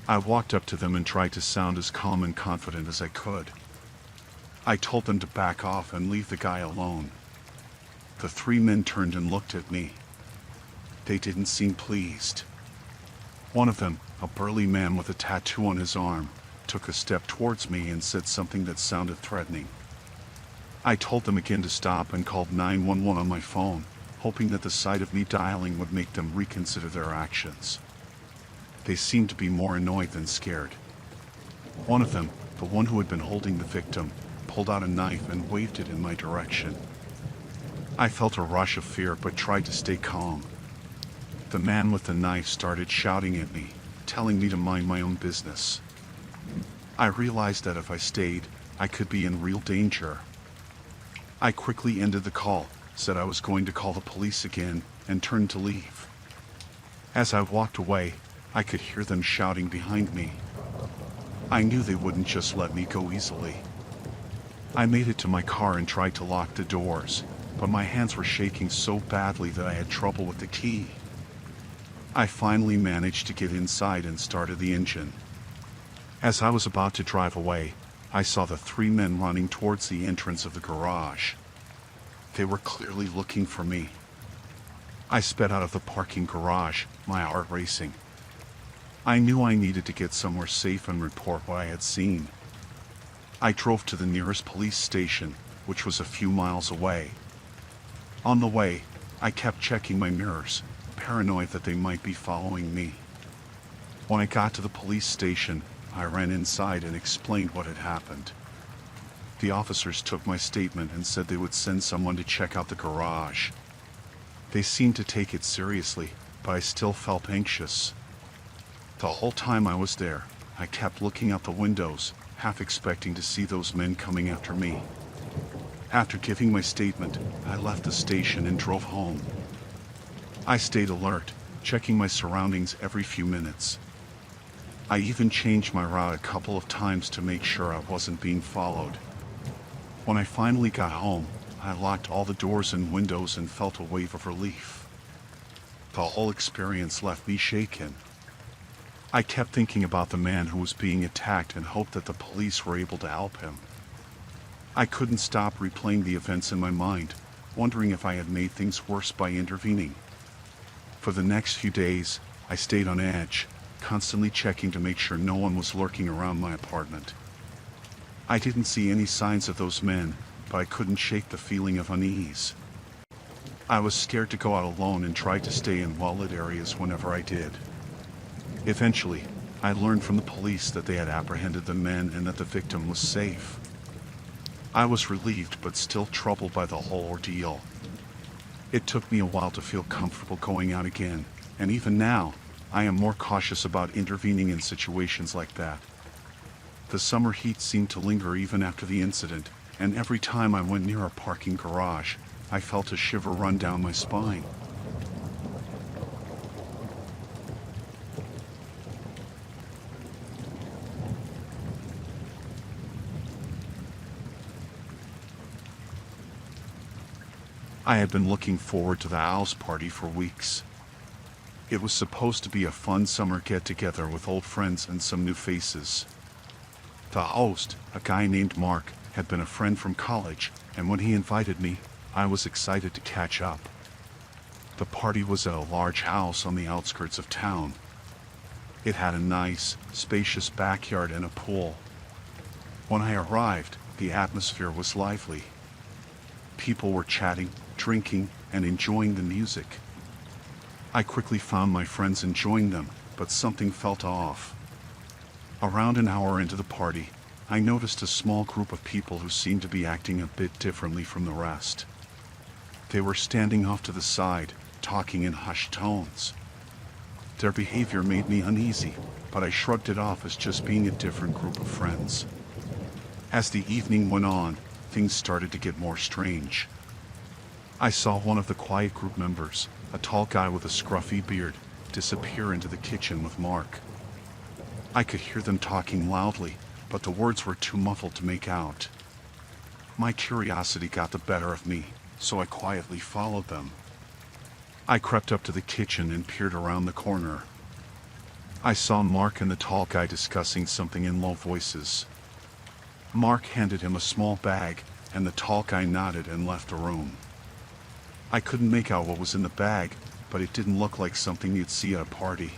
I walked up to them and tried to sound as calm and confident as I could. I told them to back off and leave the guy alone. The 3 men turned and looked at me. They didn't seem pleased. One of them, a burly man with a tattoo on his arm, took a step towards me and said something that sounded threatening. I told them again to stop and called 911 on my phone, hoping that the sight of me dialing would make them reconsider their actions. They seemed to be more annoyed than scared. One of them, the one who had been holding the victim, pulled out a knife and waved it in my direction. I felt a rush of fear but tried to stay calm. The man with the knife started shouting at me, telling me to mind my own business. I realized that if I stayed, I could be in real danger. I quickly ended the call, said I was going to call the police again, and turned to leave. As I walked away, I could hear them shouting behind me. I knew they wouldn't just let me go easily. I made it to my car and tried to lock the doors, but my hands were shaking so badly that I had trouble with the key. I finally managed to get inside and started the engine. As I was about to drive away, I saw the 3 men running towards the entrance of the garage. They were clearly looking for me. I sped out of the parking garage, my heart racing. I knew I needed to get somewhere safe and report what I had seen. I drove to the nearest police station, which was a few miles away. On the way, I kept checking my mirrors, paranoid that they might be following me. When I got to the police station, I ran inside and explained what had happened. The officers took my statement and said they would send someone to check out the garage. They seemed to take it seriously, but I still felt anxious. The whole time I was there, I kept looking out the windows, half expecting to see those men coming after me. After giving my statement, I left the station and drove home. I stayed alert, checking my surroundings every few minutes. I even changed my route a couple of times to make sure I wasn't being followed. When I finally got home, I locked all the doors and windows and felt a wave of relief. The whole experience left me shaken. I kept thinking about the man who was being attacked and hoped that the police were able to help him. I couldn't stop replaying the events in my mind, wondering if I had made things worse by intervening. For the next few days, I stayed on edge, constantly checking to make sure no one was lurking around my apartment. I didn't see any signs of those men, but I couldn't shake the feeling of unease. I was scared to go out alone and tried to stay in well-lit areas whenever I did. Eventually, I learned from the police that they had apprehended the men and that the victim was safe. I was relieved but still troubled by the whole ordeal. It took me a while to feel comfortable going out again, and even now, I am more cautious about intervening in situations like that. The summer heat seemed to linger even after the incident, and every time I went near a parking garage, I felt a shiver run down my spine. I had been looking forward to the house party for weeks. It was supposed to be a fun summer get-together with old friends and some new faces. The host, a guy named Mark, had been a friend from college, and when he invited me, I was excited to catch up. The party was at a large house on the outskirts of town. It had a nice, spacious backyard and a pool. When I arrived, the atmosphere was lively. People were chatting, drinking and enjoying the music. I quickly found my friends and joined them, but something felt off. Around an hour into the party, I noticed a small group of people who seemed to be acting a bit differently from the rest. They were standing off to the side, talking in hushed tones. Their behavior made me uneasy, but I shrugged it off as just being a different group of friends. As the evening went on, things started to get more strange. I saw one of the quiet group members, a tall guy with a scruffy beard, disappear into the kitchen with Mark. I could hear them talking loudly, but the words were too muffled to make out. My curiosity got the better of me, so I quietly followed them. I crept up to the kitchen and peered around the corner. I saw Mark and the tall guy discussing something in low voices. Mark handed him a small bag, and the tall guy nodded and left the room. I couldn't make out what was in the bag, but it didn't look like something you'd see at a party.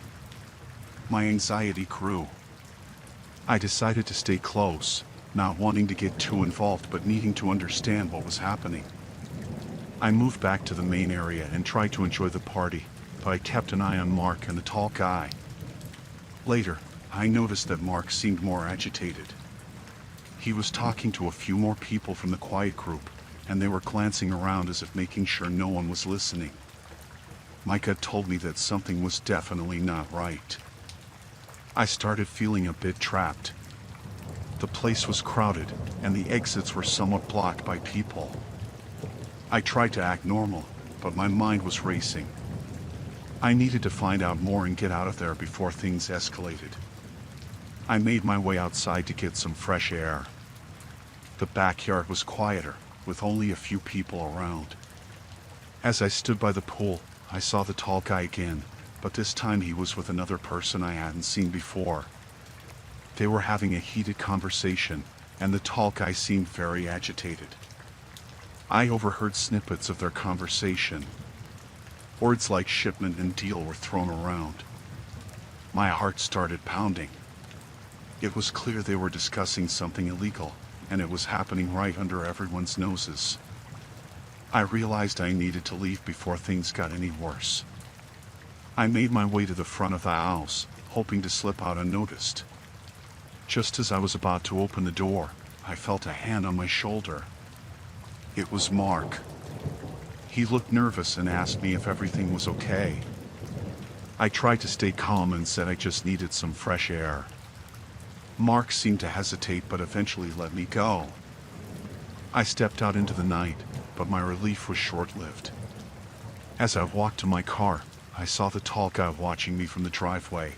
My anxiety grew. I decided to stay close, not wanting to get too involved but needing to understand what was happening. I moved back to the main area and tried to enjoy the party, but I kept an eye on Mark and the tall guy. Later, I noticed that Mark seemed more agitated. He was talking to a few more people from the quiet group, and they were glancing around as if making sure no one was listening. My gut told me that something was definitely not right. I started feeling a bit trapped. The place was crowded, and the exits were somewhat blocked by people. I tried to act normal, but my mind was racing. I needed to find out more and get out of there before things escalated. I made my way outside to get some fresh air. The backyard was quieter, with only a few people around. As I stood by the pool, I saw the tall guy again, but this time he was with another person I hadn't seen before. They were having a heated conversation, and the tall guy seemed very agitated. I overheard snippets of their conversation. Words like shipment and deal were thrown around. My heart started pounding. It was clear they were discussing something illegal, and it was happening right under everyone's noses. I realized I needed to leave before things got any worse. I made my way to the front of the house, hoping to slip out unnoticed. Just as I was about to open the door, I felt a hand on my shoulder. It was Mark. He looked nervous and asked me if everything was okay. I tried to stay calm and said I just needed some fresh air. Mark seemed to hesitate but eventually let me go. I stepped out into the night, but my relief was short-lived. As I walked to my car, I saw the tall guy watching me from the driveway.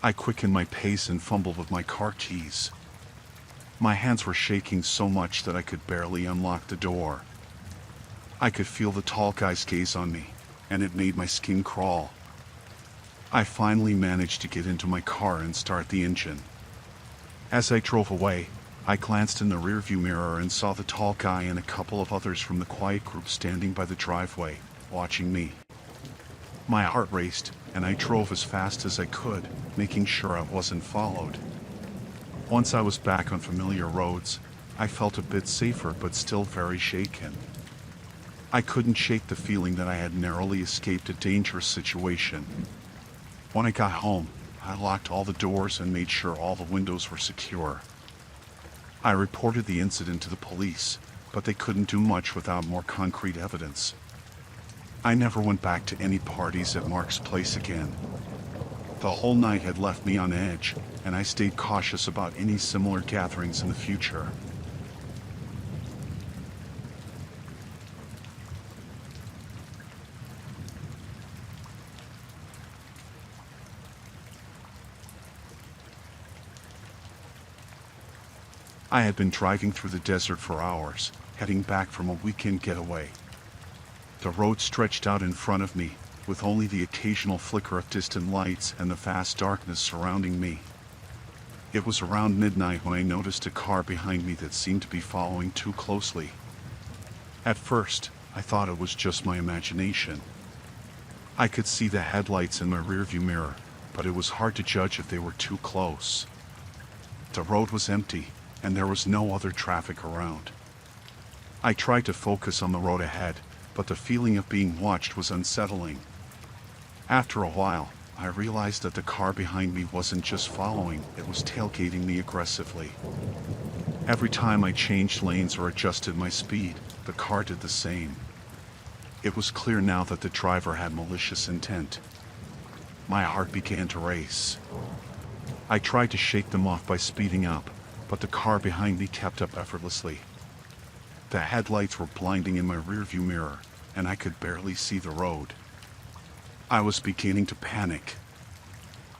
I quickened my pace and fumbled with my car keys. My hands were shaking so much that I could barely unlock the door. I could feel the tall guy's gaze on me, and it made my skin crawl. I finally managed to get into my car and start the engine. As I drove away, I glanced in the rearview mirror and saw the tall guy and a couple of others from the quiet group standing by the driveway, watching me. My heart raced, and I drove as fast as I could, making sure I wasn't followed. Once I was back on familiar roads, I felt a bit safer but still very shaken. I couldn't shake the feeling that I had narrowly escaped a dangerous situation. When I got home, I locked all the doors and made sure all the windows were secure. I reported the incident to the police, but they couldn't do much without more concrete evidence. I never went back to any parties at Mark's place again. The whole night had left me on edge, and I stayed cautious about any similar gatherings in the future. I had been driving through the desert for hours, heading back from a weekend getaway. The road stretched out in front of me, with only the occasional flicker of distant lights and the vast darkness surrounding me. It was around midnight when I noticed a car behind me that seemed to be following too closely. At first, I thought it was just my imagination. I could see the headlights in my rearview mirror, but it was hard to judge if they were too close. The road was empty, and there was no other traffic around. I tried to focus on the road ahead, but the feeling of being watched was unsettling. After a while, I realized that the car behind me wasn't just following, it was tailgating me aggressively. Every time I changed lanes or adjusted my speed, the car did the same. It was clear now that the driver had malicious intent. My heart began to race. I tried to shake them off by speeding up, but the car behind me kept up effortlessly. The headlights were blinding in my rearview mirror, and I could barely see the road. I was beginning to panic.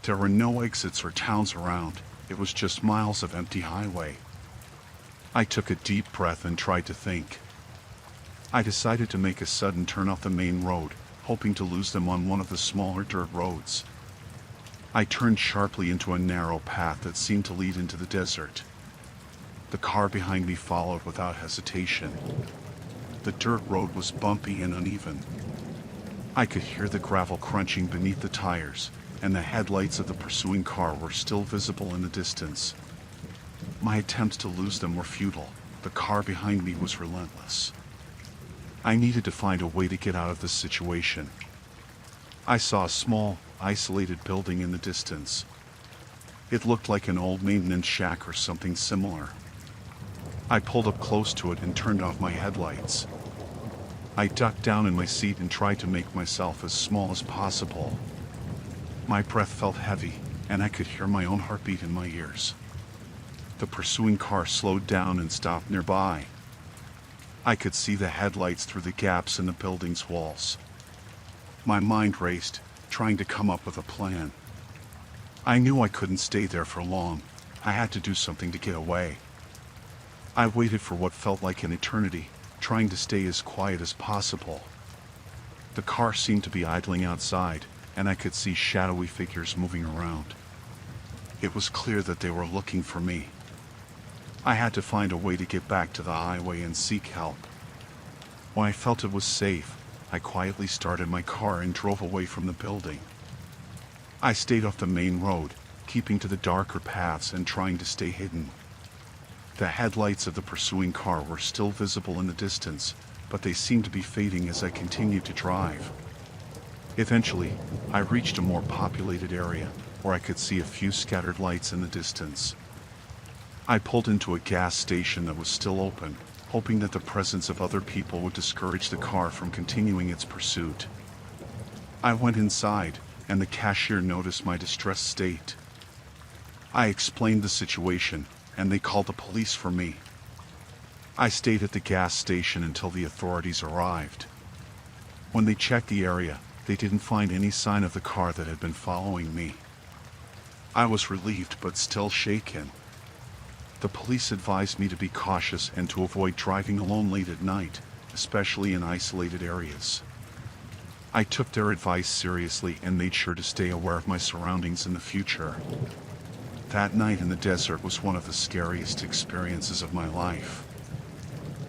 There were no exits or towns around, it was just miles of empty highway. I took a deep breath and tried to think. I decided to make a sudden turn off the main road, hoping to lose them on one of the smaller dirt roads. I turned sharply into a narrow path that seemed to lead into the desert. The car behind me followed without hesitation. The dirt road was bumpy and uneven. I could hear the gravel crunching beneath the tires, and the headlights of the pursuing car were still visible in the distance. My attempts to lose them were futile. The car behind me was relentless. I needed to find a way to get out of this situation. I saw a small, isolated building in the distance. It looked like an old maintenance shack or something similar. I pulled up close to it and turned off my headlights. I ducked down in my seat and tried to make myself as small as possible. My breath felt heavy, and I could hear my own heartbeat in my ears. The pursuing car slowed down and stopped nearby. I could see the headlights through the gaps in the building's walls. My mind raced, trying to come up with a plan. I knew I couldn't stay there for long. I had to do something to get away. I waited for what felt like an eternity, trying to stay as quiet as possible. The car seemed to be idling outside, and I could see shadowy figures moving around. It was clear that they were looking for me. I had to find a way to get back to the highway and seek help. When I felt it was safe, I quietly started my car and drove away from the building. I stayed off the main road, keeping to the darker paths and trying to stay hidden. The headlights of the pursuing car were still visible in the distance, but they seemed to be fading as I continued to drive. Eventually, I reached a more populated area, where I could see a few scattered lights in the distance. I pulled into a gas station that was still open, hoping that the presence of other people would discourage the car from continuing its pursuit. I went inside, and the cashier noticed my distressed state. I explained the situation, and they called the police for me. I stayed at the gas station until the authorities arrived. When they checked the area, they didn't find any sign of the car that had been following me. I was relieved but still shaken. The police advised me to be cautious and to avoid driving alone late at night, especially in isolated areas. I took their advice seriously and made sure to stay aware of my surroundings in the future. That night in the desert was one of the scariest experiences of my life.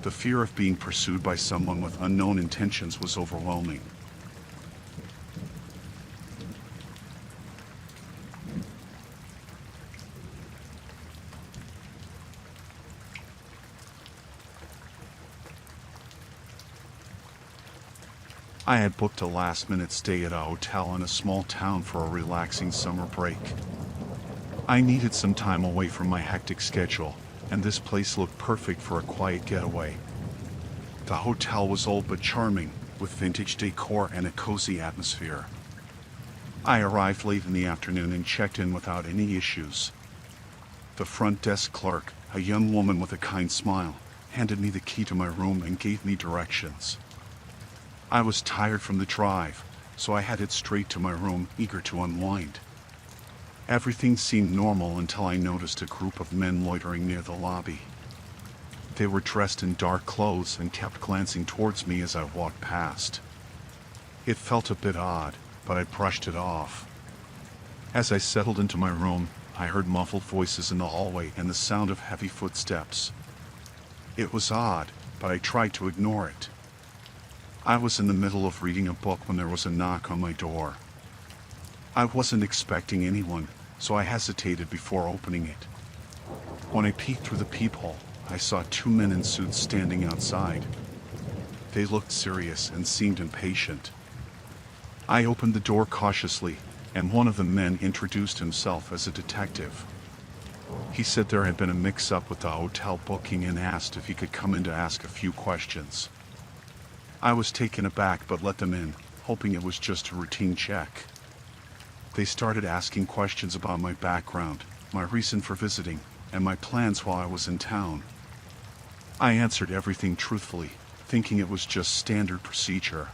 The fear of being pursued by someone with unknown intentions was overwhelming. I had booked a last-minute stay at a hotel in a small town for a relaxing summer break. I needed some time away from my hectic schedule, and this place looked perfect for a quiet getaway. The hotel was old but charming, with vintage decor and a cozy atmosphere. I arrived late in the afternoon and checked in without any issues. The front desk clerk, a young woman with a kind smile, handed me the key to my room and gave me directions. I was tired from the drive, so I headed straight to my room, eager to unwind. Everything seemed normal until I noticed a group of men loitering near the lobby. They were dressed in dark clothes and kept glancing towards me as I walked past. It felt a bit odd, but I brushed it off. As I settled into my room, I heard muffled voices in the hallway and the sound of heavy footsteps. It was odd, but I tried to ignore it. I was in the middle of reading a book when there was a knock on my door. I wasn't expecting anyone, so I hesitated before opening it. When I peeked through the peephole, I saw two men in suits standing outside. They looked serious and seemed impatient. I opened the door cautiously, and one of the men introduced himself as a detective. He said there had been a mix-up with the hotel booking and asked if he could come in to ask a few questions. I was taken aback but let them in, hoping it was just a routine check. They started asking questions about my background, my reason for visiting, and my plans while I was in town. I answered everything truthfully, thinking it was just standard procedure.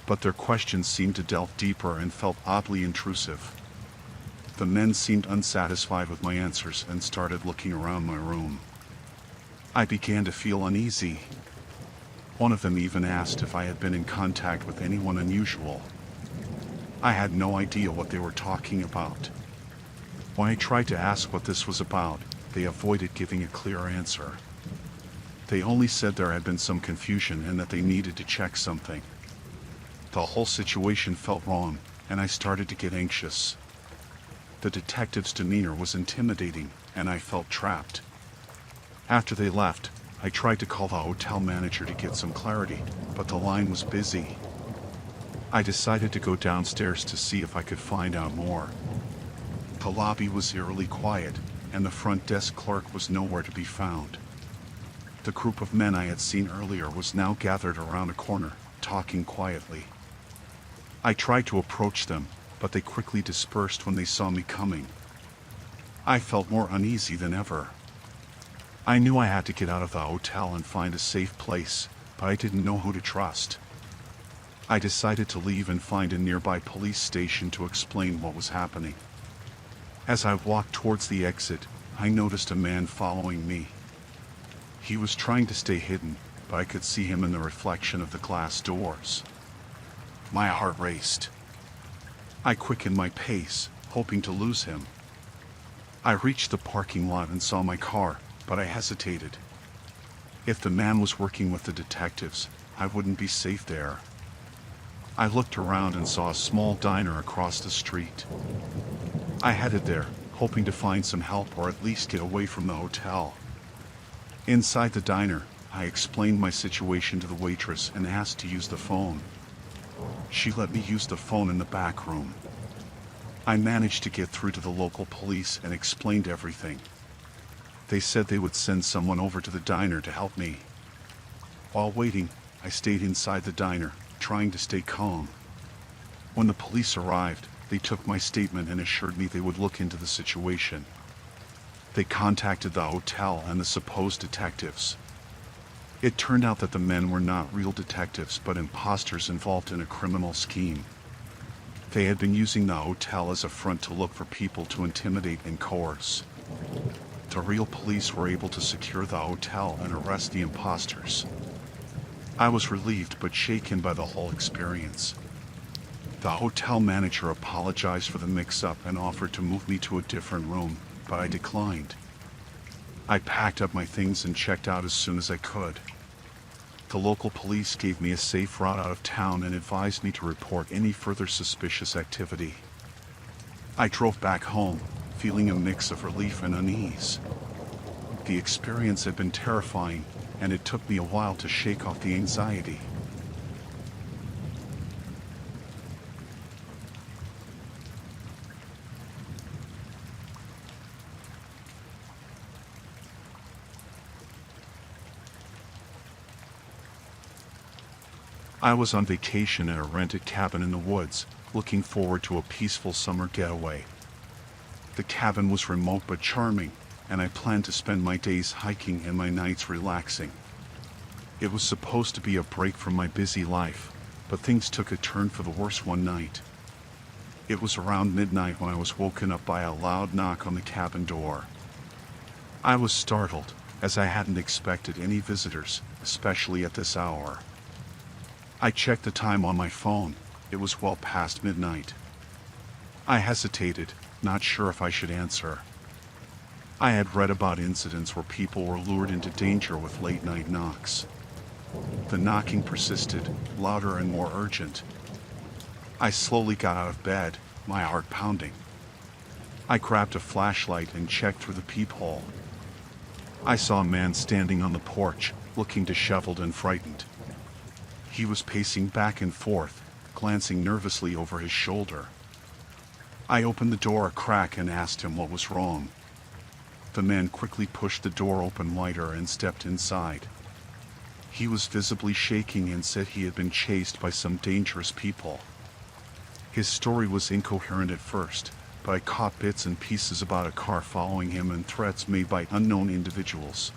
But their questions seemed to delve deeper and felt oddly intrusive. The men seemed unsatisfied with my answers and started looking around my room. I began to feel uneasy. One of them even asked if I had been in contact with anyone unusual. I had no idea what they were talking about. When I tried to ask what this was about, they avoided giving a clear answer. They only said there had been some confusion and that they needed to check something. The whole situation felt wrong, and I started to get anxious. The detective's demeanor was intimidating, and I felt trapped. After they left, I tried to call the hotel manager to get some clarity, but the line was busy. I decided to go downstairs to see if I could find out more. The lobby was eerily quiet, and the front desk clerk was nowhere to be found. The group of men I had seen earlier was now gathered around a corner, talking quietly. I tried to approach them, but they quickly dispersed when they saw me coming. I felt more uneasy than ever. I knew I had to get out of the hotel and find a safe place, but I didn't know who to trust. I decided to leave and find a nearby police station to explain what was happening. As I walked towards the exit, I noticed a man following me. He was trying to stay hidden, but I could see him in the reflection of the glass doors. My heart raced. I quickened my pace, hoping to lose him. I reached the parking lot and saw my car, but I hesitated. If the man was working with the detectives, I wouldn't be safe there. I looked around and saw a small diner across the street. I headed there, hoping to find some help or at least get away from the hotel. Inside the diner, I explained my situation to the waitress and asked to use the phone. She let me use the phone in the back room. I managed to get through to the local police and explained everything. They said they would send someone over to the diner to help me. While waiting, I stayed inside the diner, trying to stay calm. When the police arrived, they took my statement and assured me they would look into the situation. They contacted the hotel and the supposed detectives. It turned out that the men were not real detectives but imposters involved in a criminal scheme. They had been using the hotel as a front to look for people to intimidate and coerce. The real police were able to secure the hotel and arrest the imposters. I was relieved but shaken by the whole experience. The hotel manager apologized for the mix-up and offered to move me to a different room, but I declined. I packed up my things and checked out as soon as I could. The local police gave me a safe route out of town and advised me to report any further suspicious activity. I drove back home, feeling a mix of relief and unease. The experience had been terrifying, and it took me a while to shake off the anxiety. I was on vacation at a rented cabin in the woods, looking forward to a peaceful summer getaway. The cabin was remote but charming, and I planned to spend my days hiking and my nights relaxing. It was supposed to be a break from my busy life, but things took a turn for the worse one night. It was around midnight when I was woken up by a loud knock on the cabin door. I was startled, as I hadn't expected any visitors, especially at this hour. I checked the time on my phone. It was well past midnight. I hesitated, not sure if I should answer. I had read about incidents where people were lured into danger with late-night knocks. The knocking persisted, louder and more urgent. I slowly got out of bed, my heart pounding. I grabbed a flashlight and checked through the peephole. I saw a man standing on the porch, looking disheveled and frightened. He was pacing back and forth, glancing nervously over his shoulder. I opened the door a crack and asked him what was wrong. The man quickly pushed the door open wider and stepped inside. He was visibly shaking and said he had been chased by some dangerous people. His story was incoherent at first, but I caught bits and pieces about a car following him and threats made by unknown individuals.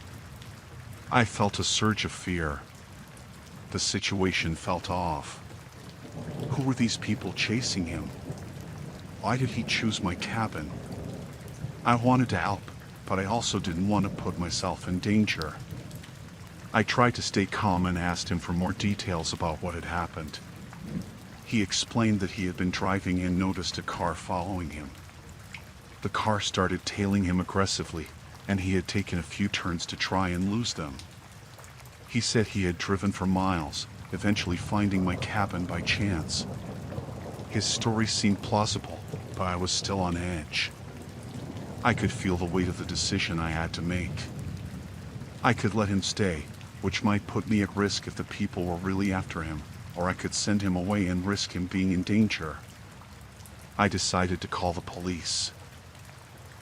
I felt a surge of fear. The situation felt off. Who were these people chasing him? Why did he choose my cabin? I wanted to help, but I also didn't want to put myself in danger. I tried to stay calm and asked him for more details about what had happened. He explained that he had been driving and noticed a car following him. The car started tailing him aggressively, and he had taken a few turns to try and lose them. He said he had driven for miles, eventually finding my cabin by chance. His story seemed plausible, but I was still on edge. I could feel the weight of the decision I had to make. I could let him stay, which might put me at risk if the people were really after him, or I could send him away and risk him being in danger. I decided to call the police.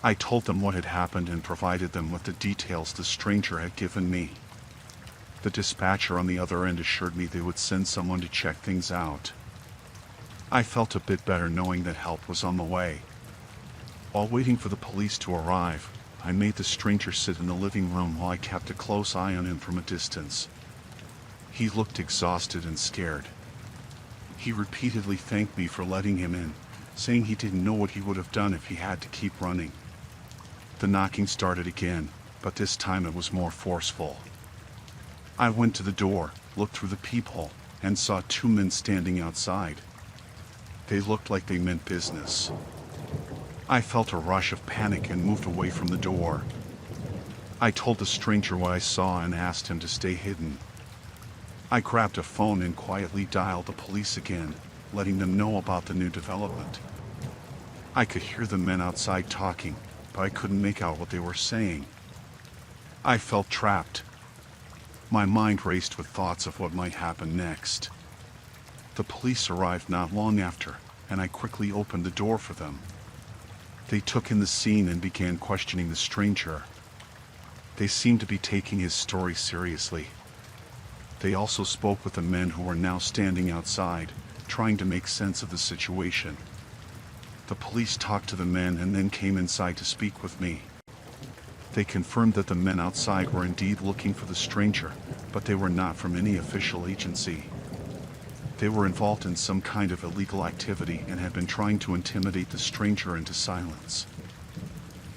I told them what had happened and provided them with the details the stranger had given me. The dispatcher on the other end assured me they would send someone to check things out. I felt a bit better knowing that help was on the way. While waiting for the police to arrive, I made the stranger sit in the living room while I kept a close eye on him from a distance. He looked exhausted and scared. He repeatedly thanked me for letting him in, saying he didn't know what he would have done if he had to keep running. The knocking started again, but this time it was more forceful. I went to the door, looked through the peephole, and saw two men standing outside. They looked like they meant business. I felt a rush of panic and moved away from the door. I told the stranger what I saw and asked him to stay hidden. I grabbed a phone and quietly dialed the police again, letting them know about the new development. I could hear the men outside talking, but I couldn't make out what they were saying. I felt trapped. My mind raced with thoughts of what might happen next. The police arrived not long after, and I quickly opened the door for them. They took in the scene and began questioning the stranger. They seemed to be taking his story seriously. They also spoke with the men who were now standing outside, trying to make sense of the situation. The police talked to the men and then came inside to speak with me. They confirmed that the men outside were indeed looking for the stranger, but they were not from any official agency. They were involved in some kind of illegal activity and had been trying to intimidate the stranger into silence.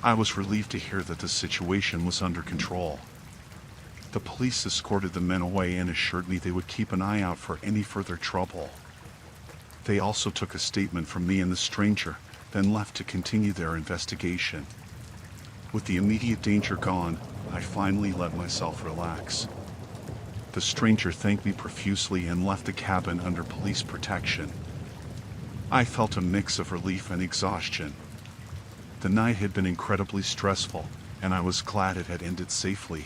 I was relieved to hear that the situation was under control. The police escorted the men away and assured me they would keep an eye out for any further trouble. They also took a statement from me and the stranger, then left to continue their investigation. With the immediate danger gone, I finally let myself relax. The stranger thanked me profusely and left the cabin under police protection. I felt a mix of relief and exhaustion. The night had been incredibly stressful, and I was glad it had ended safely.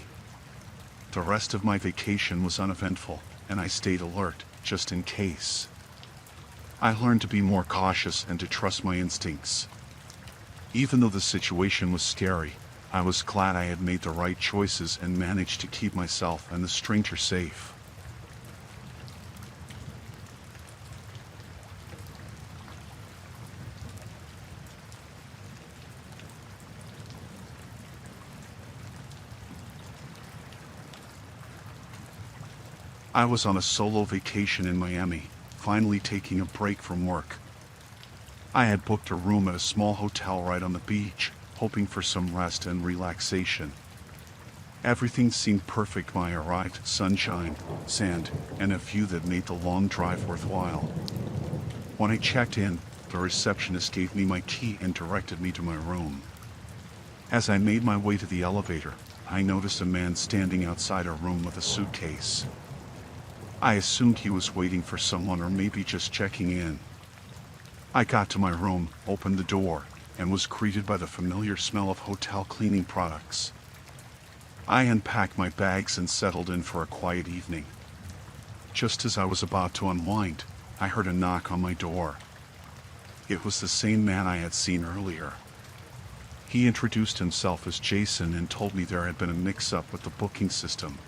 The rest of my vacation was uneventful, and I stayed alert, just in case. I learned to be more cautious and to trust my instincts. Even though the situation was scary, I was glad I had made the right choices and managed to keep myself and the stranger safe. I was on a solo vacation in Miami, finally taking a break from work. I had booked a room at a small hotel right on the beach, hoping for some rest and relaxation. Everything seemed perfect when I arrived: sunshine, sand, and a view that made the long drive worthwhile. When I checked in, the receptionist gave me my key and directed me to my room. As I made my way to the elevator, I noticed a man standing outside a room with a suitcase. I assumed he was waiting for someone or maybe just checking in. I got to my room, opened the door, and was greeted by the familiar smell of hotel cleaning products. I unpacked my bags and settled in for a quiet evening. Just as I was about to unwind, I heard a knock on my door. It was the same man I had seen earlier. He introduced himself as Jason and told me there had been a mix-up with the booking system.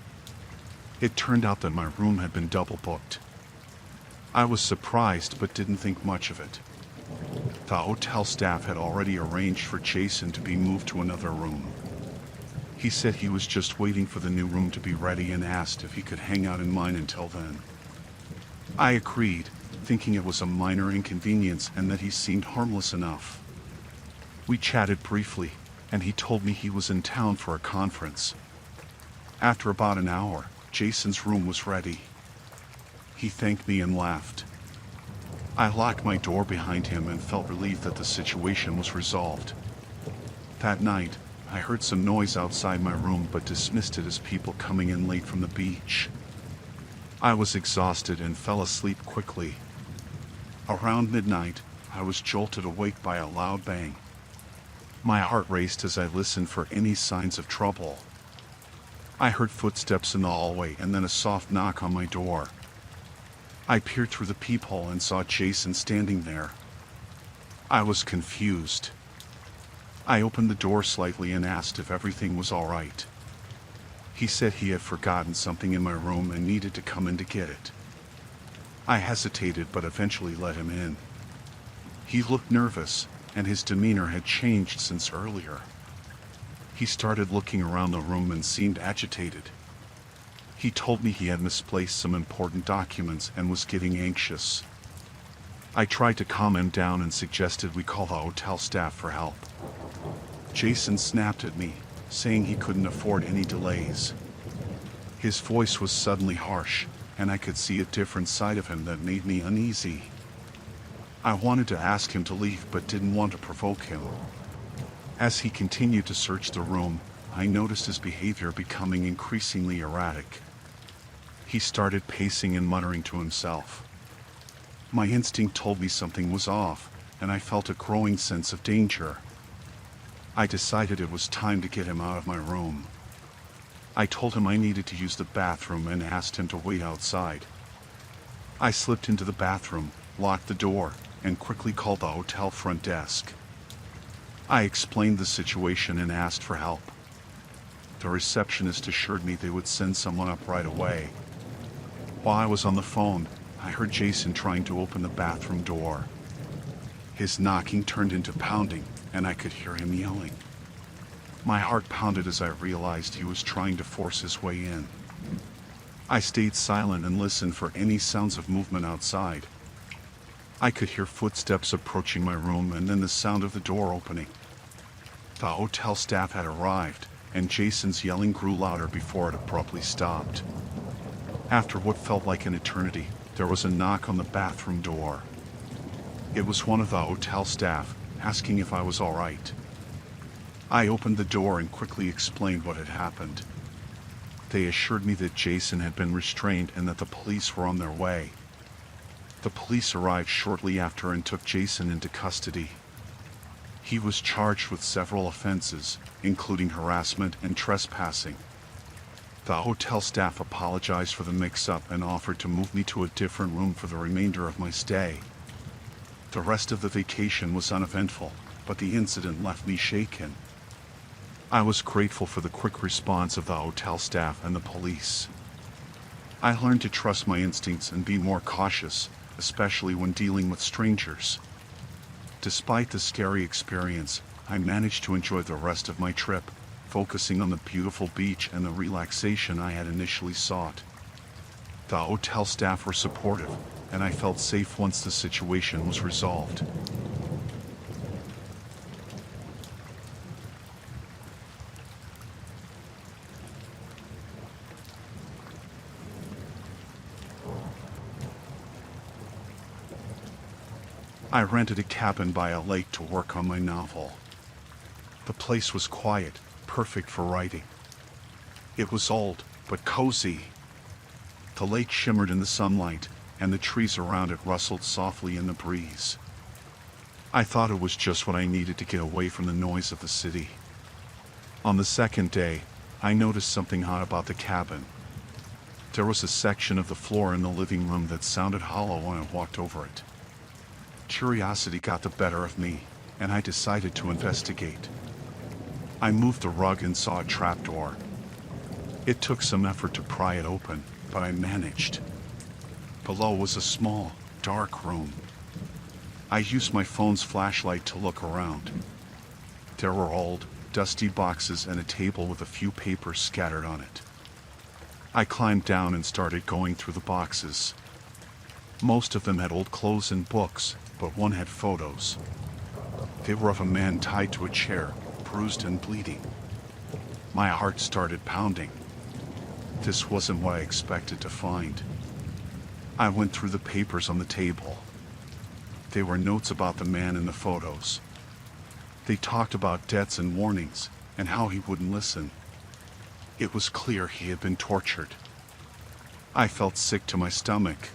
It turned out that my room had been double booked. I was surprised but didn't think much of it. The hotel staff had already arranged for Jason to be moved to another room. He said he was just waiting for the new room to be ready and asked if he could hang out in mine until then. I agreed, thinking it was a minor inconvenience and that he seemed harmless enough. We chatted briefly, and he told me he was in town for a conference. After about an hour, Jason's room was ready. He thanked me and laughed. I locked my door behind him and felt relieved that the situation was resolved. That night, I heard some noise outside my room but dismissed it as people coming in late from the beach. I was exhausted and fell asleep quickly. Around midnight, I was jolted awake by a loud bang. My heart raced as I listened for any signs of trouble. I heard footsteps in the hallway and then a soft knock on my door. I peered through the peephole and saw Jason standing there. I was confused. I opened the door slightly and asked if everything was all right. He said he had forgotten something in my room and needed to come in to get it. I hesitated but eventually let him in. He looked nervous, and his demeanor had changed since earlier. He started looking around the room and seemed agitated. He told me he had misplaced some important documents and was getting anxious. I tried to calm him down and suggested we call the hotel staff for help. Jason snapped at me, saying he couldn't afford any delays. His voice was suddenly harsh, and I could see a different side of him that made me uneasy. I wanted to ask him to leave but didn't want to provoke him. As he continued to search the room, I noticed his behavior becoming increasingly erratic. He started pacing and muttering to himself. My instinct told me something was off, and I felt a growing sense of danger. I decided it was time to get him out of my room. I told him I needed to use the bathroom and asked him to wait outside. I slipped into the bathroom, locked the door, and quickly called the hotel front desk. I explained the situation and asked for help. The receptionist assured me they would send someone up right away. While I was on the phone, I heard Jason trying to open the bathroom door. His knocking turned into pounding, and I could hear him yelling. My heart pounded as I realized he was trying to force his way in. I stayed silent and listened for any sounds of movement outside. I could hear footsteps approaching my room and then the sound of the door opening. The hotel staff had arrived, and Jason's yelling grew louder before it abruptly stopped. After what felt like an eternity, there was a knock on the bathroom door. It was one of the hotel staff, asking if I was all right. I opened the door and quickly explained what had happened. They assured me that Jason had been restrained and that the police were on their way. The police arrived shortly after and took Jason into custody. He was charged with several offenses, including harassment and trespassing. The hotel staff apologized for the mix-up and offered to move me to a different room for the remainder of my stay. The rest of the vacation was uneventful, but the incident left me shaken. I was grateful for the quick response of the hotel staff and the police. I learned to trust my instincts and be more cautious, especially when dealing with strangers. Despite the scary experience, I managed to enjoy the rest of my trip, focusing on the beautiful beach and the relaxation I had initially sought. The hotel staff were supportive, and I felt safe once the situation was resolved. I rented a cabin by a lake to work on my novel. The place was quiet, perfect for writing. It was old, but cozy. The lake shimmered in the sunlight, and the trees around it rustled softly in the breeze. I thought it was just what I needed to get away from the noise of the city. On the second day, I noticed something odd about the cabin. There was a section of the floor in the living room that sounded hollow when I walked over it. Curiosity got the better of me, and I decided to investigate. I moved the rug and saw a trapdoor. It took some effort to pry it open, but I managed. Below was a small, dark room. I used my phone's flashlight to look around. There were old, dusty boxes and a table with a few papers scattered on it. I climbed down and started going through the boxes. Most of them had old clothes and books, but one had photos. They were of a man tied to a chair, bruised and bleeding. My heart started pounding. This wasn't what I expected to find. I went through the papers on the table. They were notes about the man in the photos. They talked about debts and warnings, and how he wouldn't listen. It was clear he had been tortured. I felt sick to my stomach.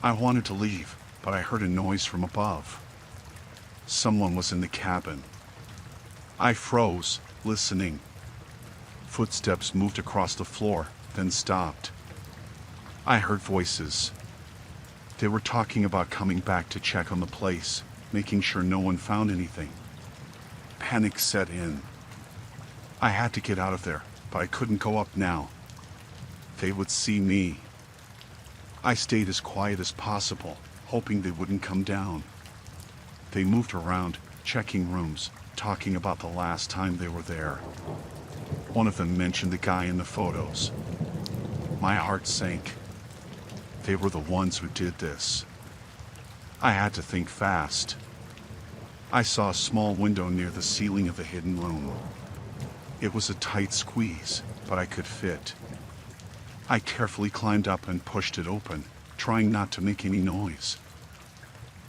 I wanted to leave, but I heard a noise from above. Someone was in the cabin. I froze, listening. Footsteps moved across the floor, then stopped. I heard voices. They were talking about coming back to check on the place, making sure no one found anything. Panic set in. I had to get out of there, but I couldn't go up now. They would see me. I stayed as quiet as possible, hoping they wouldn't come down. They moved around, checking rooms, talking about the last time they were there. One of them mentioned the guy in the photos. My heart sank. They were the ones who did this. I had to think fast. I saw a small window near the ceiling of the hidden room. It was a tight squeeze, but I could fit. I carefully climbed up and pushed it open, trying not to make any noise.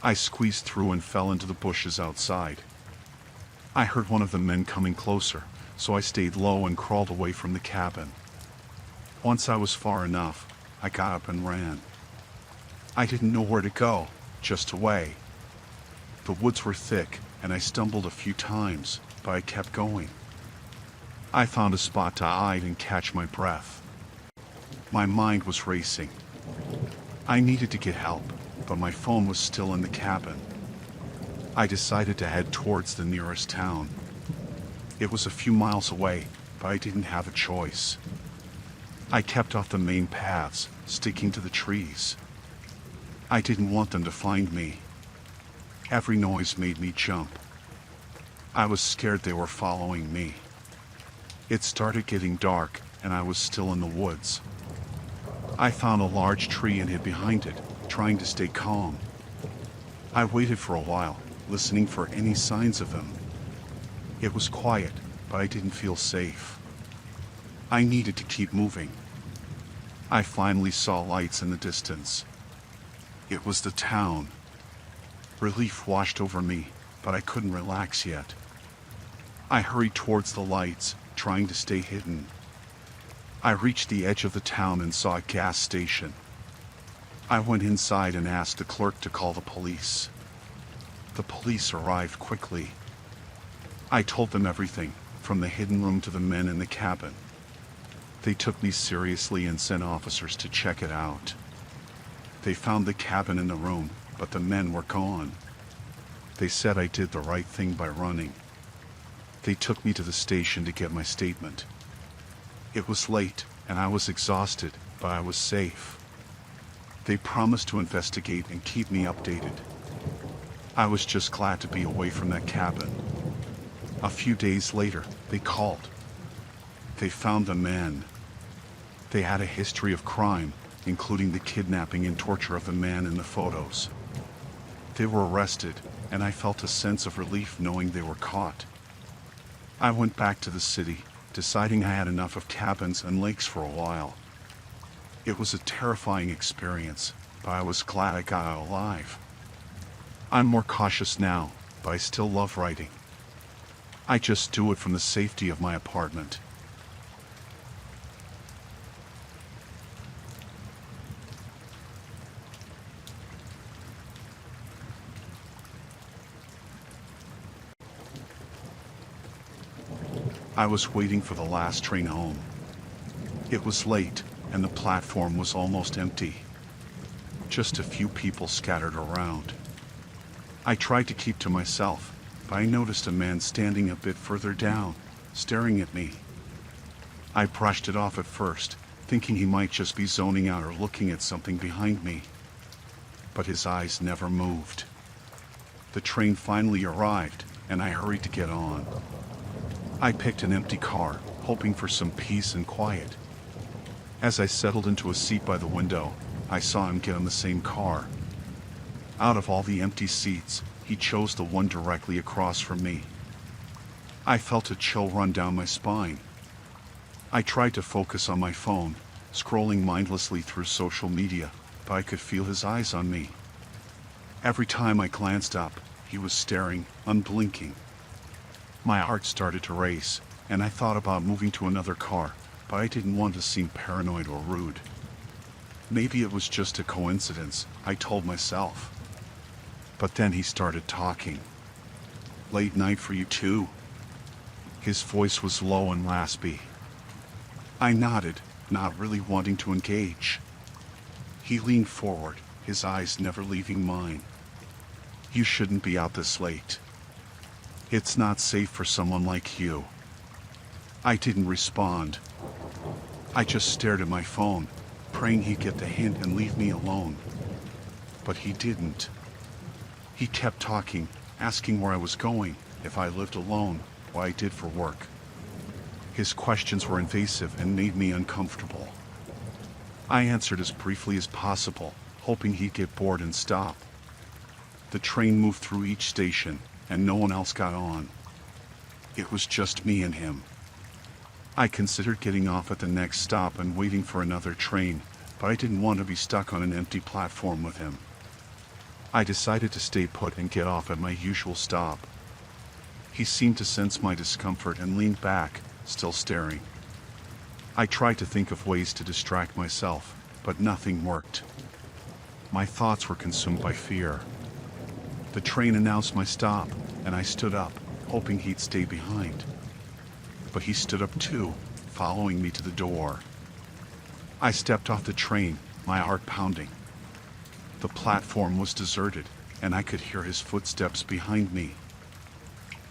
I squeezed through and fell into the bushes outside. I heard one of the men coming closer, so I stayed low and crawled away from the cabin. Once I was far enough, I got up and ran. I didn't know where to go, just away. The woods were thick, and I stumbled a few times, but I kept going. I found a spot to hide and catch my breath. My mind was racing. I needed to get help, but my phone was still in the cabin. I decided to head towards the nearest town. It was a few miles away, but I didn't have a choice. I kept off the main paths, sticking to the trees. I didn't want them to find me. Every noise made me jump. I was scared they were following me. It started getting dark, and I was still in the woods. I found a large tree and hid behind it, trying to stay calm. I waited for a while, listening for any signs of them. It was quiet, but I didn't feel safe. I needed to keep moving. I finally saw lights in the distance. It was the town. Relief washed over me, but I couldn't relax yet. I hurried towards the lights, trying to stay hidden. I reached the edge of the town and saw a gas station. I went inside and asked the clerk to call the police. The police arrived quickly. I told them everything, from the hidden room to the men in the cabin. They took me seriously and sent officers to check it out. They found the cabin and the room, but the men were gone. They said I did the right thing by running. They took me to the station to get my statement. It was late, and I was exhausted, but I was safe. They promised to investigate and keep me updated. I was just glad to be away from that cabin. A few days later, they called. They found the men. They had a history of crime, including the kidnapping and torture of the man in the photos. They were arrested, and I felt a sense of relief knowing they were caught. I went back to the city, deciding I had enough of cabins and lakes for a while. It was a terrifying experience, but I was glad I got out alive. I'm more cautious now, but I still love writing. I just do it from the safety of my apartment. I was waiting for the last train home. It was late, and the platform was almost empty. Just a few people scattered around. I tried to keep to myself, but I noticed a man standing a bit further down, staring at me. I brushed it off at first, thinking he might just be zoning out or looking at something behind me. But his eyes never moved. The train finally arrived, and I hurried to get on. I picked an empty car, hoping for some peace and quiet. As I settled into a seat by the window, I saw him get on the same car. Out of all the empty seats, he chose the one directly across from me. I felt a chill run down my spine. I tried to focus on my phone, scrolling mindlessly through social media, but I could feel his eyes on me. Every time I glanced up, he was staring, unblinking. My heart started to race, and I thought about moving to another car, but I didn't want to seem paranoid or rude. Maybe it was just a coincidence, I told myself. But then he started talking. "Late night for you too?" His voice was low and raspy. I nodded, not really wanting to engage. He leaned forward, his eyes never leaving mine. "You shouldn't be out this late. It's not safe for someone like you." I didn't respond. I just stared at my phone, praying he'd get the hint and leave me alone. But he didn't. He kept talking, asking where I was going, if I lived alone, what I did for work. His questions were invasive and made me uncomfortable. I answered as briefly as possible, hoping he'd get bored and stop. The train moved through each station, and no one else got on. It was just me and him. I considered getting off at the next stop and waiting for another train, but I didn't want to be stuck on an empty platform with him. I decided to stay put and get off at my usual stop. He seemed to sense my discomfort and leaned back, still staring. I tried to think of ways to distract myself, but nothing worked. My thoughts were consumed by fear. The train announced my stop, and I stood up, hoping he'd stay behind. But he stood up too, following me to the door. I stepped off the train, my heart pounding. The platform was deserted, and I could hear his footsteps behind me.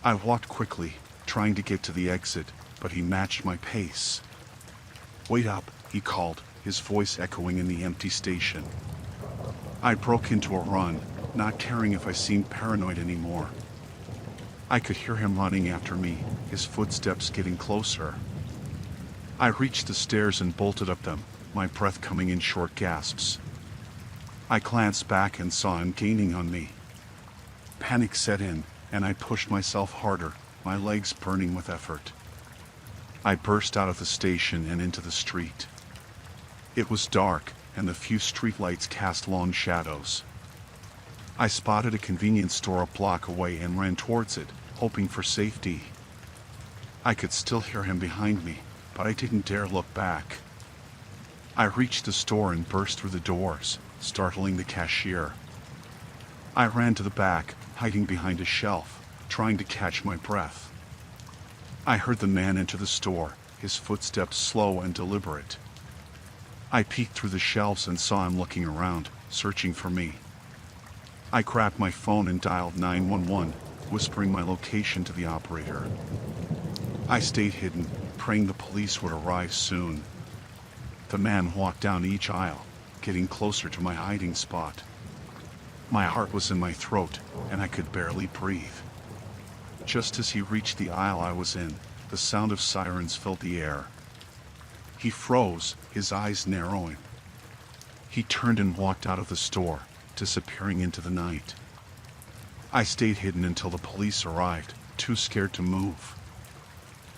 I walked quickly, trying to get to the exit, but he matched my pace. "Wait up," he called, his voice echoing in the empty station. I broke into a run, not caring if I seemed paranoid anymore. I could hear him running after me, his footsteps getting closer. I reached the stairs and bolted up them, my breath coming in short gasps. I glanced back and saw him gaining on me. Panic set in, and I pushed myself harder, my legs burning with effort. I burst out of the station and into the street. It was dark, and the few streetlights cast long shadows. I spotted a convenience store a block away and ran towards it, hoping for safety. I could still hear him behind me, but I didn't dare look back. I reached the store and burst through the doors, startling the cashier. I ran to the back, hiding behind a shelf, trying to catch my breath. I heard the man enter the store, his footsteps slow and deliberate. I peeked through the shelves and saw him looking around, searching for me. I grabbed my phone and dialed 911, whispering my location to the operator. I stayed hidden, praying the police would arrive soon. The man walked down each aisle, getting closer to my hiding spot. My heart was in my throat, and I could barely breathe. Just as he reached the aisle I was in, the sound of sirens filled the air. He froze, his eyes narrowing. He turned and walked out of the store, disappearing into the night. I stayed hidden until the police arrived, too scared to move.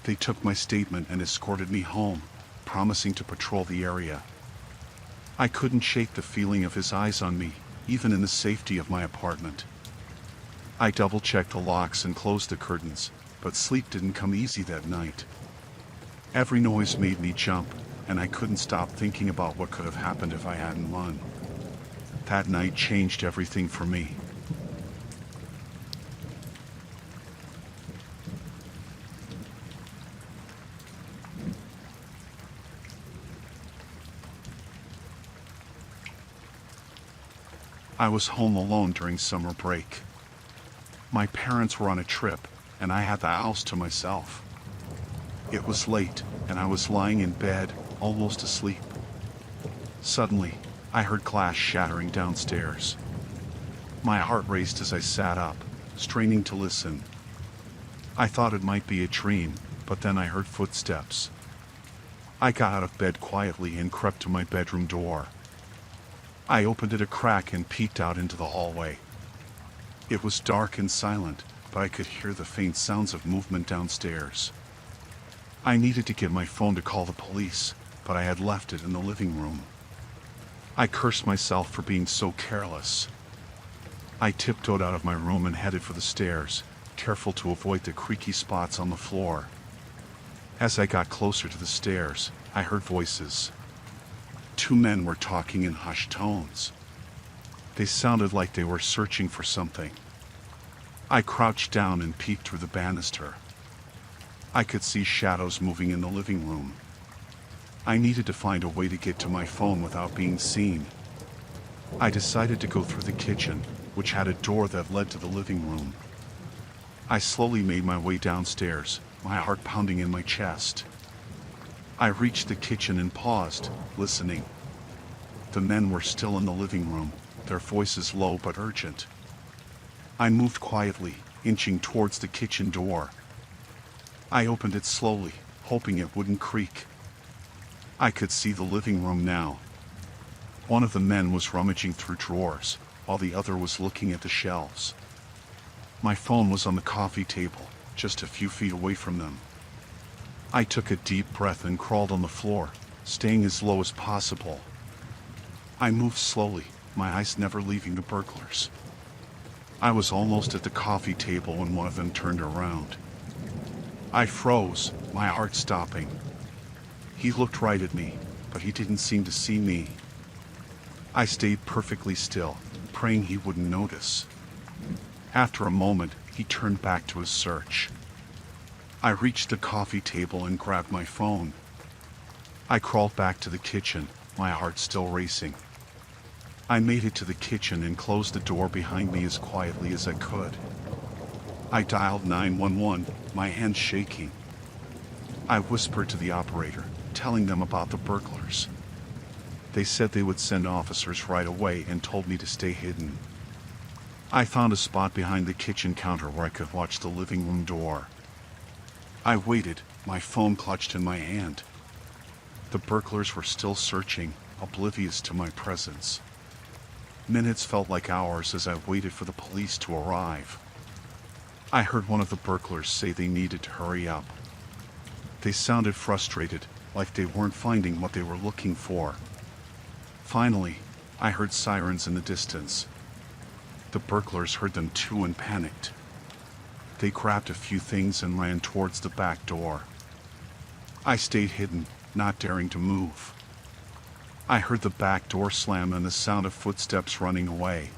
They took my statement and escorted me home, promising to patrol the area. I couldn't shake the feeling of his eyes on me, even in the safety of my apartment. I double-checked the locks and closed the curtains, but sleep didn't come easy that night. Every noise made me jump, and I couldn't stop thinking about what could have happened if I hadn't run. That night changed everything for me. I was home alone during summer break. My parents were on a trip, and I had the house to myself. It was late, and I was lying in bed, almost asleep. Suddenly, I heard glass shattering downstairs. My heart raced as I sat up, straining to listen. I thought it might be a dream, but then I heard footsteps. I got out of bed quietly and crept to my bedroom door. I opened it a crack and peeked out into the hallway. It was dark and silent, but I could hear the faint sounds of movement downstairs. I needed to get my phone to call the police, but I had left it in the living room. I cursed myself for being so careless. I tiptoed out of my room and headed for the stairs, careful to avoid the creaky spots on the floor. As I got closer to the stairs, I heard voices. 2 men were talking in hushed tones. They sounded like they were searching for something. I crouched down and peeked through the banister. I could see shadows moving in the living room. I needed to find a way to get to my phone without being seen. I decided to go through the kitchen, which had a door that led to the living room. I slowly made my way downstairs, my heart pounding in my chest. I reached the kitchen and paused, listening. The men were still in the living room, their voices low but urgent. I moved quietly, inching towards the kitchen door. I opened it slowly, hoping it wouldn't creak. I could see the living room now. One of the men was rummaging through drawers, while the other was looking at the shelves. My phone was on the coffee table, just a few feet away from them. I took a deep breath and crawled on the floor, staying as low as possible. I moved slowly, my eyes never leaving the burglars. I was almost at the coffee table when one of them turned around. I froze, my heart stopping. He looked right at me, but he didn't seem to see me. I stayed perfectly still, praying he wouldn't notice. After a moment, he turned back to his search. I reached the coffee table and grabbed my phone. I crawled back to the kitchen, my heart still racing. I made it to the kitchen and closed the door behind me as quietly as I could. I dialed 911, my hands shaking. I whispered to the operator, telling them about the burglars. They said they would send officers right away and told me to stay hidden. I found a spot behind the kitchen counter where I could watch the living room door. I waited, my phone clutched in my hand. The burglars were still searching, oblivious to my presence. Minutes felt like hours as I waited for the police to arrive. I heard one of the burglars say they needed to hurry up. They sounded frustrated, like they weren't finding what they were looking for. Finally, I heard sirens in the distance. The burglars heard them too and panicked. They grabbed a few things and ran towards the back door. I stayed hidden, not daring to move. I heard the back door slam and the sound of footsteps running away.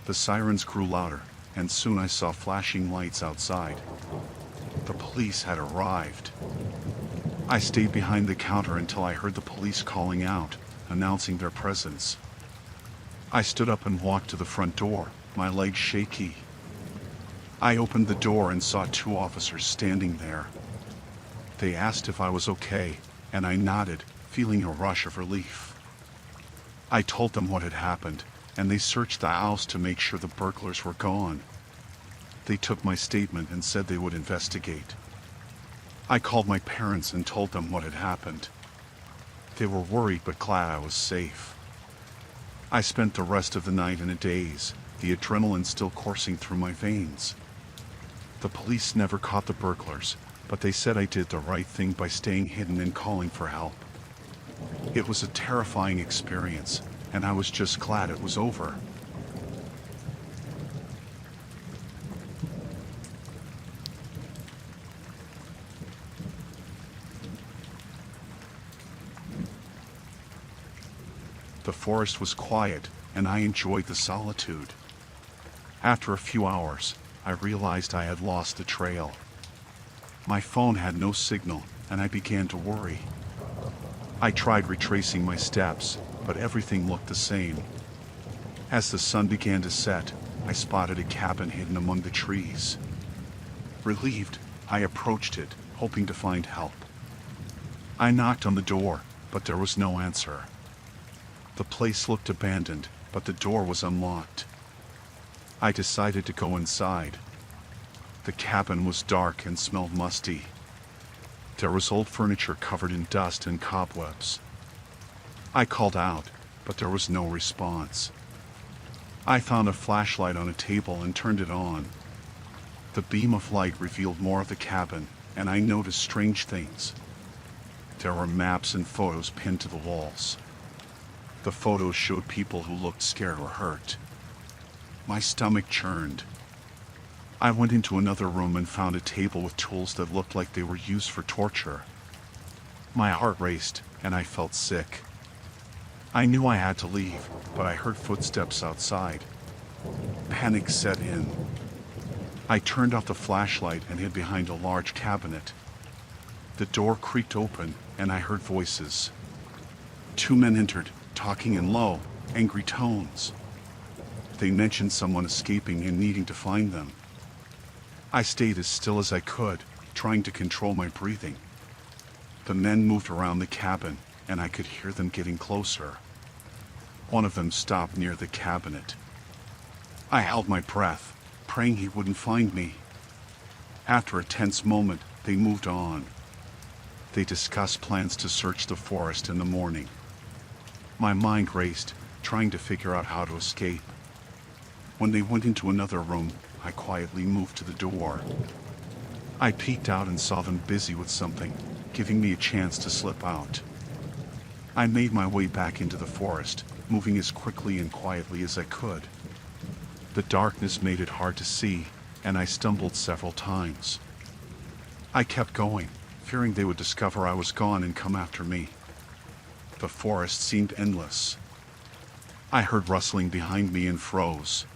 The sirens grew louder, and soon I saw flashing lights outside. The police had arrived. I stayed behind the counter until I heard the police calling out, announcing their presence. I stood up and walked to the front door, my legs shaky. I opened the door and saw 2 officers standing there. They asked if I was okay, and I nodded, feeling a rush of relief. I told them what had happened, and they searched the house to make sure the burglars were gone. They took my statement and said they would investigate. I called my parents and told them what had happened. They were worried but glad I was safe. I spent the rest of the night in a daze, the adrenaline still coursing through my veins. The police never caught the burglars, but they said I did the right thing by staying hidden and calling for help. It was a terrifying experience, and I was just glad it was over. The forest was quiet, and I enjoyed the solitude. After a few hours, I realized I had lost the trail. My phone had no signal, and I began to worry. I tried retracing my steps, but everything looked the same. As the sun began to set, I spotted a cabin hidden among the trees. Relieved, I approached it, hoping to find help. I knocked on the door, but there was no answer. The place looked abandoned, but the door was unlocked. I decided to go inside. The cabin was dark and smelled musty. There was old furniture covered in dust and cobwebs. I called out, but there was no response. I found a flashlight on a table and turned it on. The beam of light revealed more of the cabin, and I noticed strange things. There were maps and photos pinned to the walls. The photos showed people who looked scared or hurt. My stomach churned. I went into another room and found a table with tools that looked like they were used for torture. My heart raced, and I felt sick. I knew I had to leave, but I heard footsteps outside. Panic set in. I turned off the flashlight and hid behind a large cabinet. The door creaked open, and I heard voices. 2 men entered, talking in low, angry tones. They mentioned someone escaping and needing to find them. I stayed as still as I could, trying to control my breathing. The men moved around the cabin, and I could hear them getting closer. One of them stopped near the cabinet. I held my breath, praying he wouldn't find me. After a tense moment, they moved on. They discussed plans to search the forest in the morning. My mind raced, trying to figure out how to escape. When they went into another room, I quietly moved to the door. I peeked out and saw them busy with something, giving me a chance to slip out. I made my way back into the forest, moving as quickly and quietly as I could. The darkness made it hard to see, and I stumbled several times. I kept going, fearing they would discover I was gone and come after me. The forest seemed endless. I heard rustling behind me and froze.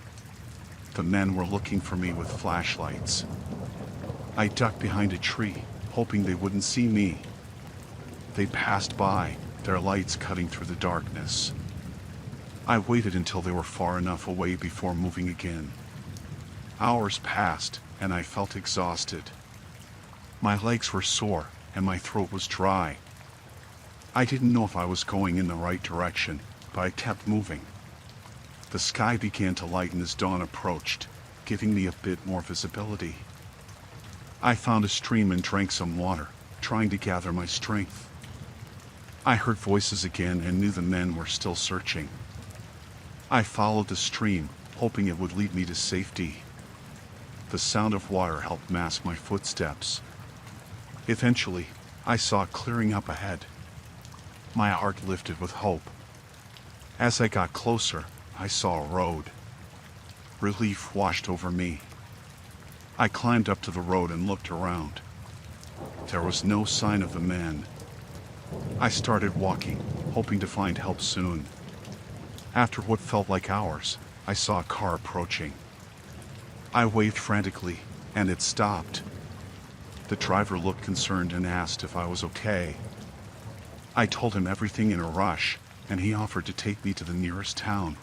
The men were looking for me with flashlights. I ducked behind a tree, hoping they wouldn't see me. They passed by, their lights cutting through the darkness. I waited until they were far enough away before moving again. Hours passed, and I felt exhausted. My legs were sore, and my throat was dry. I didn't know if I was going in the right direction, but I kept moving. The sky began to lighten as dawn approached, giving me a bit more visibility. I found a stream and drank some water, trying to gather my strength. I heard voices again and knew the men were still searching. I followed the stream, hoping it would lead me to safety. The sound of water helped mask my footsteps. Eventually, I saw it clearing up ahead. My heart lifted with hope. As I got closer, I saw a road. Relief washed over me. I climbed up to the road and looked around. There was no sign of the men. I started walking, hoping to find help soon. After what felt like hours, I saw a car approaching. I waved frantically, and it stopped. The driver looked concerned and asked if I was okay. I told him everything in a rush, and he offered to take me to the nearest town.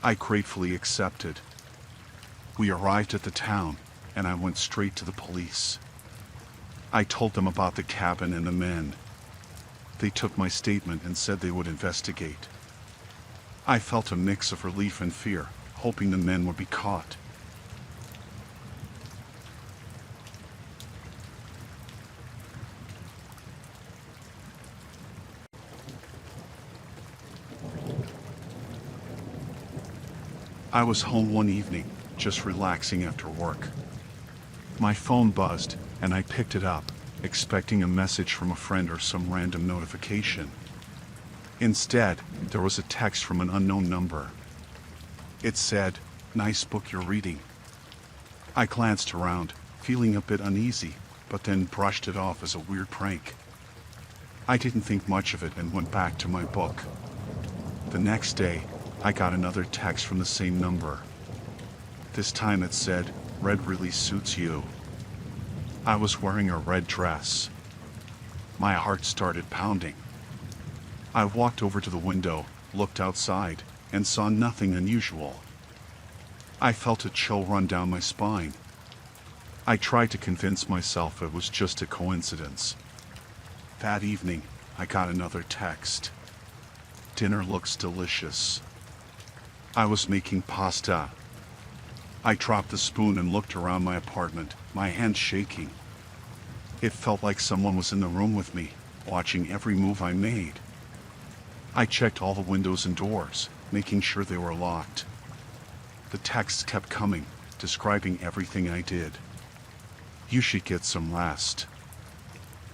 I gratefully accepted. We arrived at the town, and I went straight to the police. I told them about the cabin and the men. They took my statement and said they would investigate. I felt a mix of relief and fear, hoping the men would be caught. I was home one evening, just relaxing after work. My phone buzzed, and I picked it up, expecting a message from a friend or some random notification. Instead, there was a text from an unknown number. It said, "Nice book you're reading." I glanced around, feeling a bit uneasy, but then brushed it off as a weird prank. I didn't think much of it and went back to my book. The next day, I got another text from the same number. This time it said, "Red really suits you." I was wearing a red dress. My heart started pounding. I walked over to the window, looked outside, and saw nothing unusual. I felt a chill run down my spine. I tried to convince myself it was just a coincidence. That evening, I got another text. Dinner looks delicious. I was making pasta. I dropped the spoon and looked around my apartment, my hands shaking. It felt like someone was in the room with me, watching every move I made. I checked all the windows and doors, making sure they were locked. The texts kept coming, describing everything I did. You should get some rest.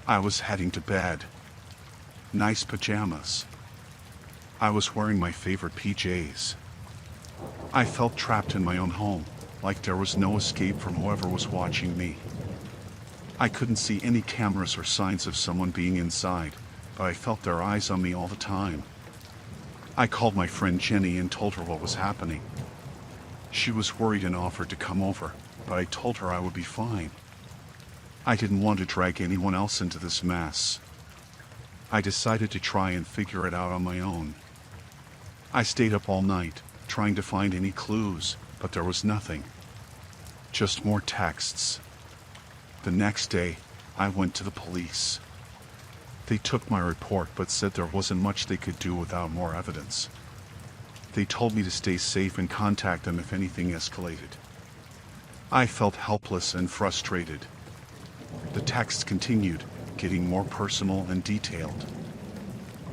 I was heading to bed. Nice pajamas. I was wearing my favorite PJs. I felt trapped in my own home, like there was no escape from whoever was watching me. I couldn't see any cameras or signs of someone being inside, but I felt their eyes on me all the time. I called my friend Jenny and told her what was happening. She was worried and offered to come over, but I told her I would be fine. I didn't want to drag anyone else into this mess. I decided to try and figure it out on my own. I stayed up all night, trying to find any clues, but there was nothing. Just more texts. The next day, I went to the police. They took my report but said there wasn't much they could do without more evidence. They told me to stay safe and contact them if anything escalated. I felt helpless and frustrated. The text continued, getting more personal and detailed.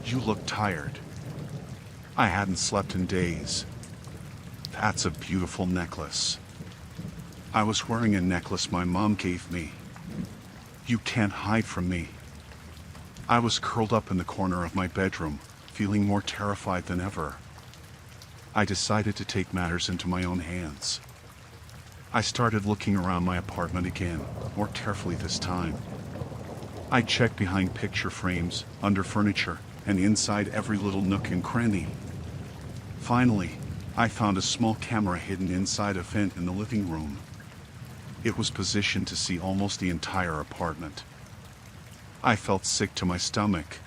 You look tired. I hadn't slept in days. That's a beautiful necklace. I was wearing a necklace my mom gave me. You can't hide from me. I was curled up in the corner of my bedroom, feeling more terrified than ever. I decided to take matters into my own hands. I started looking around my apartment again, more carefully this time. I checked behind picture frames, under furniture, and inside every little nook and cranny. Finally, I found a small camera hidden inside a vent in the living room. It was positioned to see almost the entire apartment. I felt sick to my stomach.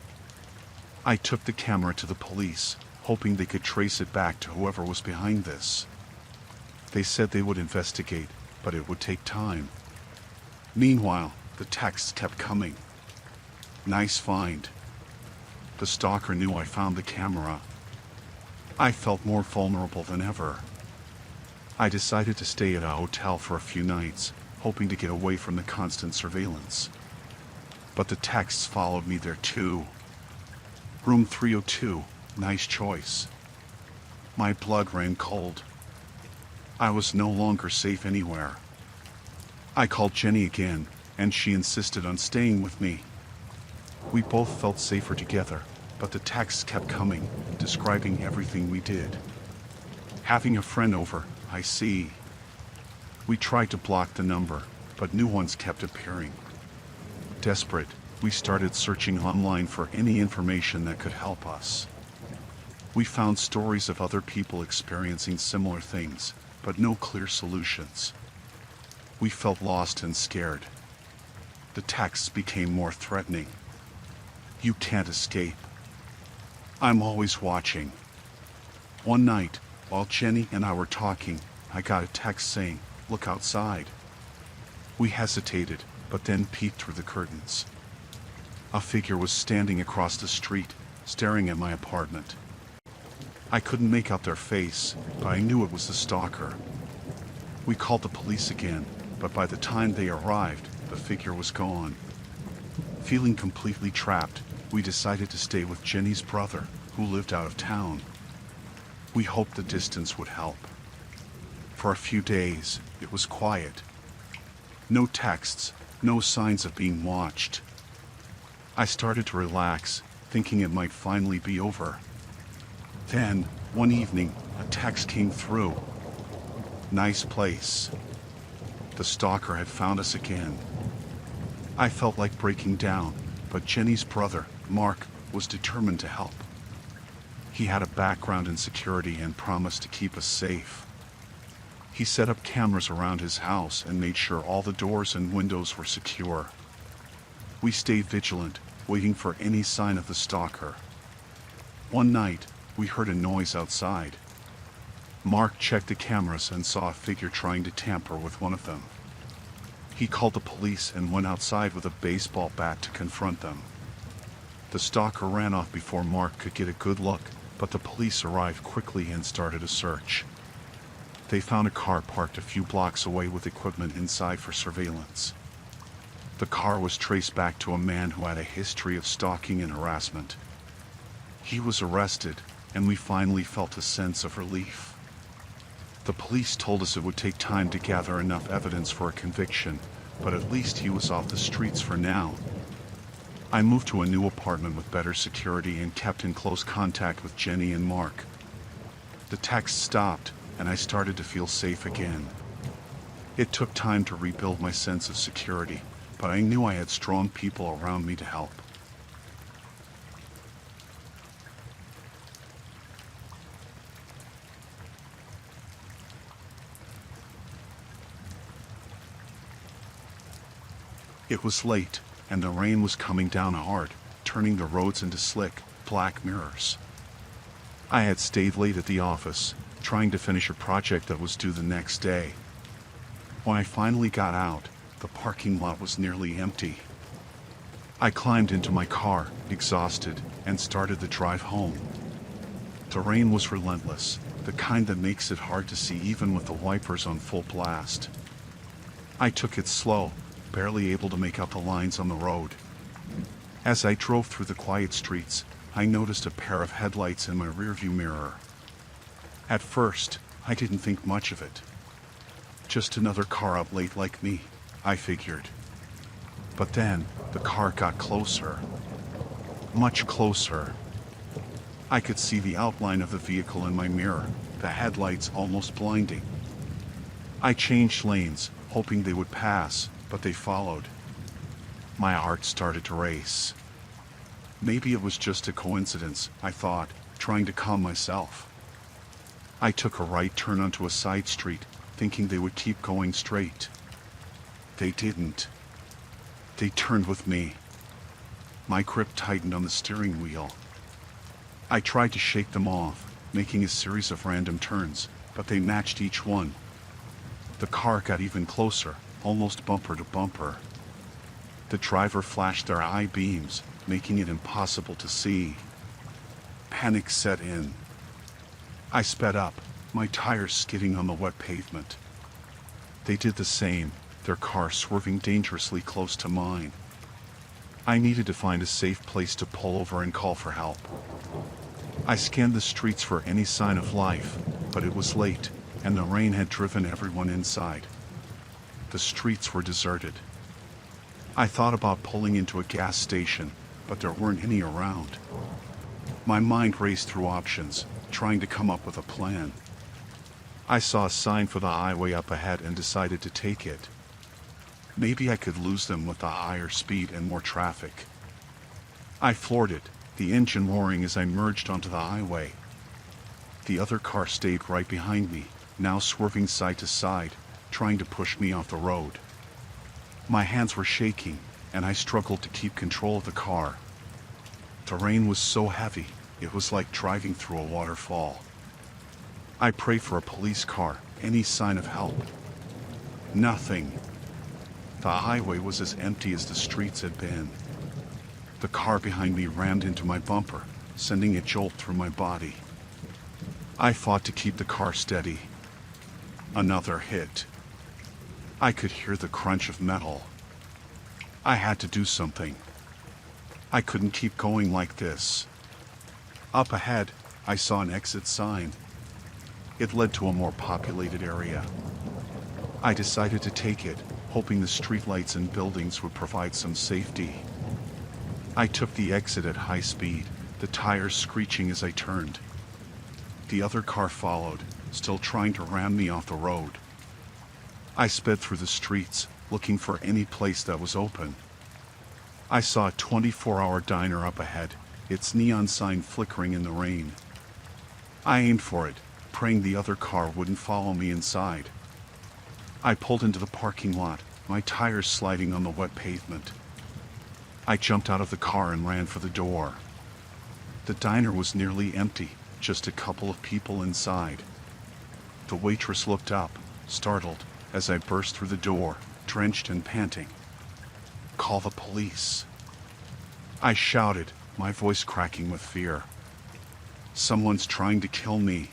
I took the camera to the police, hoping they could trace it back to whoever was behind this. They said they would investigate, but it would take time. Meanwhile, the texts kept coming. Nice find. The stalker knew I found the camera. I felt more vulnerable than ever. I decided to stay at a hotel for a few nights, hoping to get away from the constant surveillance. But the texts followed me there too. Room 302, nice choice. My blood ran cold. I was no longer safe anywhere. I called Jenny again, and she insisted on staying with me. We both felt safer together, but the texts kept coming, describing everything we did. Having a friend over, I see. We tried to block the number, but new ones kept appearing. Desperate, we started searching online for any information that could help us. We found stories of other people experiencing similar things, but no clear solutions. We felt lost and scared. The texts became more threatening. You can't escape. I'm always watching. One night, while Jenny and I were talking, I got a text saying, "Look outside." We hesitated, but then peeked through the curtains. A figure was standing across the street, staring at my apartment. I couldn't make out their face, but I knew it was the stalker. We called the police again, but by the time they arrived, the figure was gone. Feeling completely trapped, we decided to stay with Jenny's brother, who lived out of town. We hoped the distance would help. For a few days, it was quiet. No texts, no signs of being watched. I started to relax, thinking it might finally be over. Then, one evening, a text came through. Nice place. The stalker had found us again. I felt like breaking down, but Jenny's brother, Mark, was determined to help. He had a background in security and promised to keep us safe. He set up cameras around his house and made sure all the doors and windows were secure. We stayed vigilant, waiting for any sign of the stalker. One night, we heard a noise outside. Mark checked the cameras and saw a figure trying to tamper with one of them. He called the police and went outside with a baseball bat to confront them. The stalker ran off before Mark could get a good look, but the police arrived quickly and started a search. They found a car parked a few blocks away with equipment inside for surveillance. The car was traced back to a man who had a history of stalking and harassment. He was arrested, and we finally felt a sense of relief. The police told us it would take time to gather enough evidence for a conviction, but at least he was off the streets for now. I moved to a new apartment with better security and kept in close contact with Jenny and Mark. The texts stopped, and I started to feel safe again. It took time to rebuild my sense of security, but I knew I had strong people around me to help. It was late, and the rain was coming down hard, turning the roads into slick, black mirrors. I had stayed late at the office, trying to finish a project that was due the next day. When I finally got out, the parking lot was nearly empty. I climbed into my car, exhausted, and started the drive home. The rain was relentless, the kind that makes it hard to see even with the wipers on full blast. I took it slow, barely able to make out the lines on the road. As I drove through the quiet streets, I noticed a pair of headlights in my rearview mirror. At first, I didn't think much of it. Just another car up late like me, I figured. But then, the car got closer. Much closer. I could see the outline of the vehicle in my mirror, the headlights almost blinding. I changed lanes, hoping they would pass, but they followed. My heart started to race. Maybe it was just a coincidence, I thought, trying to calm myself. I took a right turn onto a side street, thinking they would keep going straight. They didn't. They turned with me. My grip tightened on the steering wheel. I tried to shake them off, making a series of random turns, but they matched each one. The car got even closer, almost bumper to bumper. The driver flashed their eye beams, making it impossible to see. Panic set in. I sped up, my tires skidding on the wet pavement. They did the same, their car swerving dangerously close to mine. I needed to find a safe place to pull over and call for help. I scanned the streets for any sign of life, but it was late, and the rain had driven everyone inside. The streets were deserted. I thought about pulling into a gas station, but there weren't any around. My mind raced through options, trying to come up with a plan. I saw a sign for the highway up ahead and decided to take it. Maybe I could lose them with the higher speed and more traffic. I floored it, the engine roaring as I merged onto the highway. The other car stayed right behind me, now swerving side to side, trying to push me off the road. My hands were shaking, and I struggled to keep control of the car. The rain was so heavy, it was like driving through a waterfall. I prayed for a police car, any sign of help. Nothing. The highway was as empty as the streets had been. The car behind me rammed into my bumper, sending a jolt through my body. I fought to keep the car steady. Another hit. I could hear the crunch of metal. I had to do something. I couldn't keep going like this. Up ahead, I saw an exit sign. It led to a more populated area. I decided to take it, hoping the streetlights and buildings would provide some safety. I took the exit at high speed, the tires screeching as I turned. The other car followed, still trying to ram me off the road. I sped through the streets, looking for any place that was open. I saw a 24-hour diner up ahead, its neon sign flickering in the rain. I aimed for it, praying the other car wouldn't follow me inside. I pulled into the parking lot, my tires sliding on the wet pavement. I jumped out of the car and ran for the door. The diner was nearly empty, just a couple of people inside. The waitress looked up, startled, as I burst through the door, drenched and panting. "Call the police," I shouted, my voice cracking with fear. "Someone's trying to kill me."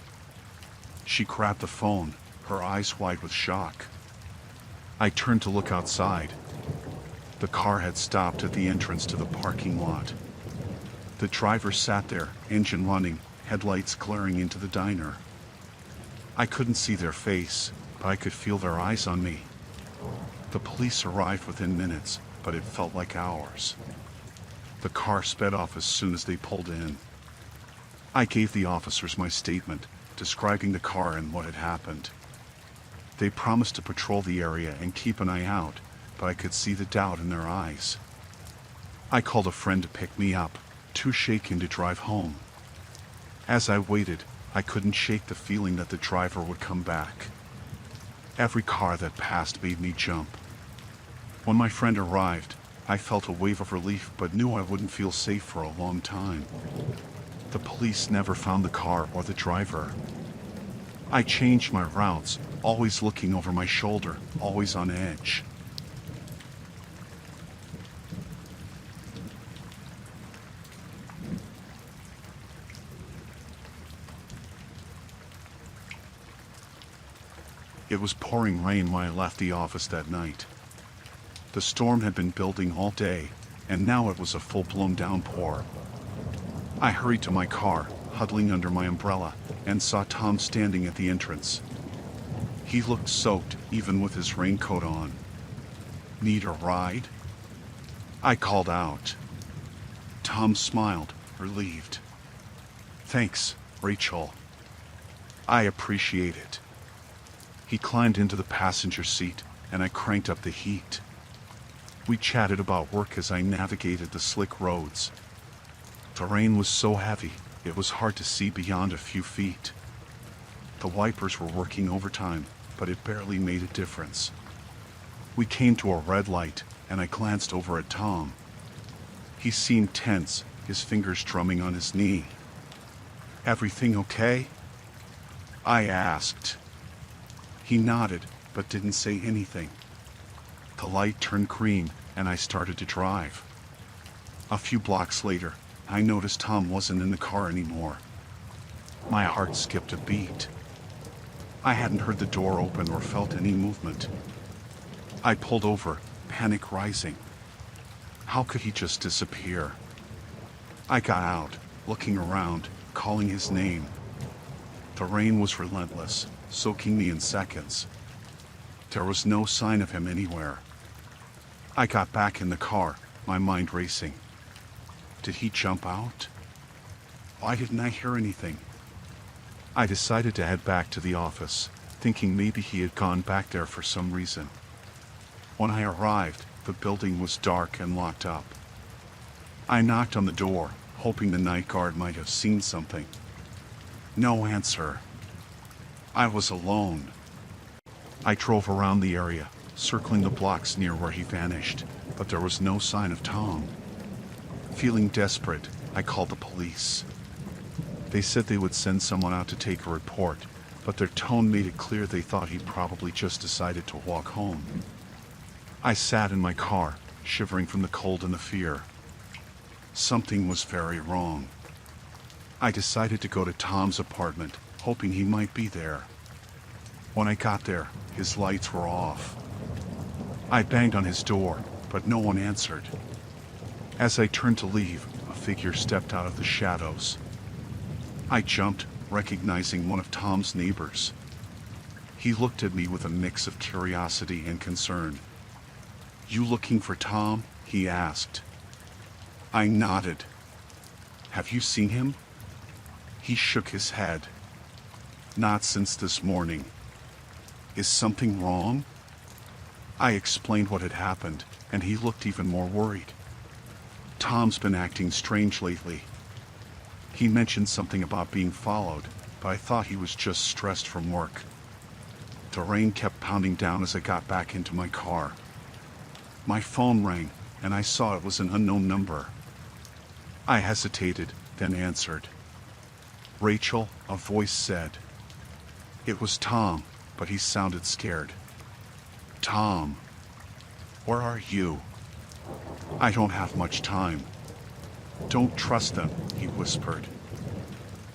She grabbed the phone, her eyes wide with shock. I turned to look outside. The car had stopped at the entrance to the parking lot. The driver sat there, engine running, headlights glaring into the diner. I couldn't see their face, but I could feel their eyes on me. The police arrived within minutes, but it felt like hours. The car sped off as soon as they pulled in. I gave the officers my statement, describing the car and what had happened. They promised to patrol the area and keep an eye out, but I could see the doubt in their eyes. I called a friend to pick me up, too shaken to drive home. As I waited, I couldn't shake the feeling that the driver would come back. Every car that passed made me jump. When my friend arrived, I felt a wave of relief but knew I wouldn't feel safe for a long time. The police never found the car or the driver. I changed my routes, always looking over my shoulder, always on edge. It was pouring rain when I left the office that night. The storm had been building all day, and now it was a full-blown downpour. I hurried to my car, huddling under my umbrella, and saw Tom standing at the entrance. He looked soaked, even with his raincoat on. "Need a ride?" I called out. Tom smiled, relieved. "Thanks, Rachel. I appreciate it." He climbed into the passenger seat, and I cranked up the heat. We chatted about work as I navigated the slick roads. The rain was so heavy, it was hard to see beyond a few feet. The wipers were working overtime, but it barely made a difference. We came to a red light, and I glanced over at Tom. He seemed tense, his fingers drumming on his knee. "Everything okay?" I asked. He nodded, but didn't say anything. The light turned green, and I started to drive. A few blocks later, I noticed Tom wasn't in the car anymore. My heart skipped a beat. I hadn't heard the door open or felt any movement. I pulled over, panic rising. How could he just disappear? I got out, looking around, calling his name. The rain was relentless, soaking me in seconds. There was no sign of him anywhere. I got back in the car, my mind racing. Did he jump out? Why didn't I hear anything? I decided to head back to the office, thinking maybe he had gone back there for some reason. When I arrived, the building was dark and locked up. I knocked on the door, hoping the night guard might have seen something. No answer. I was alone. I drove around the area, circling the blocks near where he vanished, but there was no sign of Tom. Feeling desperate, I called the police. They said they would send someone out to take a report, but their tone made it clear they thought he probably just decided to walk home. I sat in my car, shivering from the cold and the fear. Something was very wrong. I decided to go to Tom's apartment, hoping he might be there. When I got there, his lights were off. I banged on his door, but no one answered. As I turned to leave, a figure stepped out of the shadows. I jumped, recognizing one of Tom's neighbors. He looked at me with a mix of curiosity and concern. "You looking for Tom?" he asked. I nodded. "Have you seen him?" He shook his head. "Not since this morning." "Is something wrong?" I explained what had happened, and he looked even more worried. "Tom's been acting strange lately. He mentioned something about being followed, but I thought he was just stressed from work." The rain kept pounding down as I got back into my car. My phone rang, and I saw it was an unknown number. I hesitated, then answered. "Rachel," a voice said. It was Tom, but he sounded scared. "Tom, where are you? I don't have much time." "Don't trust them," he whispered.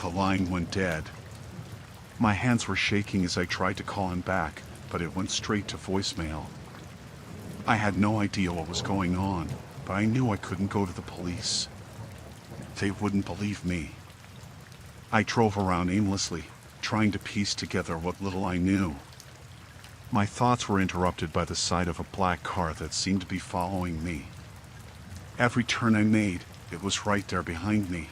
The line went dead. My hands were shaking as I tried to call him back, but it went straight to voicemail. I had no idea what was going on, but I knew I couldn't go to the police. They wouldn't believe me. I drove around aimlessly, trying to piece together what little I knew. My thoughts were interrupted by the sight of a black car that seemed to be following me. Every turn I made, it was right there behind me.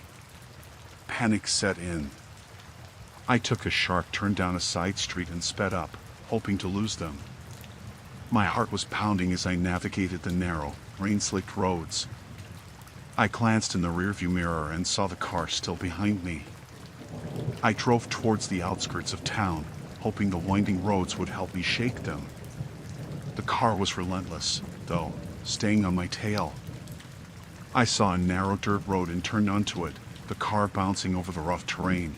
Panic set in. I took a sharp turn down a side street and sped up, hoping to lose them. My heart was pounding as I navigated the narrow, rain-slicked roads. I glanced in the rearview mirror and saw the car still behind me. I drove towards the outskirts of town, hoping the winding roads would help me shake them. The car was relentless, though, staying on my tail. I saw a narrow dirt road and turned onto it, the car bouncing over the rough terrain.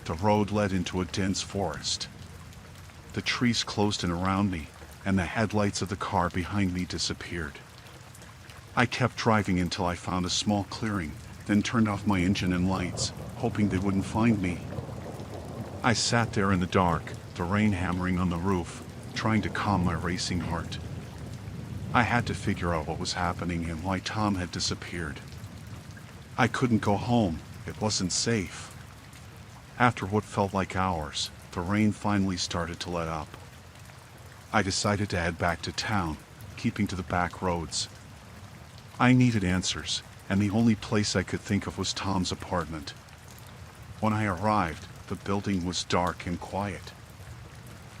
The road led into a dense forest. The trees closed in around me, and the headlights of the car behind me disappeared. I kept driving until I found a small clearing, then turned off my engine and lights, hoping they wouldn't find me. I sat there in the dark, the rain hammering on the roof, trying to calm my racing heart. I had to figure out what was happening and why Tom had disappeared. I couldn't go home. It wasn't safe. After what felt like hours, the rain finally started to let up. I decided to head back to town, keeping to the back roads. I needed answers, and the only place I could think of was Tom's apartment. When I arrived, the building was dark and quiet.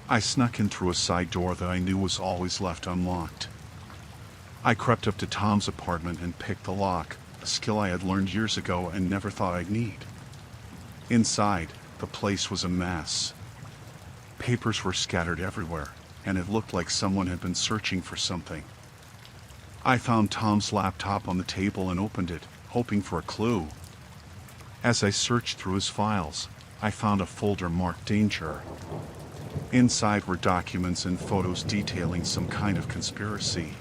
I snuck in through a side door that I knew was always left unlocked. I crept up to Tom's apartment and picked the lock, a skill I had learned years ago and never thought I'd need. Inside, the place was a mess. Papers were scattered everywhere, and it looked like someone had been searching for something. I found Tom's laptop on the table and opened it, hoping for a clue. As I searched through his files, I found a folder marked Danger. Inside were documents and photos detailing some kind of conspiracy.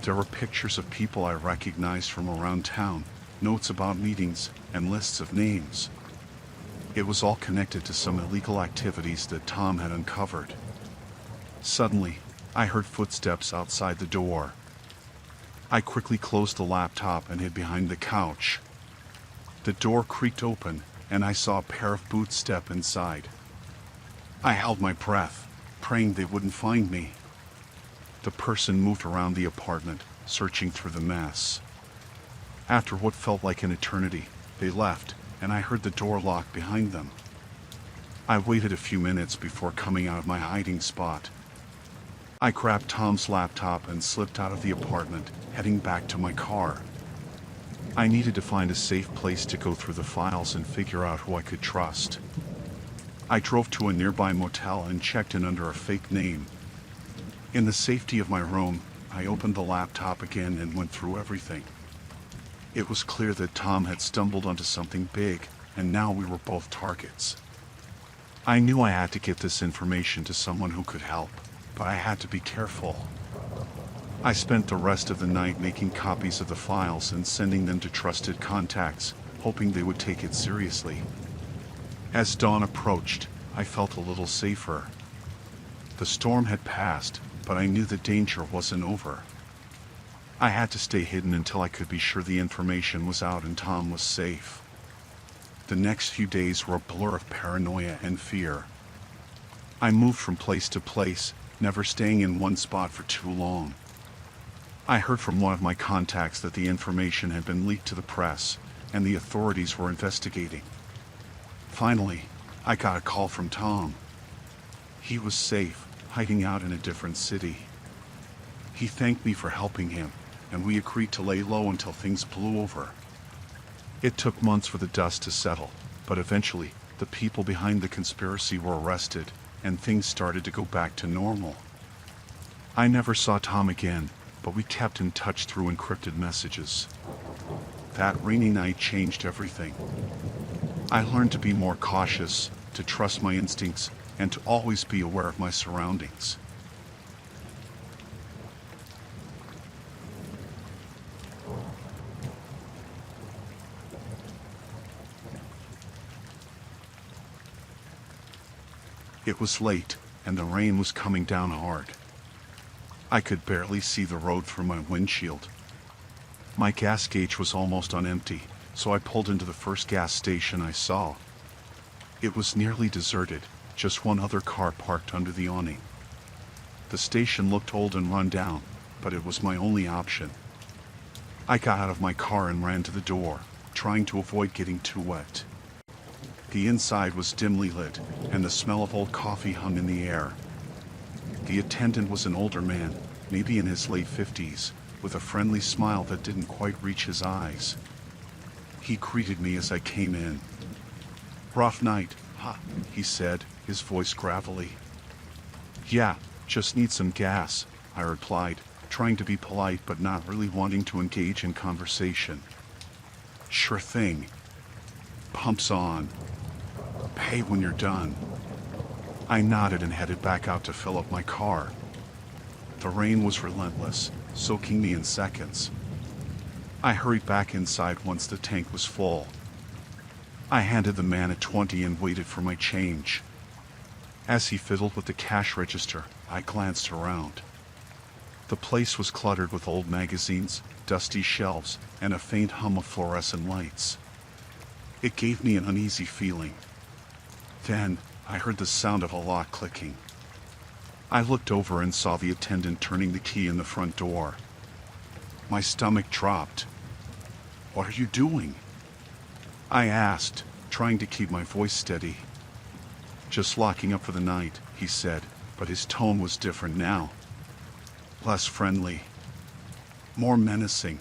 There were pictures of people I recognized from around town, notes about meetings, and lists of names. It was all connected to some illegal activities that Tom had uncovered. Suddenly, I heard footsteps outside the door. I quickly closed the laptop and hid behind the couch. The door creaked open, and I saw a pair of boots step inside. I held my breath, praying they wouldn't find me. The person moved around the apartment, searching through the mess. After what felt like an eternity, they left, and I heard the door lock behind them. I waited a few minutes before coming out of my hiding spot. I grabbed Tom's laptop and slipped out of the apartment, heading back to my car. I needed to find a safe place to go through the files and figure out who I could trust. I drove to a nearby motel and checked in under a fake name. In the safety of my room, I opened the laptop again and went through everything. It was clear that Tom had stumbled onto something big, and now we were both targets. I knew I had to get this information to someone who could help, but I had to be careful. I spent the rest of the night making copies of the files and sending them to trusted contacts, hoping they would take it seriously. As dawn approached, I felt a little safer. The storm had passed, but I knew the danger wasn't over. I had to stay hidden until I could be sure the information was out and Tom was safe. The next few days were a blur of paranoia and fear. I moved from place to place, never staying in one spot for too long. I heard from one of my contacts that the information had been leaked to the press, and the authorities were investigating. Finally, I got a call from Tom. He was safe, hiding out in a different city. He thanked me for helping him, and we agreed to lay low until things blew over. It took months for the dust to settle, but eventually, the people behind the conspiracy were arrested, and things started to go back to normal. I never saw Tom again, but we kept in touch through encrypted messages. That rainy night changed everything. I learned to be more cautious, to trust my instincts, and to always be aware of my surroundings. It was late, and the rain was coming down hard. I could barely see the road through my windshield. My gas gauge was almost on empty, so I pulled into the first gas station I saw. It was nearly deserted, just one other car parked under the awning. The station looked old and run down, but it was my only option. I got out of my car and ran to the door, trying to avoid getting too wet. The inside was dimly lit, and the smell of old coffee hung in the air. The attendant was an older man, maybe in his late 50s, with a friendly smile that didn't quite reach his eyes. He greeted me as I came in. "Rough night, huh?" he said, his voice gravelly. "Yeah, just need some gas," I replied, trying to be polite but not really wanting to engage in conversation. "Sure thing. Pumps on. Pay when you're done." I nodded and headed back out to fill up my car. The rain was relentless, soaking me in seconds. I hurried back inside once the tank was full. I handed the man a 20 and waited for my change. As he fiddled with the cash register, I glanced around. The place was cluttered with old magazines, dusty shelves, and a faint hum of fluorescent lights. It gave me an uneasy feeling. Then, I heard the sound of a lock clicking. I looked over and saw the attendant turning the key in the front door. My stomach dropped. "What are you doing?" I asked, trying to keep my voice steady. "Just locking up for the night," he said, but his tone was different now. Less friendly. More menacing.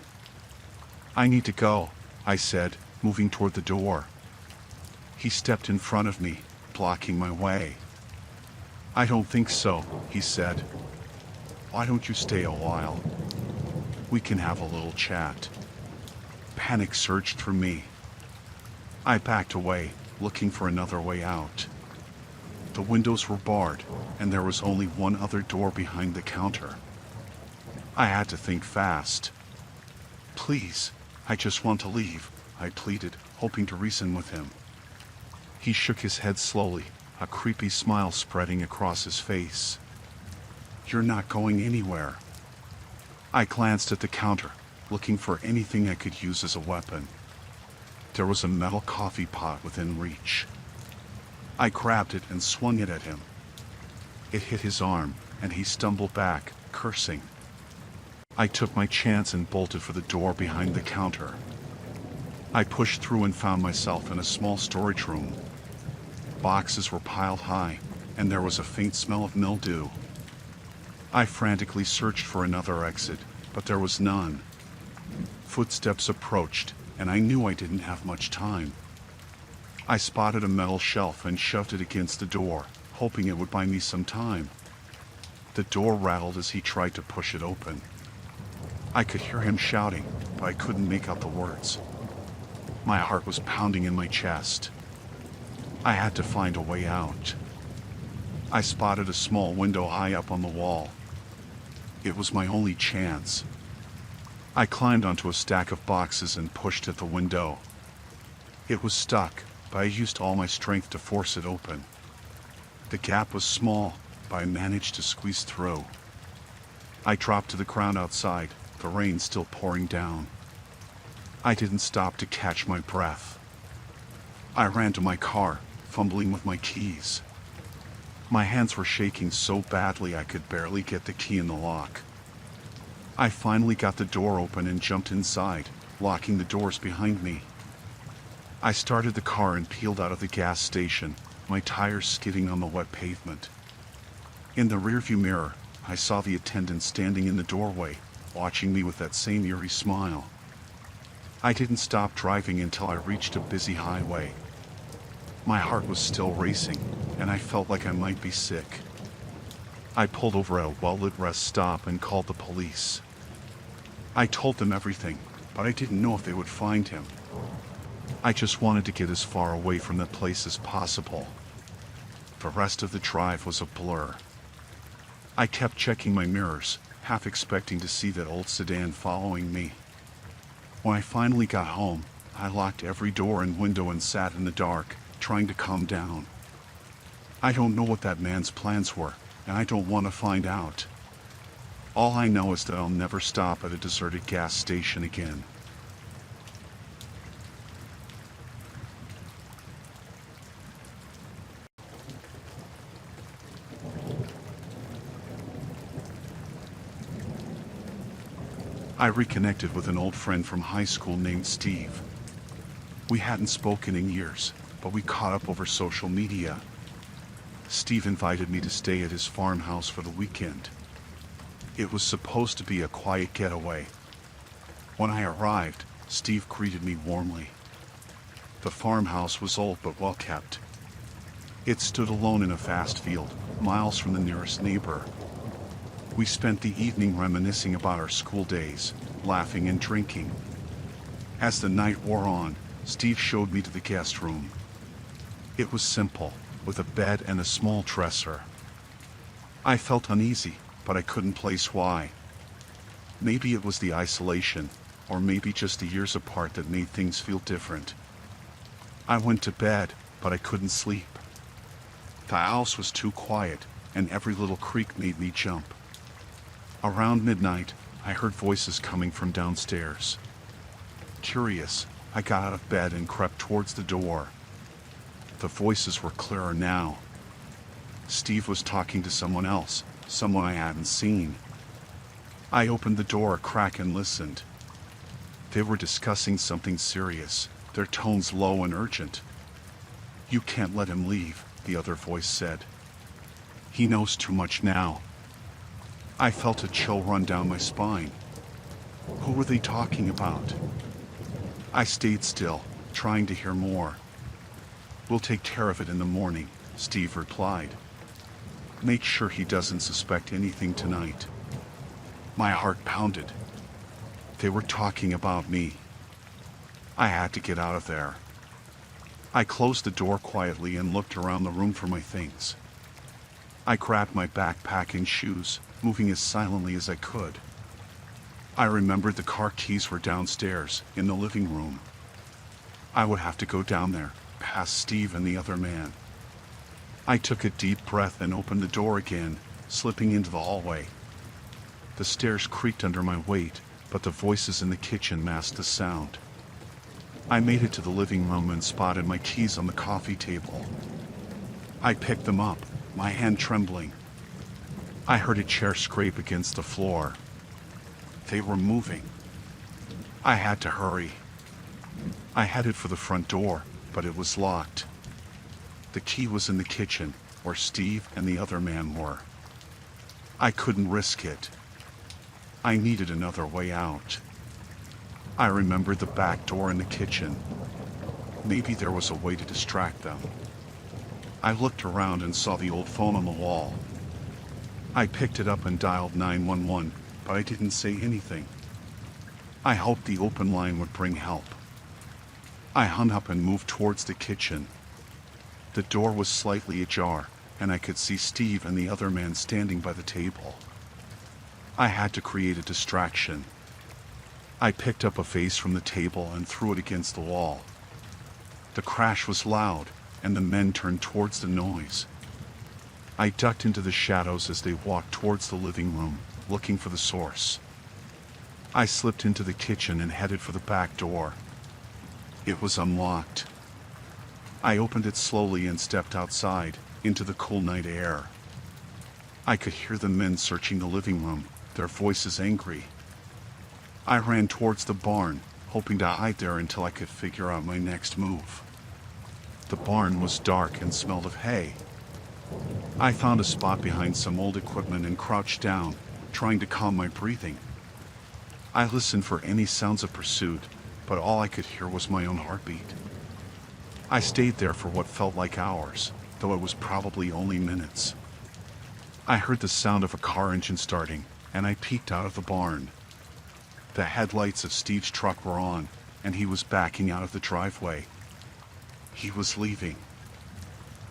"I need to go," I said, moving toward the door. He stepped in front of me, blocking my way. "I don't think so," he said. "Why don't you stay a while? We can have a little chat." Panic surged through me. I backed away, looking for another way out. The windows were barred, and there was only one other door behind the counter. I had to think fast. "Please, I just want to leave," I pleaded, hoping to reason with him. He shook his head slowly, a creepy smile spreading across his face. "You're not going anywhere." I glanced at the counter, looking for anything I could use as a weapon. There was a metal coffee pot within reach. I grabbed it and swung it at him. It hit his arm, and he stumbled back, cursing. I took my chance and bolted for the door behind the counter. I pushed through and found myself in a small storage room. Boxes were piled high, and there was a faint smell of mildew. I frantically searched for another exit, but there was none. Footsteps approached, and I knew I didn't have much time. I spotted a metal shelf and shoved it against the door, hoping it would buy me some time. The door rattled as he tried to push it open. I could hear him shouting, but I couldn't make out the words. My heart was pounding in my chest. I had to find a way out. I spotted a small window high up on the wall. It was my only chance. I climbed onto a stack of boxes and pushed at the window. It was stuck, but I used all my strength to force it open. The gap was small, but I managed to squeeze through. I dropped to the ground outside, the rain still pouring down. I didn't stop to catch my breath. I ran to my car, fumbling with my keys. My hands were shaking so badly I could barely get the key in the lock. I finally got the door open and jumped inside, locking the doors behind me. I started the car and peeled out of the gas station, my tires skidding on the wet pavement. In the rearview mirror, I saw the attendant standing in the doorway, watching me with that same eerie smile. I didn't stop driving until I reached a busy highway. My heart was still racing, and I felt like I might be sick. I pulled over at a well-lit rest stop and called the police. I told them everything, but I didn't know if they would find him. I just wanted to get as far away from that place as possible. The rest of the drive was a blur. I kept checking my mirrors, half expecting to see that old sedan following me. When I finally got home, I locked every door and window and sat in the dark, trying to calm down. I don't know what that man's plans were, and I don't want to find out. All I know is that I'll never stop at a deserted gas station again. I reconnected with an old friend from high school named Steve. We hadn't spoken in years, but we caught up over social media. Steve invited me to stay at his farmhouse for the weekend. It was supposed to be a quiet getaway. When I arrived, Steve greeted me warmly. The farmhouse was old but well kept. It stood alone in a vast field, miles from the nearest neighbor. We spent the evening reminiscing about our school days, laughing and drinking. As the night wore on, Steve showed me to the guest room. It was simple, with a bed and a small dresser. I felt uneasy, but I couldn't place why. Maybe it was the isolation, or maybe just the years apart that made things feel different. I went to bed, but I couldn't sleep. The house was too quiet, and every little creak made me jump. Around midnight, I heard voices coming from downstairs. Curious, I got out of bed and crept towards the door. The voices were clearer now. Steve was talking to someone else, someone I hadn't seen. I opened the door a crack and listened. They were discussing something serious, their tones low and urgent. "You can't let him leave," the other voice said. "He knows too much now." I felt a chill run down my spine. Who were they talking about? I stayed still, trying to hear more. "We'll take care of it in the morning," Steve replied. "Make sure he doesn't suspect anything tonight." My heart pounded. They were talking about me. I had to get out of there. I closed the door quietly and looked around the room for my things. I grabbed my backpack and shoes, moving as silently as I could. I remembered the car keys were downstairs, in the living room. I would have to go down there, past Steve and the other man. I took a deep breath and opened the door again, slipping into the hallway. The stairs creaked under my weight, but the voices in the kitchen masked the sound. I made it to the living room and spotted my keys on the coffee table. I picked them up, my hand trembling. I heard a chair scrape against the floor. They were moving. I had to hurry. I headed for the front door, but it was locked. The key was in the kitchen, where Steve and the other man were. I couldn't risk it. I needed another way out. I remembered the back door in the kitchen. Maybe there was a way to distract them. I looked around and saw the old phone on the wall. I picked it up and dialed 911, but I didn't say anything. I hoped the open line would bring help. I hung up and moved towards the kitchen. The door was slightly ajar, and I could see Steve and the other man standing by the table. I had to create a distraction. I picked up a vase from the table and threw it against the wall. The crash was loud, and the men turned towards the noise. I ducked into the shadows as they walked towards the living room, looking for the source. I slipped into the kitchen and headed for the back door. It was unlocked. I opened it slowly and stepped outside, into the cool night air. I could hear the men searching the living room, their voices angry. I ran towards the barn, hoping to hide there until I could figure out my next move. The barn was dark and smelled of hay. I found a spot behind some old equipment and crouched down, trying to calm my breathing. I listened for any sounds of pursuit, but all I could hear was my own heartbeat. I stayed there for what felt like hours, though it was probably only minutes. I heard the sound of a car engine starting, and I peeked out of the barn. The headlights of Steve's truck were on, and he was backing out of the driveway. He was leaving.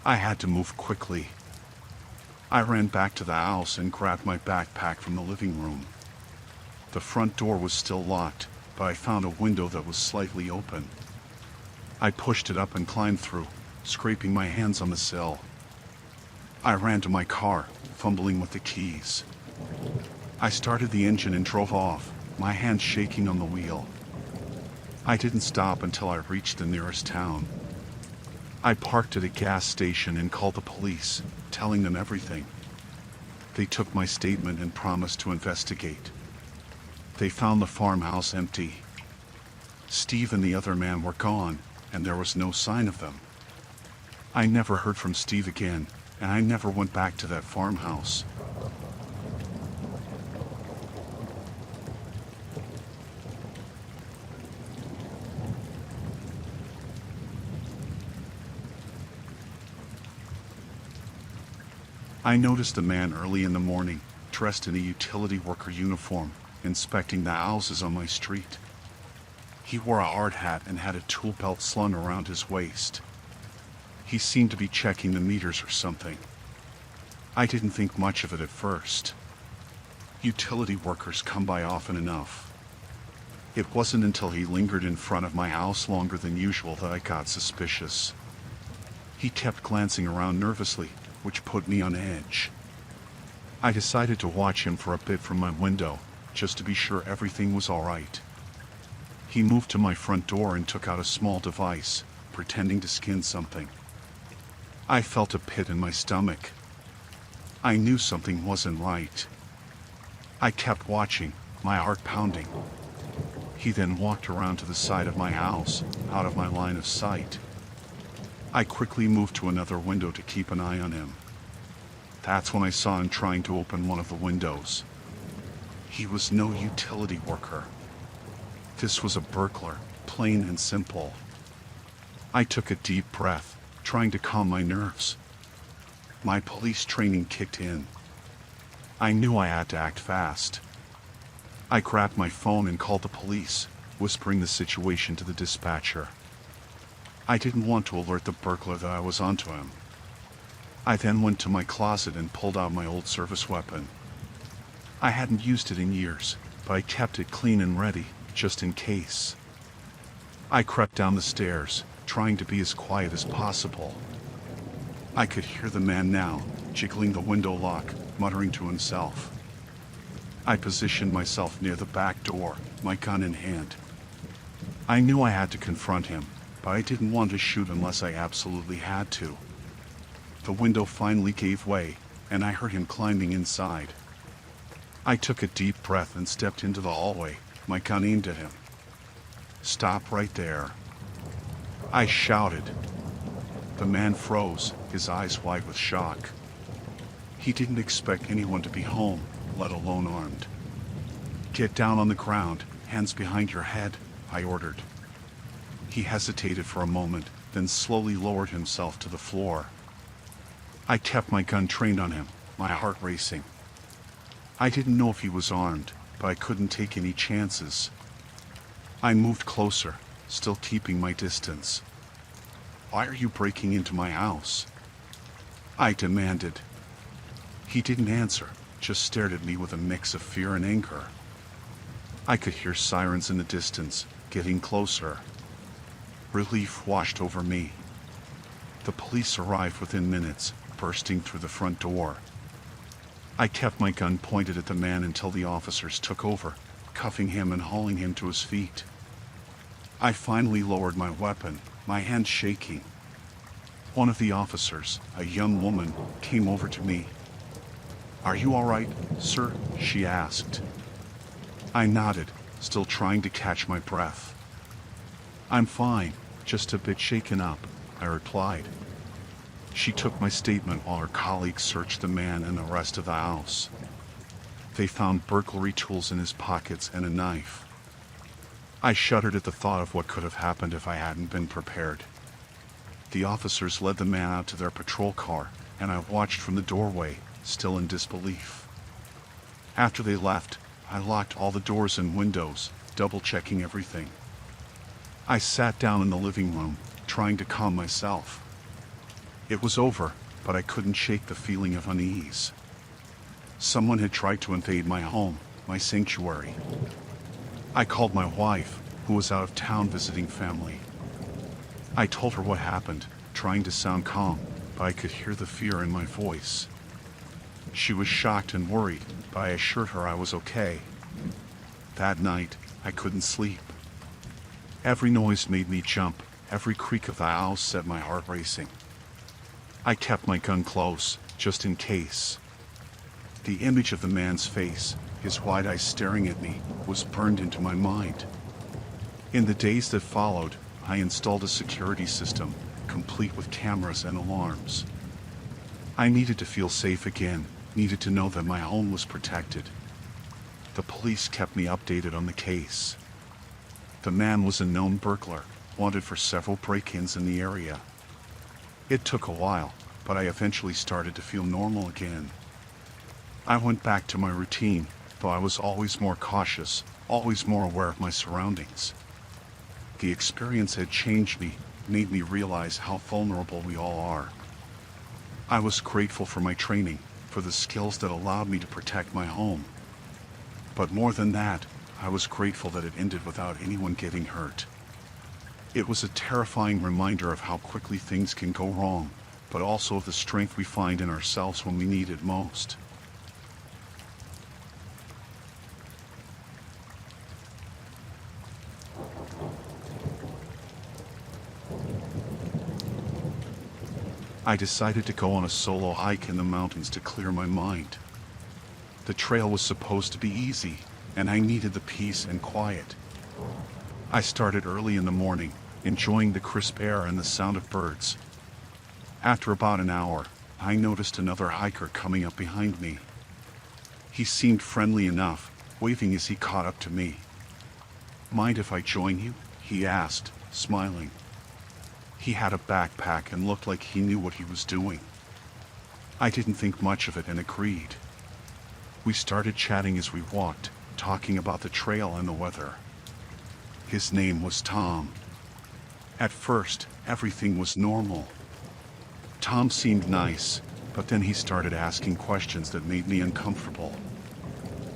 I had to move quickly. I ran back to the house and grabbed my backpack from the living room. The front door was still locked, but I found a window that was slightly open. I pushed it up and climbed through, scraping my hands on the sill. I ran to my car, fumbling with the keys. I started the engine and drove off, my hands shaking on the wheel. I didn't stop until I reached the nearest town. I parked at a gas station and called the police, telling them everything. They took my statement and promised to investigate. They found the farmhouse empty. Steve and the other man were gone, and there was no sign of them. I never heard from Steve again, and I never went back to that farmhouse. I noticed a man early in the morning, dressed in a utility worker uniform, inspecting the houses on my street. He wore a hard hat and had a tool belt slung around his waist. He seemed to be checking the meters or something. I didn't think much of it at first. Utility workers come by often enough. It wasn't until he lingered in front of my house longer than usual that I got suspicious. He kept glancing around nervously, which put me on edge. I decided to watch him for a bit from my window, just to be sure everything was all right. He moved to my front door and took out a small device, pretending to skin something. I felt a pit in my stomach. I knew something wasn't right. I kept watching, my heart pounding. He then walked around to the side of my house, out of my line of sight. I quickly moved to another window to keep an eye on him. That's when I saw him trying to open one of the windows. He was no utility worker. This was a burglar, plain and simple. I took a deep breath, trying to calm my nerves. My police training kicked in. I knew I had to act fast. I grabbed my phone and called the police, whispering the situation to the dispatcher. I didn't want to alert the burglar that I was onto him. I then went to my closet and pulled out my old service weapon. I hadn't used it in years, but I kept it clean and ready, just in case. I crept down the stairs, trying to be as quiet as possible. I could hear the man now, jiggling the window lock, muttering to himself. I positioned myself near the back door, my gun in hand. I knew I had to confront him, but I didn't want to shoot unless I absolutely had to. The window finally gave way, and I heard him climbing inside. I took a deep breath and stepped into the hallway, my gun aimed at him. "Stop right there," I shouted. The man froze, his eyes wide with shock. He didn't expect anyone to be home, let alone armed. "Get down on the ground, hands behind your head," I ordered. He hesitated for a moment, then slowly lowered himself to the floor. I kept my gun trained on him, my heart racing. I didn't know if he was armed, but I couldn't take any chances. I moved closer, still keeping my distance. "Why are you breaking into my house?" I demanded. He didn't answer, just stared at me with a mix of fear and anger. I could hear sirens in the distance, getting closer. Relief washed over me. The police arrived within minutes, bursting through the front door. I kept my gun pointed at the man until the officers took over, cuffing him and hauling him to his feet. I finally lowered my weapon, my hands shaking. One of the officers, a young woman, came over to me. "Are you all right, sir?" she asked. I nodded, still trying to catch my breath. "I'm fine, just a bit shaken up," I replied. She took my statement while her colleagues searched the man and the rest of the house. They found burglary tools in his pockets and a knife. I shuddered at the thought of what could have happened if I hadn't been prepared. The officers led the man out to their patrol car, and I watched from the doorway, still in disbelief. After they left, I locked all the doors and windows, double-checking everything. I sat down in the living room, trying to calm myself. It was over, but I couldn't shake the feeling of unease. Someone had tried to invade my home, my sanctuary. I called my wife, who was out of town visiting family. I told her what happened, trying to sound calm, but I could hear the fear in my voice. She was shocked and worried, but I assured her I was okay. That night, I couldn't sleep. Every noise made me jump, every creak of the house set my heart racing. I kept my gun close, just in case. The image of the man's face, his wide eyes staring at me, was burned into my mind. In the days that followed, I installed a security system, complete with cameras and alarms. I needed to feel safe again, needed to know that my home was protected. The police kept me updated on the case. The man was a known burglar, wanted for several break-ins in the area. It took a while, but I eventually started to feel normal again. I went back to my routine, though I was always more cautious, always more aware of my surroundings. The experience had changed me, made me realize how vulnerable we all are. I was grateful for my training, for the skills that allowed me to protect my home. But more than that, I was grateful that it ended without anyone getting hurt. It was a terrifying reminder of how quickly things can go wrong, but also of the strength we find in ourselves when we need it most. I decided to go on a solo hike in the mountains to clear my mind. The trail was supposed to be easy, and I needed the peace and quiet. I started early in the morning, enjoying the crisp air and the sound of birds. After about an hour, I noticed another hiker coming up behind me. He seemed friendly enough, waving as he caught up to me. "Mind if I join you?" he asked, smiling. He had a backpack and looked like he knew what he was doing. I didn't think much of it and agreed. We started chatting as we walked, talking about the trail and the weather. His name was Tom. At first, everything was normal. Tom seemed nice, but then he started asking questions that made me uncomfortable.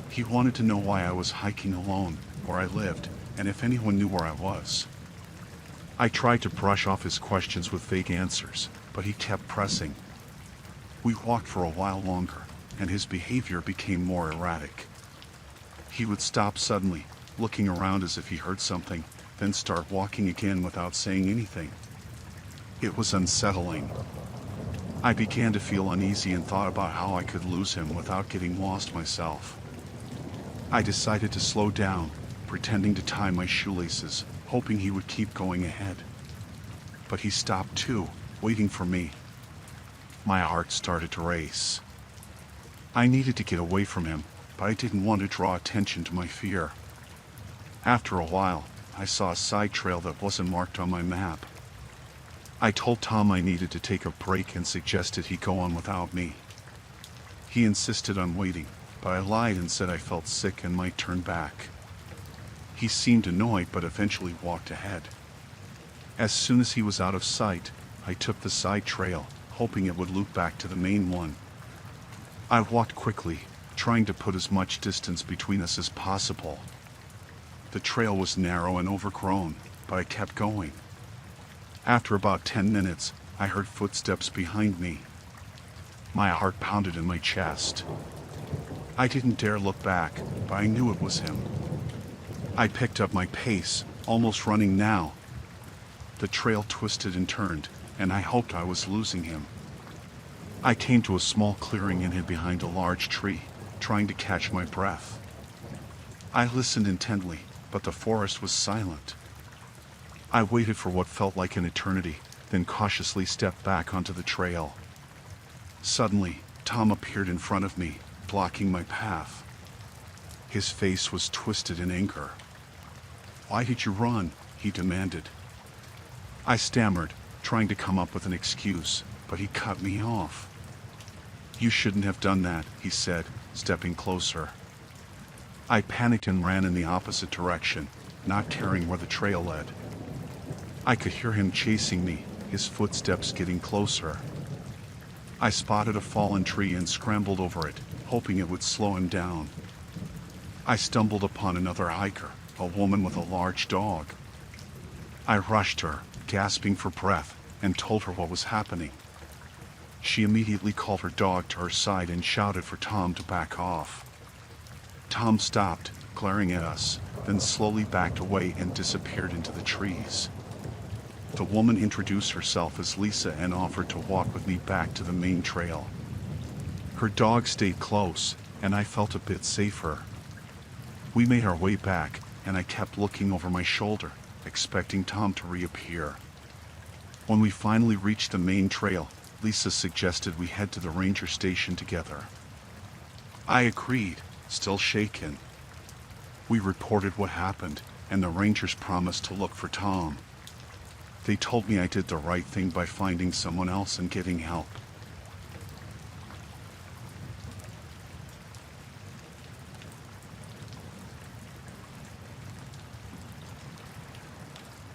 He wanted to know why I was hiking alone, where I lived, and if anyone knew where I was. I tried to brush off his questions with vague answers, but he kept pressing. We walked for a while longer, and his behavior became more erratic. He would stop suddenly, looking around as if he heard something, then start walking again without saying anything. It was unsettling. I began to feel uneasy and thought about how I could lose him without getting lost myself. I decided to slow down, pretending to tie my shoelaces, hoping he would keep going ahead. But he stopped too, waiting for me. My heart started to race. I needed to get away from him, but I didn't want to draw attention to my fear. After a while, I saw a side trail that wasn't marked on my map. I told Tom I needed to take a break and suggested he go on without me. He insisted on waiting, but I lied and said I felt sick and might turn back. He seemed annoyed but eventually walked ahead. As soon as he was out of sight, I took the side trail, hoping it would loop back to the main one. I walked quickly, trying to put as much distance between us as possible. The trail was narrow and overgrown, but I kept going. After about 10 minutes, I heard footsteps behind me. My heart pounded in my chest. I didn't dare look back, but I knew it was him. I picked up my pace, almost running now. The trail twisted and turned, and I hoped I was losing him. I came to a small clearing and hid behind a large tree, trying to catch my breath. I listened intently, but the forest was silent. I waited for what felt like an eternity, then cautiously stepped back onto the trail. Suddenly, Tom appeared in front of me, blocking my path. His face was twisted in anger. "Why did you run?" he demanded. I stammered, trying to come up with an excuse, but he cut me off. "You shouldn't have done that," he said, stepping closer. I panicked and ran in the opposite direction, not caring where the trail led. I could hear him chasing me, his footsteps getting closer. I spotted a fallen tree and scrambled over it, hoping it would slow him down. I stumbled upon another hiker, a woman with a large dog. I rushed her, gasping for breath, and told her what was happening. She immediately called her dog to her side and shouted for Tom to back off. Tom stopped, glaring at us, then slowly backed away and disappeared into the trees. The woman introduced herself as Lisa and offered to walk with me back to the main trail. Her dog stayed close, and I felt a bit safer. We made our way back, and I kept looking over my shoulder, expecting Tom to reappear. When we finally reached the main trail, Lisa suggested we head to the ranger station together. I agreed, still shaken. We reported what happened, and the rangers promised to look for Tom. They told me I did the right thing by finding someone else and getting help.